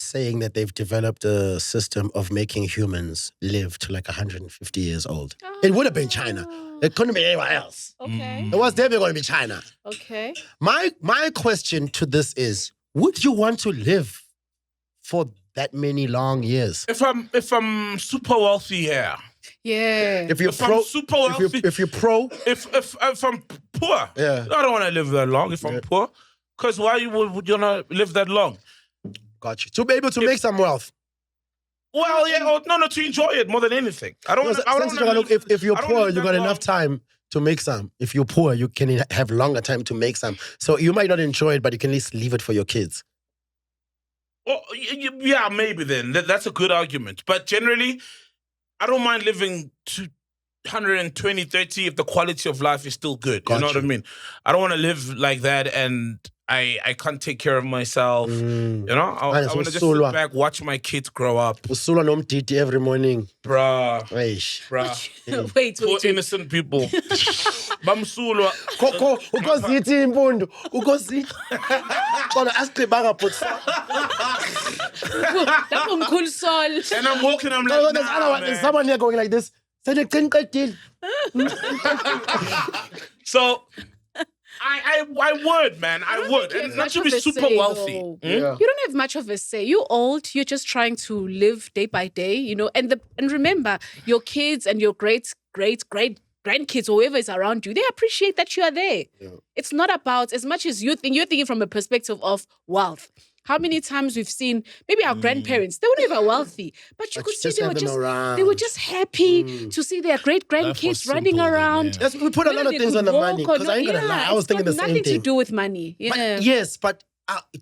Speaker 1: saying that they've developed a system of making humans live to like 150 years old. It would have been China. It couldn't be anywhere else.
Speaker 3: Okay.
Speaker 1: It was definitely going to be China.
Speaker 3: Okay.
Speaker 1: My question to this is, would you want to live for that many long years?
Speaker 2: If I'm super wealthy here,
Speaker 3: Yeah.
Speaker 1: If you're
Speaker 2: If
Speaker 1: pro,
Speaker 2: I'm super wealthy,
Speaker 1: if you're pro,
Speaker 2: if I'm poor,
Speaker 1: Yeah.
Speaker 2: I don't want to live that long if I'm poor. Because why would you not live that long?
Speaker 1: got you. To be able to make some wealth.
Speaker 2: Well, yeah, no, to enjoy it more than anything. I don't.
Speaker 1: If you're
Speaker 2: I don't
Speaker 1: poor,
Speaker 2: live
Speaker 1: you
Speaker 2: that
Speaker 1: got
Speaker 2: long.
Speaker 1: enough time to make some. If you're poor, you can have longer time to make some. So you might not enjoy it, but you can at least leave it for your kids.
Speaker 2: Well, yeah, maybe then. That's a good argument. But generally, I don't mind living to 120, 30 if the quality of life is still good. You know what I mean? I don't want to live like that and I can't take care of myself. You know? I want to just sit back, watch my kids grow up.
Speaker 1: Usula nomtiti every morning.
Speaker 2: Bruh.
Speaker 1: Eish.
Speaker 3: Wait.
Speaker 2: Poor innocent people. Bamsulwa.
Speaker 1: Ukozithi impundu. Ukozithi. Kona asicibanga but
Speaker 3: Lapho mkhulu Sol.
Speaker 2: And I'm walking, I'm
Speaker 1: no,
Speaker 2: like,
Speaker 1: there's
Speaker 2: nah,
Speaker 1: there's
Speaker 2: man.
Speaker 1: someone here going like this.
Speaker 2: So I would, man. I would. And not to be super wealthy.
Speaker 1: Yeah.
Speaker 3: You don't have much of a say. You're old. You're just trying to live day by day, you know. And remember, your kids and your great grandkids, or whoever is around you, they appreciate that you are there.
Speaker 1: Yeah.
Speaker 3: It's not about as much as you're thinking from a perspective of wealth. How many times we've seen maybe our grandparents, they were never wealthy, but you could see they were just happy to see their great grandkids running
Speaker 2: simple,
Speaker 3: around.
Speaker 2: yeah.
Speaker 1: Yes, we put a lot of things on the money because I ain't gonna lie. I was thinking the same
Speaker 3: Nothing to
Speaker 1: thing.
Speaker 3: do with money. Yeah.
Speaker 1: But yes, but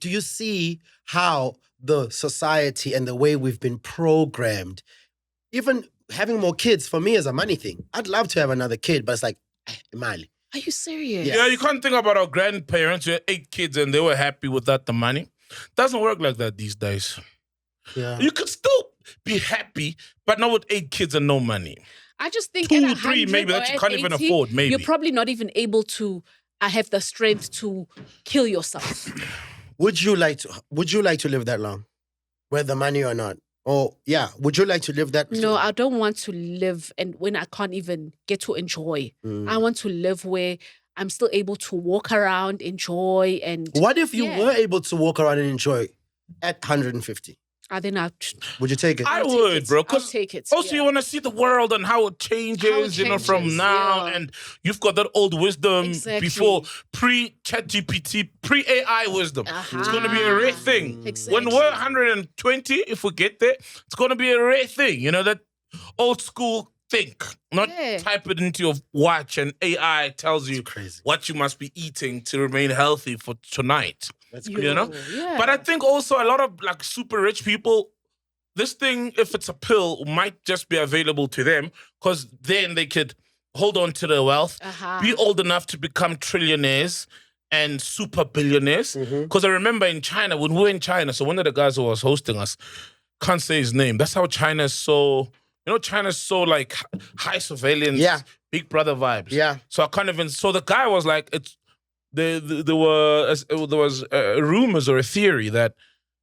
Speaker 1: do you see how the society and the way we've been programmed, even having more kids for me is a money thing. I'd love to have another kid, but it's like, Mali.
Speaker 3: Are you serious?
Speaker 2: Yeah, you can't think about our grandparents who had 8 kids and they were happy without the money. Doesn't work like that these days.
Speaker 1: Yeah.
Speaker 2: You could still be happy, but not with 8 kids and no money.
Speaker 3: I just think
Speaker 2: 2,
Speaker 3: at 100
Speaker 2: 3 maybe that
Speaker 3: or
Speaker 2: you
Speaker 3: at
Speaker 2: can't even
Speaker 3: 80,
Speaker 2: afford, maybe.
Speaker 3: You're probably not even able to have the strength to kill yourself.
Speaker 1: Would you like to live that long? Whether money or not? Or would you like to live that?
Speaker 3: No, I don't want to live and when I can't even get to enjoy. I want to live where I'm still able to walk around, enjoy, and
Speaker 1: What if you were able to walk around and enjoy at 150?
Speaker 3: then I'll
Speaker 1: Would you take it?
Speaker 2: I
Speaker 3: I'll take
Speaker 2: would,
Speaker 3: it.
Speaker 2: bro.
Speaker 3: I'll
Speaker 2: 'Cause
Speaker 3: take it.
Speaker 2: also, you want to see the world and how it changes, you know, from
Speaker 3: changes,
Speaker 2: now.
Speaker 3: yeah.
Speaker 2: And you've got that old wisdom
Speaker 3: Exactly.
Speaker 2: before pre-ChatGPT, pre-AI wisdom. It's going to be a rare thing.
Speaker 3: Exactly.
Speaker 2: When we're 120, if we get there, it's going to be a rare thing. You know, that old school think, not type it into your watch and AI tells you
Speaker 1: crazy.
Speaker 2: what you must be eating to remain healthy for tonight.
Speaker 1: That's
Speaker 2: You know?
Speaker 3: Yeah.
Speaker 2: But I think also a lot of like super rich people, this thing, if it's a pill, might just be available to them because then they could hold on to their wealth, be old enough to become trillionaires and super billionaires. Because I remember in China, when we were in China, so one of the guys who was hosting us, can't say his name, that's how China's so, you know, China's so like high surveillance, Big Brother vibes.
Speaker 1: Yeah.
Speaker 2: So I can't even, so the guy was like, there was rumors or a theory that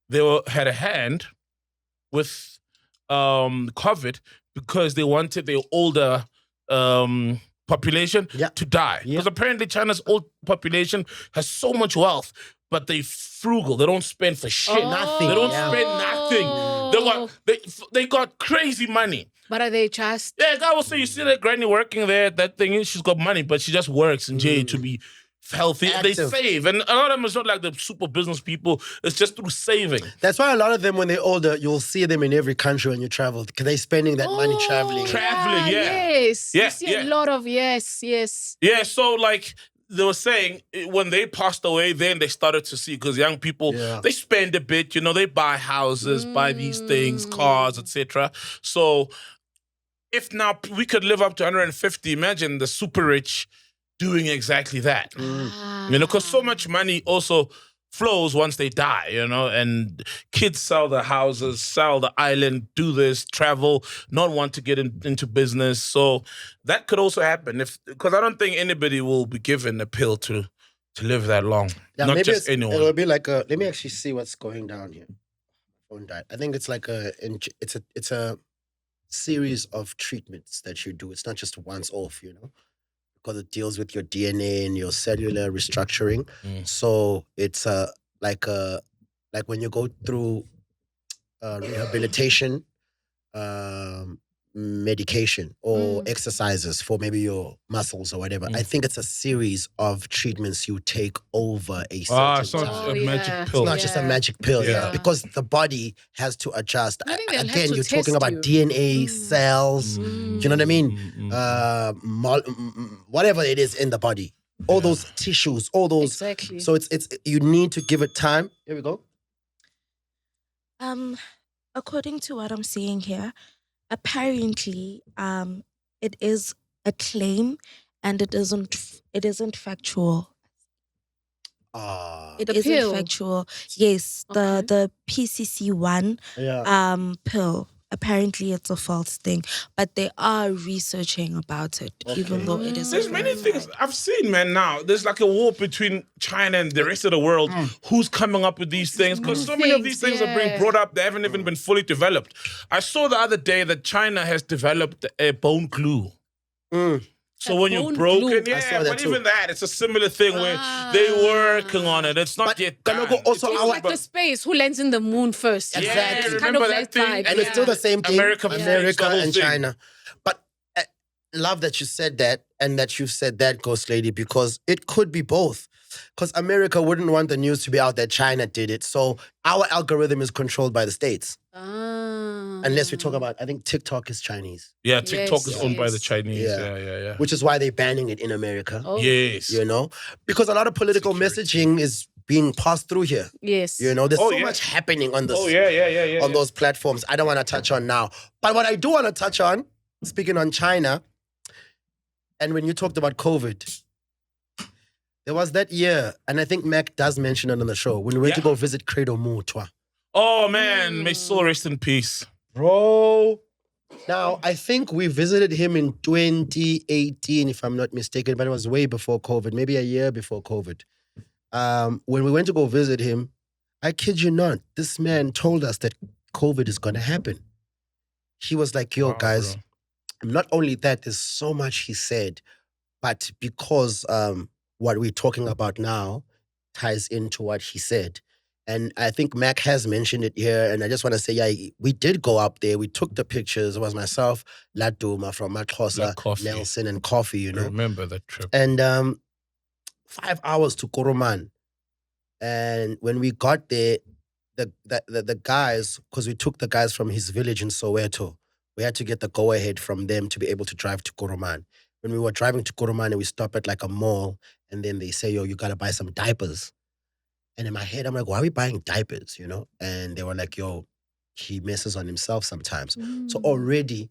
Speaker 2: they had a hand with COVID because they wanted their older population to die. Because apparently China's old population has so much wealth, but they frugal. They don't spend for shit.
Speaker 1: Nothing.
Speaker 2: They don't spend nothing. They got crazy money.
Speaker 3: But are they just...
Speaker 2: Yeah, guy will say, you see that granny working there, that thing is, she's got money, but she just works in jail to be healthy.
Speaker 1: Active.
Speaker 2: They save. And a lot of them is not like the super business people. It's just through saving.
Speaker 1: That's why a lot of them, when they're older, you'll see them in every country when you travel because they're spending that money traveling.
Speaker 2: Traveling, yeah.
Speaker 3: Yes.
Speaker 2: Yeah,
Speaker 3: You see
Speaker 2: yeah.
Speaker 3: a lot of... Yes.
Speaker 2: Yeah, so like they were saying, when they passed away, then they started to see, because young people, they spend a bit, you know, they buy houses, buy these things, cars, etc. So if now we could live up to 150, imagine the super rich doing exactly that. Because so much money also flows once they die, and kids sell their houses, sell the island, do this, travel, not want to get into business. So that could also happen because I don't think anybody will be given a pill to live that long.
Speaker 1: Yeah,
Speaker 2: not
Speaker 1: maybe
Speaker 2: just anyone.
Speaker 1: It'll be like let me actually see what's going down here. Phone died. I think it's like it's a series of treatments that you do. It's not just once off, because it deals with your DNA and your cellular restructuring. So it's like when you go through rehabilitation, medication or exercises for maybe your muscles or whatever. I think it's a series of treatments you take over a certain
Speaker 2: it's not
Speaker 1: time.
Speaker 2: a magic pill.
Speaker 1: It's not just a magic pill, because the body has to adjust.
Speaker 3: I think they'll have
Speaker 1: Again,
Speaker 3: to
Speaker 1: you're talking
Speaker 3: test
Speaker 1: about
Speaker 3: you.
Speaker 1: DNA, cells, do you know what I mean? Whatever it is in the body. All those tissues, all those.
Speaker 3: Exactly.
Speaker 1: So it's you need to give it time. Here we go.
Speaker 4: According to what I'm seeing here, apparently, it is a claim, and it isn't factual. It
Speaker 3: The
Speaker 4: isn't
Speaker 3: pill?
Speaker 4: factual. Yes, the PCC1 pill. Apparently, it's a false thing, but they are researching about it, even though it isn't.
Speaker 2: There's many
Speaker 4: verified.
Speaker 2: things I've seen, man. Now there's like a war between China and the rest of the world. Who's coming up with these things? Because so many of these things are being brought up. They haven't even been fully developed. I saw the other day that China has developed a bone glue. So when you're
Speaker 3: bone
Speaker 2: broken,
Speaker 3: glue.
Speaker 1: I saw that
Speaker 2: but
Speaker 1: too.
Speaker 2: even that, it's a similar thing where they're working on it. It's not
Speaker 1: But
Speaker 2: yet
Speaker 1: Kalogo,
Speaker 2: done.
Speaker 1: also
Speaker 2: It's
Speaker 1: our-
Speaker 3: Like the space, who lands in the moon first?
Speaker 1: Exactly.
Speaker 3: It's kind of
Speaker 2: Remember
Speaker 3: that
Speaker 2: that thing?
Speaker 3: vibe.
Speaker 1: And it's still the same thing.
Speaker 2: America fakes the whole
Speaker 1: and
Speaker 2: thing.
Speaker 1: China. But love that you said that and that you said that, Ghost Lady, because it could be both. Because America wouldn't want the news to be out that China did it. So our algorithm is controlled by the States. Unless we talk about, I think TikTok is Chinese.
Speaker 2: Yeah, TikTok
Speaker 3: Yes,
Speaker 2: is owned by the
Speaker 3: yes.
Speaker 2: Chinese.
Speaker 1: Yeah.
Speaker 2: Yeah.
Speaker 1: Which is why they're banning it in America.
Speaker 3: Oh.
Speaker 2: Yes.
Speaker 1: Because a lot of political messaging is being passed through here.
Speaker 3: Yes.
Speaker 1: There's
Speaker 2: Oh,
Speaker 1: so
Speaker 2: yeah.
Speaker 1: much happening on this.
Speaker 2: Oh, yeah.
Speaker 1: On those platforms. I don't want to touch on now. But what I do want to touch on, speaking on China, and when you talked about COVID, there was that year, and I think Mac does mention it on the show, when we went to go visit Credo Mutwa.
Speaker 2: Oh, man. May soul rest in peace.
Speaker 1: Bro. Now, I think we visited him in 2018, if I'm not mistaken, but it was way before COVID, maybe a year before COVID. When we went to go visit him, I kid you not, this man told us that COVID is going to happen. He was like, yo,
Speaker 2: Wow,
Speaker 1: guys,
Speaker 2: bro.
Speaker 1: not only that, there's so much he said, but because what we're talking about now ties into what he said. And I think Mac has mentioned it here, and I just want to say, we did go up there. We took the pictures. It was myself, Laduma from Makhosa,
Speaker 2: Coffee.
Speaker 1: Nelson, and Coffee,
Speaker 2: I remember that trip.
Speaker 1: And 5 hours to Kuruman. And when we got there, the guys, because we took the guys from his village in Soweto, we had to get the go-ahead from them to be able to drive to Kuruman. When we were driving to Kuruman, and we stop at like a mall, and then they say, yo, you got to buy some diapers. And in my head, I'm like, why are we buying diapers, And they were like, yo, he messes on himself sometimes. So already,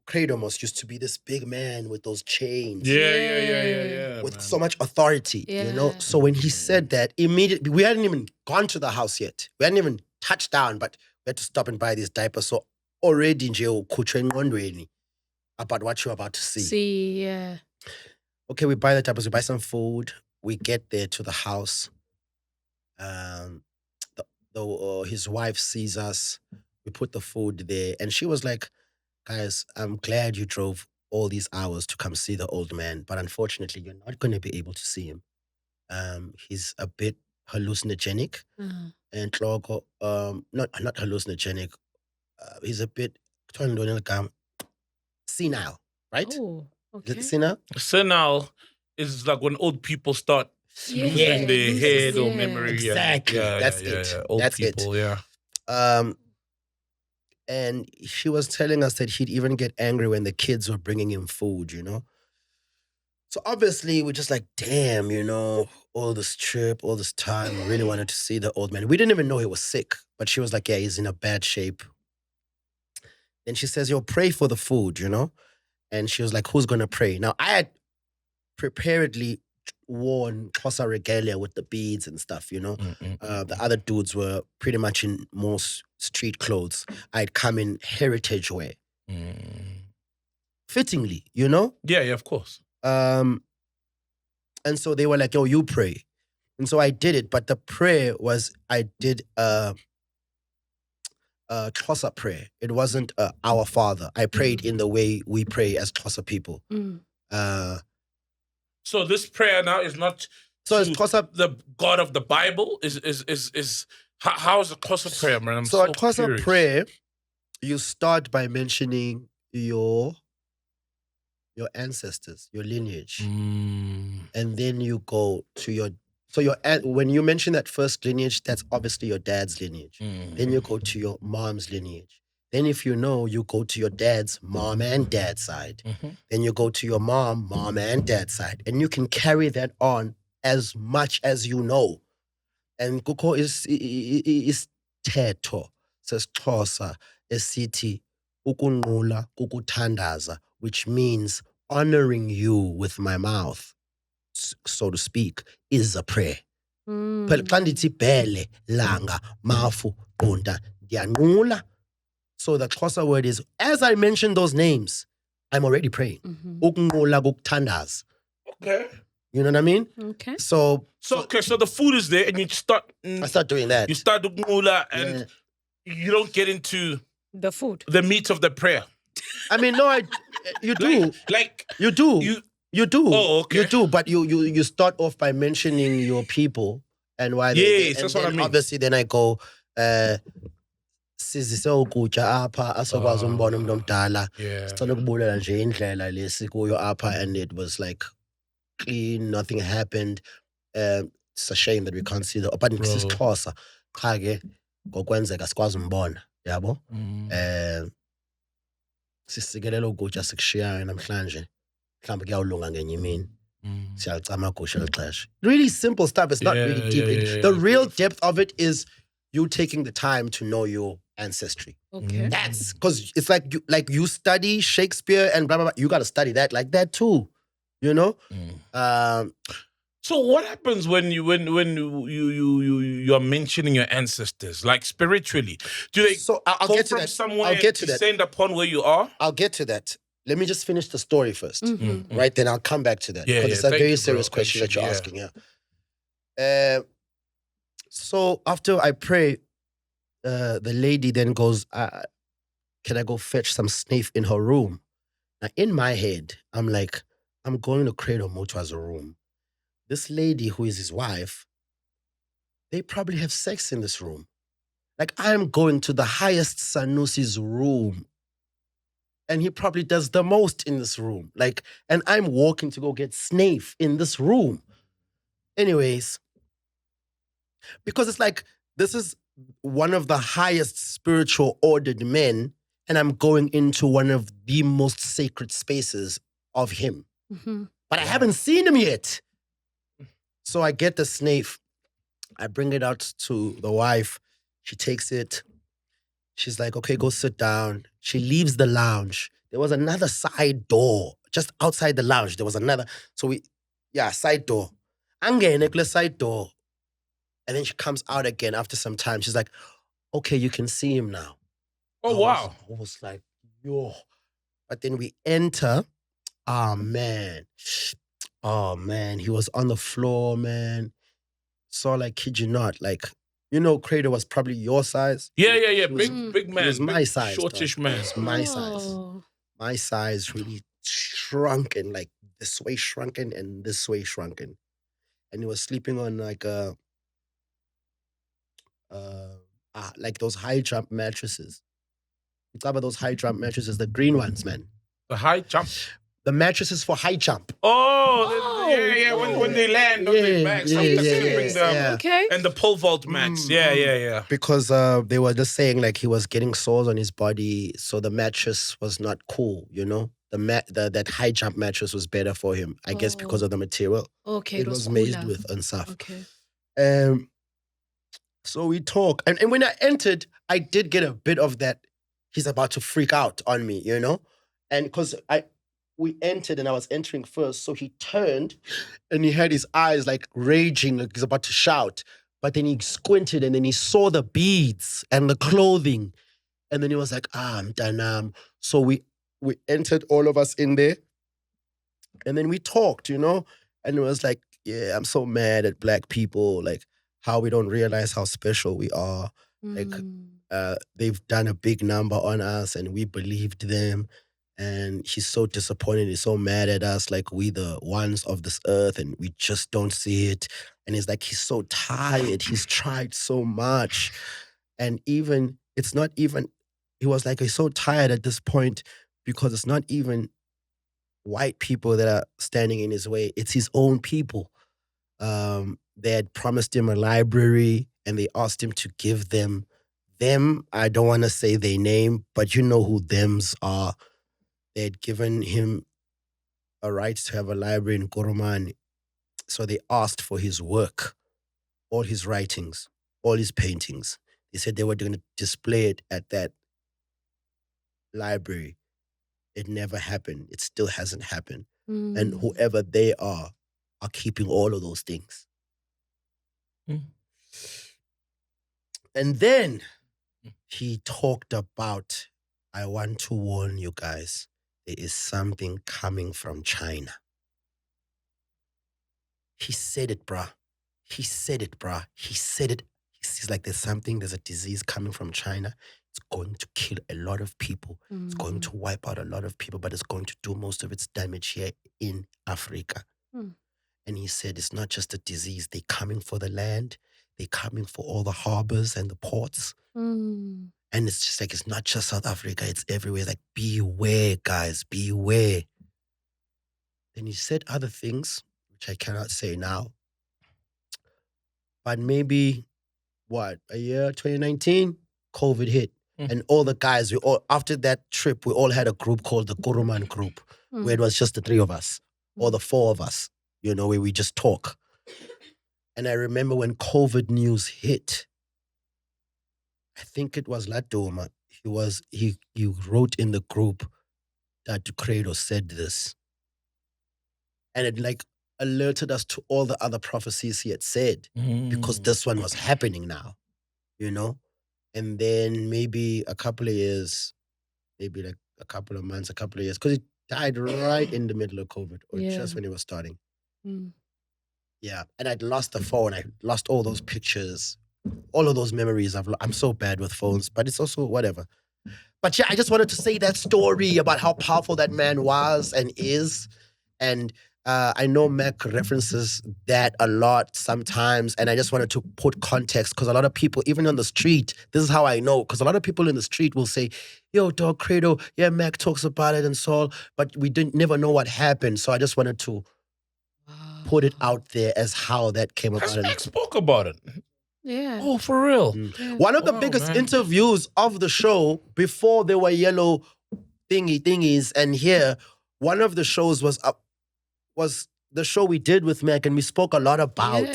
Speaker 1: Credo used to be this big man with those chains.
Speaker 2: Yeah.
Speaker 1: With
Speaker 2: man.
Speaker 1: so much authority, So when he said that, immediately, we hadn't even gone to the house yet. We hadn't even touched down, but we had to stop and buy these diapers. So already, about what you're about to see. Okay, we buy the diapers, we buy some food. We get there to the house. His wife sees us. We put the food there, and she was like, guys, I'm glad you drove all these hours to come see the old man, but unfortunately, you're not going to be able to see him. He's a bit hallucinogenic, and not hallucinogenic. He's a bit senile, right?
Speaker 3: Oh,
Speaker 1: Is
Speaker 3: okay.
Speaker 1: it senile?
Speaker 2: Senile is like when old people start losing their head or memory.
Speaker 1: Exactly. That's it.
Speaker 2: Old
Speaker 1: That's
Speaker 2: people,
Speaker 1: it. And she was telling us that he'd even get angry when the kids were bringing him food, So obviously we're just like, damn, all this trip, all this time, we really wanted to see the old man. We didn't even know he was sick, but she was like, yeah, he's in a bad shape. Then she says, yo, pray for the food, And she was like, who's going to pray? Now, I had preparedly worn Xhosa regalia with the beads and stuff, you know. The other dudes were pretty much in more street clothes. I'd come in heritage wear. Fittingly, you know?
Speaker 2: Yeah, of course.
Speaker 1: And so they were like, yo, you pray. And so I did it. But the prayer was, I did a Xhosa prayer. It wasn't Our Father. I prayed in the way we pray as Xhosa people.
Speaker 2: So this prayer now is not
Speaker 1: So it's Xhosa,
Speaker 2: the God of the Bible. How is the Xhosa prayer, man? I'm
Speaker 1: so
Speaker 2: so
Speaker 1: a Xhosa
Speaker 2: curious.
Speaker 1: prayer, you start by mentioning your ancestors, your lineage. And then you go to when you mention that first lineage, that's obviously your dad's lineage. Then you go to your mom's lineage. Then if you know, you go to your dad's mom and dad's side. Then you go to your mom and dad's side. And you can carry that on as much as you know. And kukho is teto, says Xhosa, esithi ukunqula kukuthandaza, which means honoring you with my mouth, so to speak, is a prayer. Phela xa ndithi bhele, langa, mafu, qunta, ndiyanqula. So the Xhosa word is, as I mention those names, I'm already praying. Ukunqula kukuthandaza.
Speaker 2: Okay.
Speaker 1: You know what I mean?
Speaker 3: Okay.
Speaker 2: So the food is there, and you start.
Speaker 1: I start doing that.
Speaker 2: You start the gnula, and you don't get into
Speaker 3: The food.
Speaker 2: the meat of the prayer.
Speaker 1: I mean, no, you do. You do. You do.
Speaker 2: Oh, okay.
Speaker 1: You do, but you start off by mentioning your people and why they.
Speaker 2: Yes, that's what I mean.
Speaker 1: Obviously, then I go, sizise ukutya apha asokwazi umbona umuntu omdala. Sicela ukubulela nje indlela lesikuyo apha, and it was like clean, nothing happened. It's a shame that we can't see the but it's Xhosa. Cha ke ngokwenzeka sikwazi umbona, yabo. Sisikelela ukutya sikushiyayo namhlanje. Mhlawumbe kuyawulunga ngenye imini. Siyacama agusha lexesha. Really simple stuff. It's not really deep. The real depth of it is you taking the time to know your ancestry.
Speaker 3: Okay.
Speaker 1: That's because it's like you study Shakespeare and blah blah blah. You got to study that like that too. You know.
Speaker 2: So what happens when you are mentioning your ancestors, like spiritually? Do they
Speaker 1: I'll
Speaker 2: come
Speaker 1: get to
Speaker 2: from
Speaker 1: that.
Speaker 2: somewhere
Speaker 1: I'll get to that.
Speaker 2: descend upon where you are?
Speaker 1: I'll get to that. Let me just finish the story first, right? Then I'll come back to that because it's a very serious question that you're asking. Yeah. So after I pray, the lady then goes, "Can I go fetch some sniff in her room?" Now in my head, I'm like, I'm going to Credo Mutwa's room. This lady who is his wife, they probably have sex in this room. Like I am going to the highest Sanusi's room. And he probably does the most in this room. Like, and I'm walking to go get Snafe in this room. Anyways, because it's like, this is one of the highest spiritual ordered men, and I'm going into one of the most sacred spaces of him. But I haven't seen him yet. So I get the Snafe. I bring it out to the wife. She takes it. She's like, okay, go sit down. She leaves the lounge. There was another side door. Just outside the lounge, there was another. So side door. Angene kule side door. And then she comes out again after some time. She's like, okay, you can see him now.
Speaker 2: Oh, wow.
Speaker 1: I was like, yo. But then we enter. Oh, man. He was on the floor, man. So, like, kid you not, like, you know, Credo was probably your size.
Speaker 2: Yeah. Big man.
Speaker 1: He was my size.
Speaker 2: Shortish
Speaker 1: dog.
Speaker 2: man.
Speaker 1: He was my size. My size really shrunken, like this way shrunken and this way shrunken. And he was sleeping on like like those high jump mattresses. It's about those high jump mattresses, the green ones, man.
Speaker 2: The high jump?
Speaker 1: The mattresses for high jump.
Speaker 2: When they land on their backs,
Speaker 3: Okay.
Speaker 2: And the pole vault mats. Yeah.
Speaker 1: Because they were just saying like he was getting sores on his body, so the mattress was not cool, you know? That high jump mattress was better for him, I guess because of the material.
Speaker 3: Okay.
Speaker 1: It was made with and stuff.
Speaker 3: Okay.
Speaker 1: So we talk. And when I entered, I did get a bit of that, he's about to freak out on me, you know? And because we entered and I was entering first. So he turned and he had his eyes like raging, like he's about to shout. But then he squinted and then he saw the beads and the clothing. And then he was like, I'm done. So we entered, all of us in there. And then we talked, and it was like, yeah, I'm so mad at Black people, like how we don't realize how special we are. Like they've done a big number on us and we believed them. And he's so disappointed. He's so mad at us. Like we the ones of this earth and we just don't see it. And he's like, he's so tired. He's tried so much. And even, it's not even, he was like, he's so tired at this point because it's not even white people that are standing in his way. It's his own people. They had promised him a library and they asked him to give them, I don't want to say their name, but you know who thems are. They had given him a right to have a library in Koromani. So they asked for his work, all his writings, all his paintings. They said they were going to display it at that library. It never happened. It still hasn't happened. And whoever they are keeping all of those things. And then he talked about, I want to warn you guys, there is something coming from China. He said it, bruh. He said it. He's like, there's a disease coming from China. It's going to kill a lot of people. It's going to wipe out a lot of people, but it's going to do most of its damage here in Africa. And he said, it's not just a disease. They're coming for the land. They're coming for all the harbors and the ports. And it's just like, it's not just South Africa. It's everywhere. Like, beware, guys, beware. Then he said other things, which I cannot say now. But maybe, a year, 2019, COVID hit. And all the guys, after that trip, we all had a group called the Kuruman group, where it was just the 3 of us, or the 4 of us, where we just talk. And I remember when COVID news hit, I think it was Ladoma. He wrote in the group that Credo said this. And it like alerted us to all the other prophecies he had said, because this one was happening now, And then maybe a couple of years, maybe like a couple of months, a couple of years, because he died right in the middle of COVID, or just when it was starting. Yeah, and I'd lost the phone. I lost all those pictures, all of those memories. I'm so bad with phones, but it's also whatever. But yeah, I just wanted to say that story about how powerful that man was and is. And I know Mac references that a lot sometimes, and I just wanted to put context because a lot of people, even on the street, this is how I know, because a lot of people in the street will say, yo, dog, Credo, yeah, Mac talks about it and so, but we never know what happened. So I just wanted to put it out there as how that came about.
Speaker 2: Mac spoke about it.
Speaker 3: Yeah.
Speaker 2: Oh, for real?
Speaker 3: Yeah.
Speaker 1: One of the biggest interviews of the show, before there were yellow thingies, and here, one of the shows was the show we did with Mac, and we spoke a lot about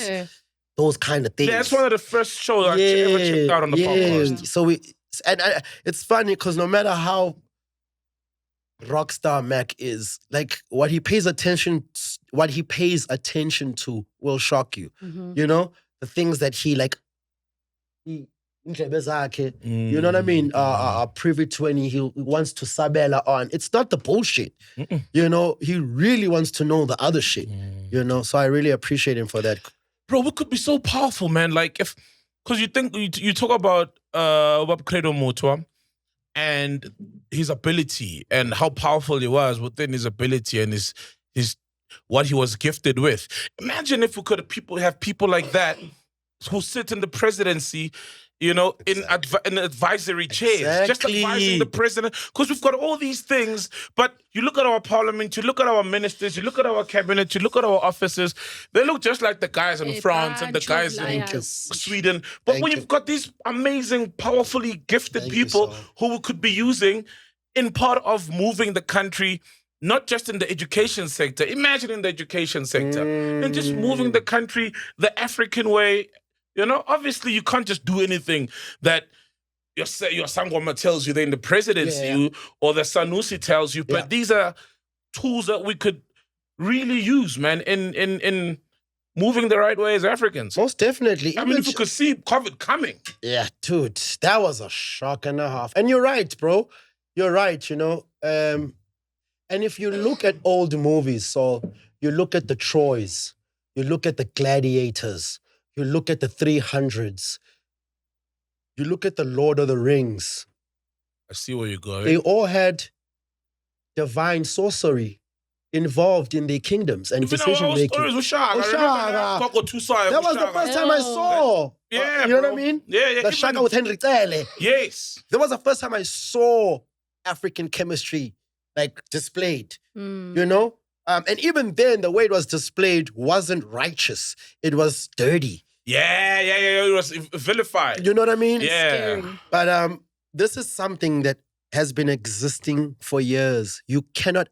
Speaker 1: those kind of things.
Speaker 2: Yeah, that's one of the first shows I ever checked out on the podcast.
Speaker 1: So it's funny because no matter how rockstar Mac is, like what he pays attention to will shock you. The things that he like, you know what I mean, are privy to, and he wants to sabela on. It's not the bullshit. He really wants to know the other shit. So I really appreciate him for that.
Speaker 2: Bro, we could be so powerful, man. Like because you talk about Credo Mutwa and his ability and how powerful he was within his ability and his what he was gifted with. Imagine if we could have people like that who sit in the presidency, in advisory chairs, just advising the president. Because we've got all these things, but you look at our parliament, you look at our ministers, you look at our cabinet, you look at our officers, they look just like the guys in France and the guys in Sweden. But when you've got these amazing, powerfully gifted people who we could be using in part of moving the country, not just in the education sector. Imagine in the education sector and just moving the country the African way. Obviously you can't just do anything that your Sangoma tells you, then the presidency or the Sanusi tells you. But these are tools that we could really use, man, in moving the right way as Africans.
Speaker 1: Most definitely.
Speaker 2: I mean, if you could see COVID coming.
Speaker 1: Yeah, dude, that was a shock and a half. And you're right, bro. You're right, you know. And if you look at old movies, so you look at the Troys, you look at the Gladiators, you look at the 300s, you look at the Lord of the Rings.
Speaker 2: I see where you're going.
Speaker 1: They all had divine sorcery involved in their kingdoms and decision making. That was the first time I saw.
Speaker 2: Yeah,
Speaker 1: you know
Speaker 2: bro.
Speaker 1: what I mean?
Speaker 2: Yeah.
Speaker 1: The Shaka with Henry Tele.
Speaker 2: Yes.
Speaker 1: That was the first time I saw African chemistry like displayed. You know? And even then, the way it was displayed wasn't righteous. It was dirty.
Speaker 2: Yeah. It was vilified.
Speaker 1: You know what I mean?
Speaker 2: Yeah.
Speaker 1: But this is something that has been existing for years. You cannot,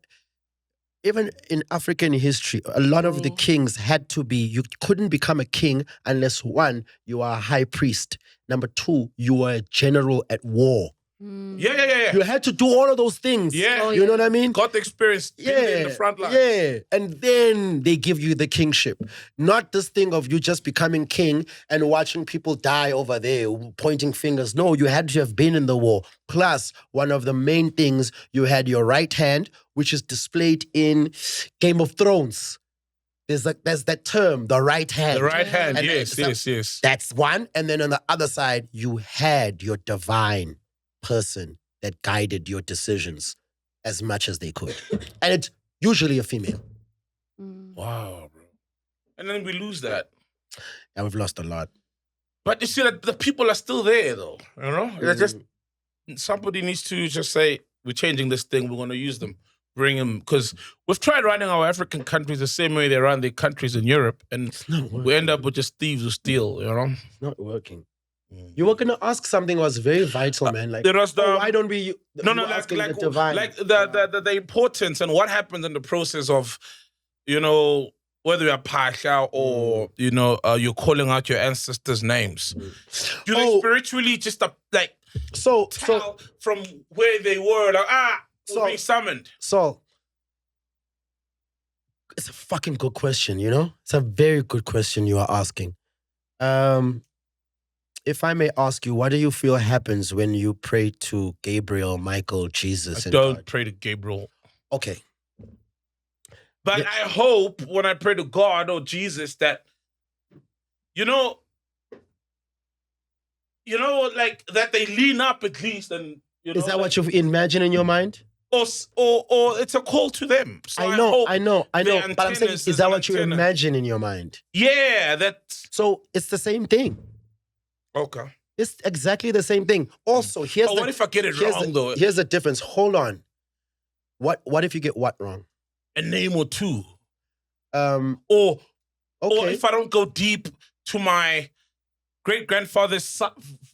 Speaker 1: even in African history, a lot of the kings had to be, you couldn't become a king unless, one, you are a high priest. Number two, you were a general at war.
Speaker 2: Yeah.
Speaker 1: You had to do all of those things.
Speaker 2: Yeah.
Speaker 1: You know what I mean?
Speaker 2: Got the experience in the front line.
Speaker 1: Yeah. And then they give you the kingship. Not this thing of you just becoming king and watching people die over there, pointing fingers. No, you had to have been in the war. Plus, one of the main things, you had your right hand, which is displayed in Game of Thrones. There's that term, the right hand.
Speaker 2: The right hand,
Speaker 1: And
Speaker 2: yes.
Speaker 1: That's one. And then on the other side, you had your divine person that guided your decisions as much as they could. And it's usually a female.
Speaker 2: Wow, bro. And then we lose that.
Speaker 1: Yeah, we've lost a lot.
Speaker 2: But you see that the people are still there, though. You know? It's just somebody needs to just say, we're changing this thing, we're going to use them. Bring them. Because we've tried running our African countries the same way they run their countries in Europe. And we end up with just thieves who steal, you know?
Speaker 1: It's not working. You were gonna ask something that was very vital, man. Like,
Speaker 2: there was
Speaker 1: why don't we?
Speaker 2: like
Speaker 1: the divine,
Speaker 2: the importance and what happens in the process of, you know, whether you're Pasha or you're calling out your ancestors' names. Do they spiritually just
Speaker 1: so
Speaker 2: from where they were being summoned?
Speaker 1: So it's a fucking good question. You know, it's a very good question you are asking. If I may ask you, what do you feel happens when you pray to Gabriel, Michael, Jesus?
Speaker 2: I don't pray to Gabriel.
Speaker 1: Okay.
Speaker 2: But I hope when I pray to God or Jesus that, like that they lean up at least. And
Speaker 1: is that what you imagine in your mind?
Speaker 2: Or it's a call to them. So
Speaker 1: I know. But I'm saying, is that what you imagine in your mind?
Speaker 2: Yeah,
Speaker 1: so it's the same thing.
Speaker 2: Okay.
Speaker 1: It's exactly the same thing. Also,
Speaker 2: what if I get it wrong, though?
Speaker 1: Here's the difference. Hold on. What if you get what wrong?
Speaker 2: A name or two.
Speaker 1: Or
Speaker 2: if I don't go deep to my great-grandfather's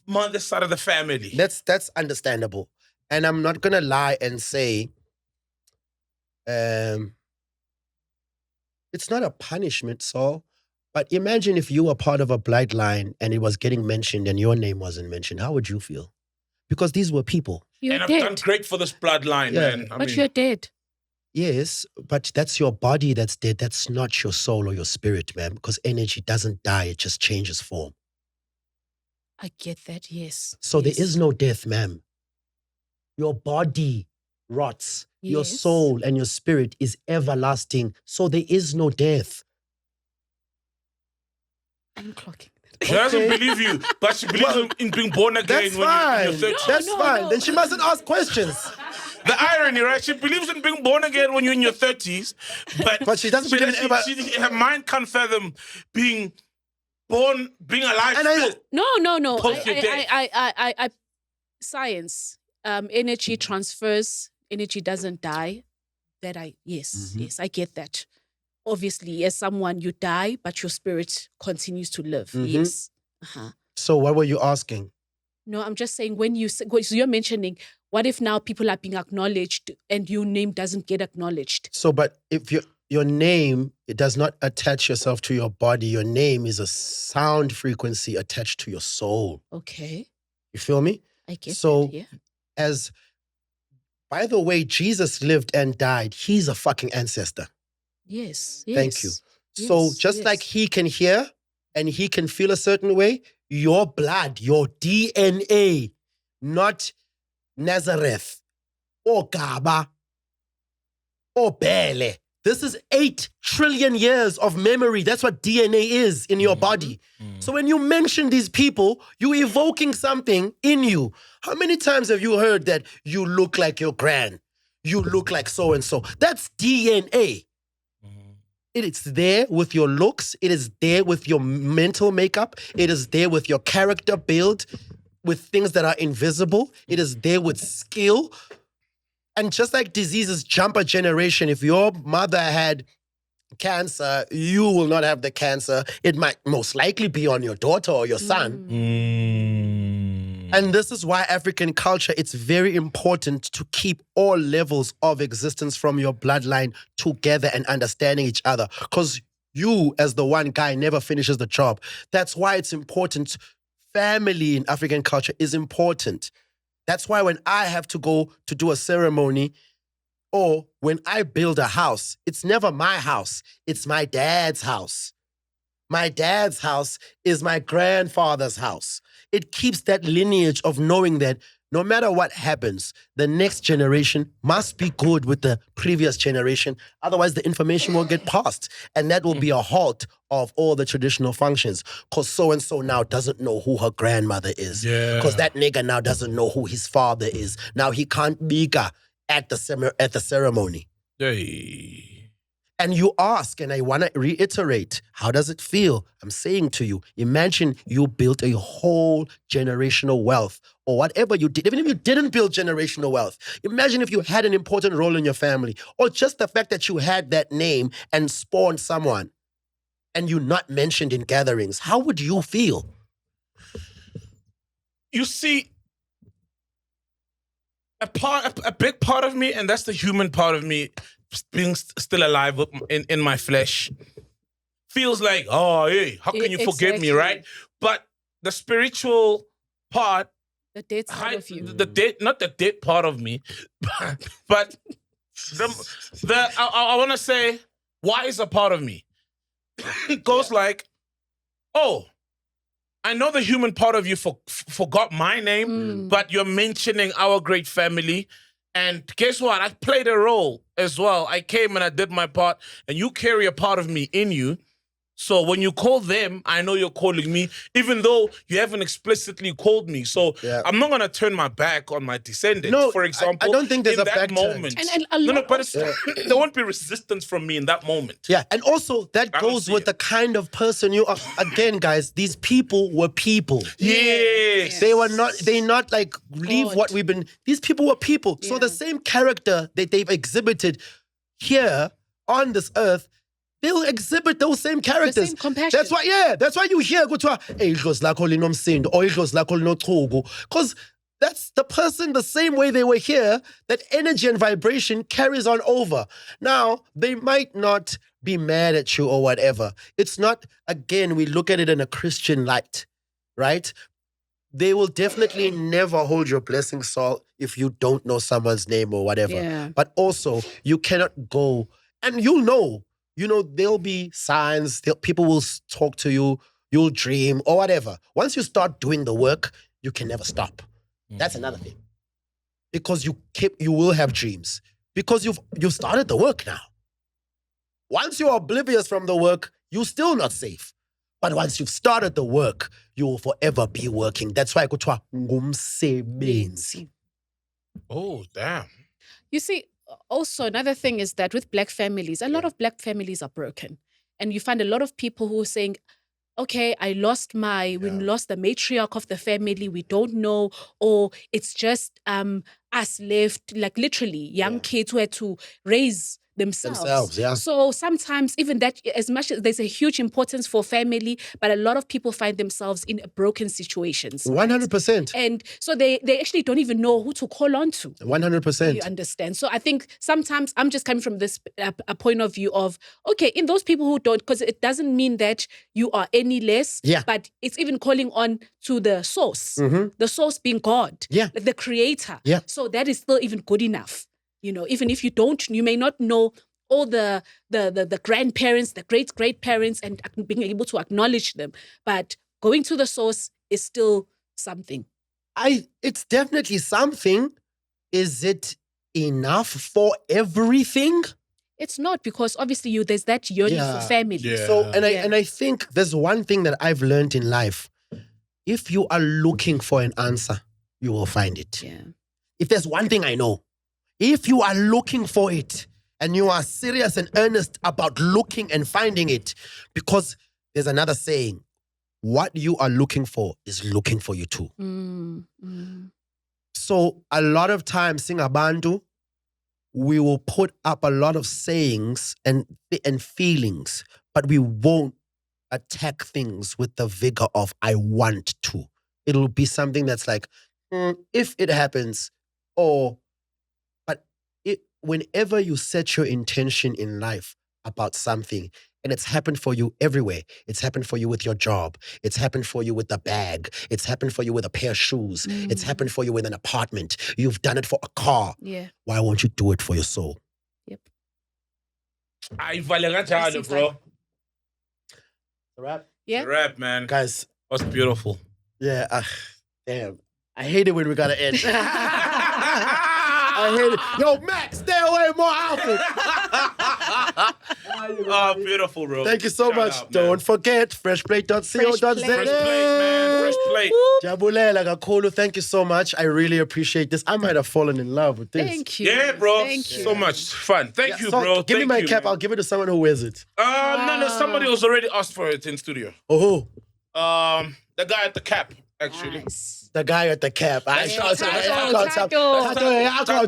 Speaker 2: mother's side of the family.
Speaker 1: That's understandable. And I'm not going to lie and say it's not a punishment, Saul. But imagine if you were part of a bloodline and it was getting mentioned and your name wasn't mentioned. How would you feel? Because these were people.
Speaker 3: You're
Speaker 2: I've
Speaker 3: dead.
Speaker 2: done great for this bloodline, man.
Speaker 3: But you're dead.
Speaker 1: Yes, but that's your body that's dead. That's not your soul or your spirit, man. Because energy doesn't die. It just changes form.
Speaker 3: I get that, yes.
Speaker 1: So there is no death, ma'am. Your body rots. Your
Speaker 3: Yes.
Speaker 1: soul and your spirit is everlasting. So there is no death.
Speaker 3: I'm clocking that.
Speaker 2: She doesn't believe you, but she believes in being born again
Speaker 1: That's
Speaker 2: when
Speaker 1: fine.
Speaker 2: you're 30.
Speaker 1: That's fine. Then she mustn't ask questions.
Speaker 2: The irony, right? She believes in being born again when you're in your 30s, but
Speaker 1: she doesn't believe in ever.
Speaker 2: Her mind can't fathom being born, being alive.
Speaker 3: No.
Speaker 2: Post your death.
Speaker 3: I science. Energy transfers. Energy doesn't die. Yes, I get that. Obviously, as someone, you die, but your spirit continues to live. Yes.
Speaker 1: So what were you asking?
Speaker 3: No, I'm just saying so you're mentioning, what if now people are being acknowledged and your name doesn't get acknowledged?
Speaker 1: So, but if your name, it does not attach yourself to your body. Your name is a sound frequency attached to your soul.
Speaker 3: Okay.
Speaker 1: You feel me?
Speaker 3: I get
Speaker 1: so
Speaker 3: that, yeah.
Speaker 1: As By the way, Jesus lived and died. He's a fucking ancestor.
Speaker 3: Yes.
Speaker 1: Thank you. So just like he can hear and he can feel a certain way, your blood, your DNA, not Nazareth or Gaba or Bele. This is 8 trillion years of memory. That's what DNA is in your body. So when you mention these people, you're evoking something in you. How many times have you heard that you look like your gran? You look like so-and-so. That's DNA. It is there with your looks. It is there with your mental makeup. It is there with your character build, with things that are invisible. It is there with skill. And just like diseases jump a generation, if your mother had cancer, you will not have the cancer. It might most likely be on your daughter or your son. And this is why African culture, it's very important to keep all levels of existence from your bloodline together and understanding each other. Because you, as the one guy, never finishes the job. That's why it's important. Family in African culture is important. That's why when I have to go to do a ceremony or when I build a house, it's never my house. It's my dad's house. My dad's house is my grandfather's house. It keeps that lineage of knowing that no matter what happens, the next generation must be good with the previous generation. Otherwise, the information won't get passed. And that will be a halt of all the traditional functions. Because so-and-so now doesn't know who her grandmother is. Because that nigga now doesn't know who his father is. Now he can't be at the ceremony.
Speaker 2: Hey.
Speaker 1: And you ask, and I want to reiterate, how does it feel? I'm saying to you, imagine you built a whole generational wealth or whatever you did. Even if you didn't build generational wealth, imagine if you had an important role in your family or just the fact that you had that name and spawned someone and you're not mentioned in gatherings. How would you feel?
Speaker 2: You see, a big part of me, and that's the human part of me, being still alive in my flesh, feels like, oh, hey, how can you forget me, right? But the spiritual part,
Speaker 3: the dead side of you,
Speaker 2: not the dead part of me, but I want to say, why is a part of me? It goes like, oh, I know the human part of you forgot my name, but you're mentioning our great family. And guess what? I played a role as well. I came and I did my part, and you carry a part of me in you. So when you call them, I know you're calling me, even though you haven't explicitly called me. So I'm not going to turn my back on my descendants, for example.
Speaker 1: I don't think there's
Speaker 2: in
Speaker 1: a
Speaker 2: that
Speaker 1: back
Speaker 2: moment.
Speaker 3: But
Speaker 2: there won't be resistance from me in that moment.
Speaker 1: Yeah, and also that goes with the kind of person you are. Again, guys, these people were people.
Speaker 2: Yes.
Speaker 1: They not like leave what we've been. These people were people. So the same character that they've exhibited here on this earth, they'll exhibit those same characters.
Speaker 3: The same compassion.
Speaker 1: That's why you hear because that's the person, the same way they were here, that energy and vibration carries on over. Now, they might not be mad at you or whatever. It's not, again, we look at it in a Christian light, right? They will definitely never hold your blessing, Saul, if you don't know someone's name or whatever.
Speaker 3: Yeah.
Speaker 1: But also, you cannot go, and you'll know, there'll be signs, people will talk to you, you'll dream or whatever. Once you start doing the work, you can never stop. That's another thing. Because you will have dreams. Because you've started the work now. Once you're oblivious from the work, you're still not safe. But once you've started the work, you will forever be working. That's why kuthiwa ngumsebenzi.
Speaker 2: Oh, damn.
Speaker 3: You see, also another thing is that with black families, a lot of black families are broken. And you find a lot of people who are saying, okay, we lost the matriarch of the family, we don't know, or it's just us left, like literally young kids who had to raise themselves.
Speaker 1: Yeah.
Speaker 3: So sometimes even that, as much as there's a huge importance for family, but a lot of people find themselves in broken situations.
Speaker 1: 100%.
Speaker 3: And so they actually don't even know who to call on to.
Speaker 1: 100%.
Speaker 3: You understand? So I think sometimes I'm just coming from this a point of view of, okay, in those people who don't, because it doesn't mean that you are any less, but it's even calling on to the source, the source being God, like the creator.
Speaker 1: Yeah.
Speaker 3: So that is still even good enough. You know, even if you may not know all the grandparents, the great-great-parents, and being able to acknowledge them, but going to the source is still something.
Speaker 1: It's definitely something. Is it enough for everything?
Speaker 3: It's not, because obviously there's that yearning for family.
Speaker 2: Yeah.
Speaker 1: So, and I think there's one thing that I've learned in life. If you are looking for an answer, you will find it.
Speaker 3: Yeah.
Speaker 1: If there's one thing I know, if you are looking for it and you are serious and earnest about looking and finding it, because there's another saying, what you are looking for is looking for you too. So a lot of times, Singabantu, we will put up a lot of sayings and feelings, but we won't attack things with the vigor of I want to. It'll be something that's like, if it happens, but whenever you set your intention in life about something, and it's happened for you everywhere. It's happened for you with your job. It's happened for you with a bag. It's happened for you with a pair of shoes. It's happened for you with an apartment. You've done it for a car.
Speaker 3: Yeah.
Speaker 1: Why won't you do it for your soul?
Speaker 3: Yep.
Speaker 2: Bro.
Speaker 1: Rap?
Speaker 3: Yeah.
Speaker 2: Rap, man.
Speaker 1: Guys.
Speaker 2: That's beautiful.
Speaker 1: Yeah. Damn. I hate it when we gotta end. I hate it. Yo, Mac, stay away more often.
Speaker 2: Oh, beautiful, bro.
Speaker 1: Thank you so
Speaker 2: Shout
Speaker 1: much.
Speaker 2: out,
Speaker 1: Don't forget, freshplate.co.za.
Speaker 2: Fresh plate, man. Fresh plate.
Speaker 1: Jabulela Kakhulu, thank you so much. I really appreciate this. I might have fallen in love with this.
Speaker 3: Thank you.
Speaker 2: Yeah, bro.
Speaker 3: Thank you.
Speaker 2: So much fun. Thank you,
Speaker 1: So,
Speaker 2: bro.
Speaker 1: give me
Speaker 2: Thank
Speaker 1: my
Speaker 2: you,
Speaker 1: cap.
Speaker 2: man.
Speaker 1: I'll give it to someone who wears it.
Speaker 2: No, somebody was already asked for it in studio.
Speaker 1: Oh,
Speaker 2: The guy at the cap, actually.
Speaker 3: Nice.
Speaker 1: the guy at the cap. I can't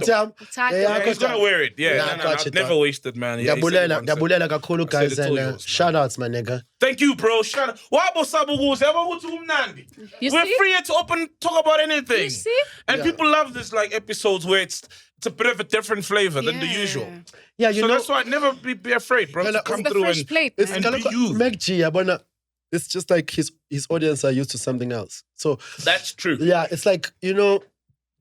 Speaker 1: tell.
Speaker 2: Yeah, he's gonna wear it. Yeah,
Speaker 1: Yeah, I got you,
Speaker 2: never
Speaker 1: dog.
Speaker 2: wasted, man. Yeah, he said he wants it.
Speaker 1: Gabulela Kakhulu, guys,
Speaker 2: I said
Speaker 1: and
Speaker 2: it's all yours, man.
Speaker 1: shout outs, my nigga.
Speaker 2: Thank you, bro. Shout out. Wabo Sabuguzi, Ababutu Umnandi.
Speaker 3: You
Speaker 2: We're
Speaker 3: see?
Speaker 2: free to talk about anything.
Speaker 3: You see?
Speaker 2: And
Speaker 1: Yeah.
Speaker 2: people love this like episodes where it's a bit of a different flavor than the usual.
Speaker 1: Yeah, you
Speaker 2: So
Speaker 1: know,
Speaker 2: that's why never be afraid, bro.
Speaker 1: Well,
Speaker 2: To
Speaker 1: it's
Speaker 2: come
Speaker 3: The
Speaker 2: through
Speaker 3: fresh
Speaker 2: and
Speaker 3: plate,
Speaker 1: it's
Speaker 3: man.
Speaker 2: and be you.
Speaker 1: MacG, Abona. It's just like his audience are used to something else. So
Speaker 2: That's true.
Speaker 1: yeah, it's like, you know,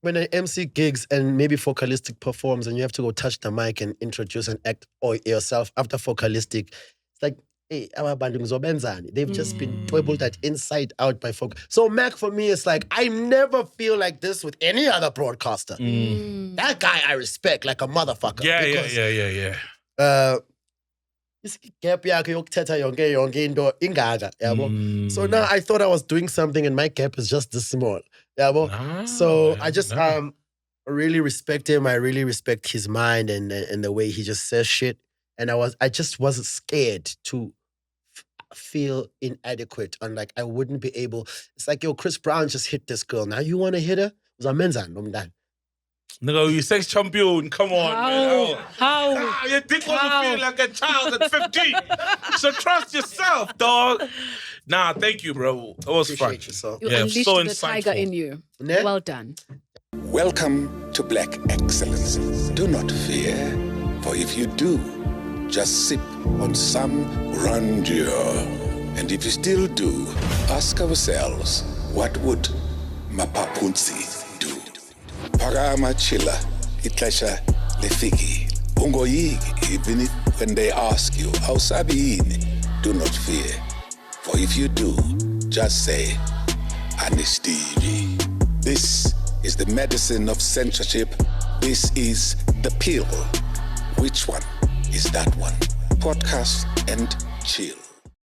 Speaker 1: when an MC gigs and maybe Focalistic performs and you have to go touch the mic and introduce and act or yourself after Focalistic, it's like, hey, they've just been able that inside out by Foc. So Mac for me is like, I never feel like this with any other broadcaster. That guy I respect like a motherfucker.
Speaker 2: Yeah.
Speaker 1: Gap yakhe yokuthetha yonke into ingaka, yabo. So now I thought I was doing something and my gap is just this small, yabo. So I just really respect him. I really respect his mind and the way he just says shit. And I just wasn't scared to feel inadequate and like I wouldn't be able. It's like, yo, Chris Brown just hit this girl. Now you want to hit her?
Speaker 2: Nigga, you sex champion. Come on, man.
Speaker 3: How?
Speaker 2: Your dick wasn't feeling like a child at 15. So trust yourself, dog. Nah, thank you, bro. It was fun.
Speaker 1: Appreciate yourself.
Speaker 3: You
Speaker 2: Yeah,
Speaker 3: unleashed
Speaker 2: so
Speaker 3: the tiger
Speaker 2: insightful.
Speaker 3: in you.
Speaker 1: Ne?
Speaker 3: Well done.
Speaker 5: Welcome to Black Excellence. Do not fear, for if you do, just sip on some grandeur. And if you still do, ask ourselves, what would Mapapunzi do? Parama chila, itlesha lefiki. Ungoyigi, even when they ask you, how sabiini, do not fear. For if you do, just say, Anistivi. This is the medicine of censorship. This is the pill. Which one is that one? Podcast and chill.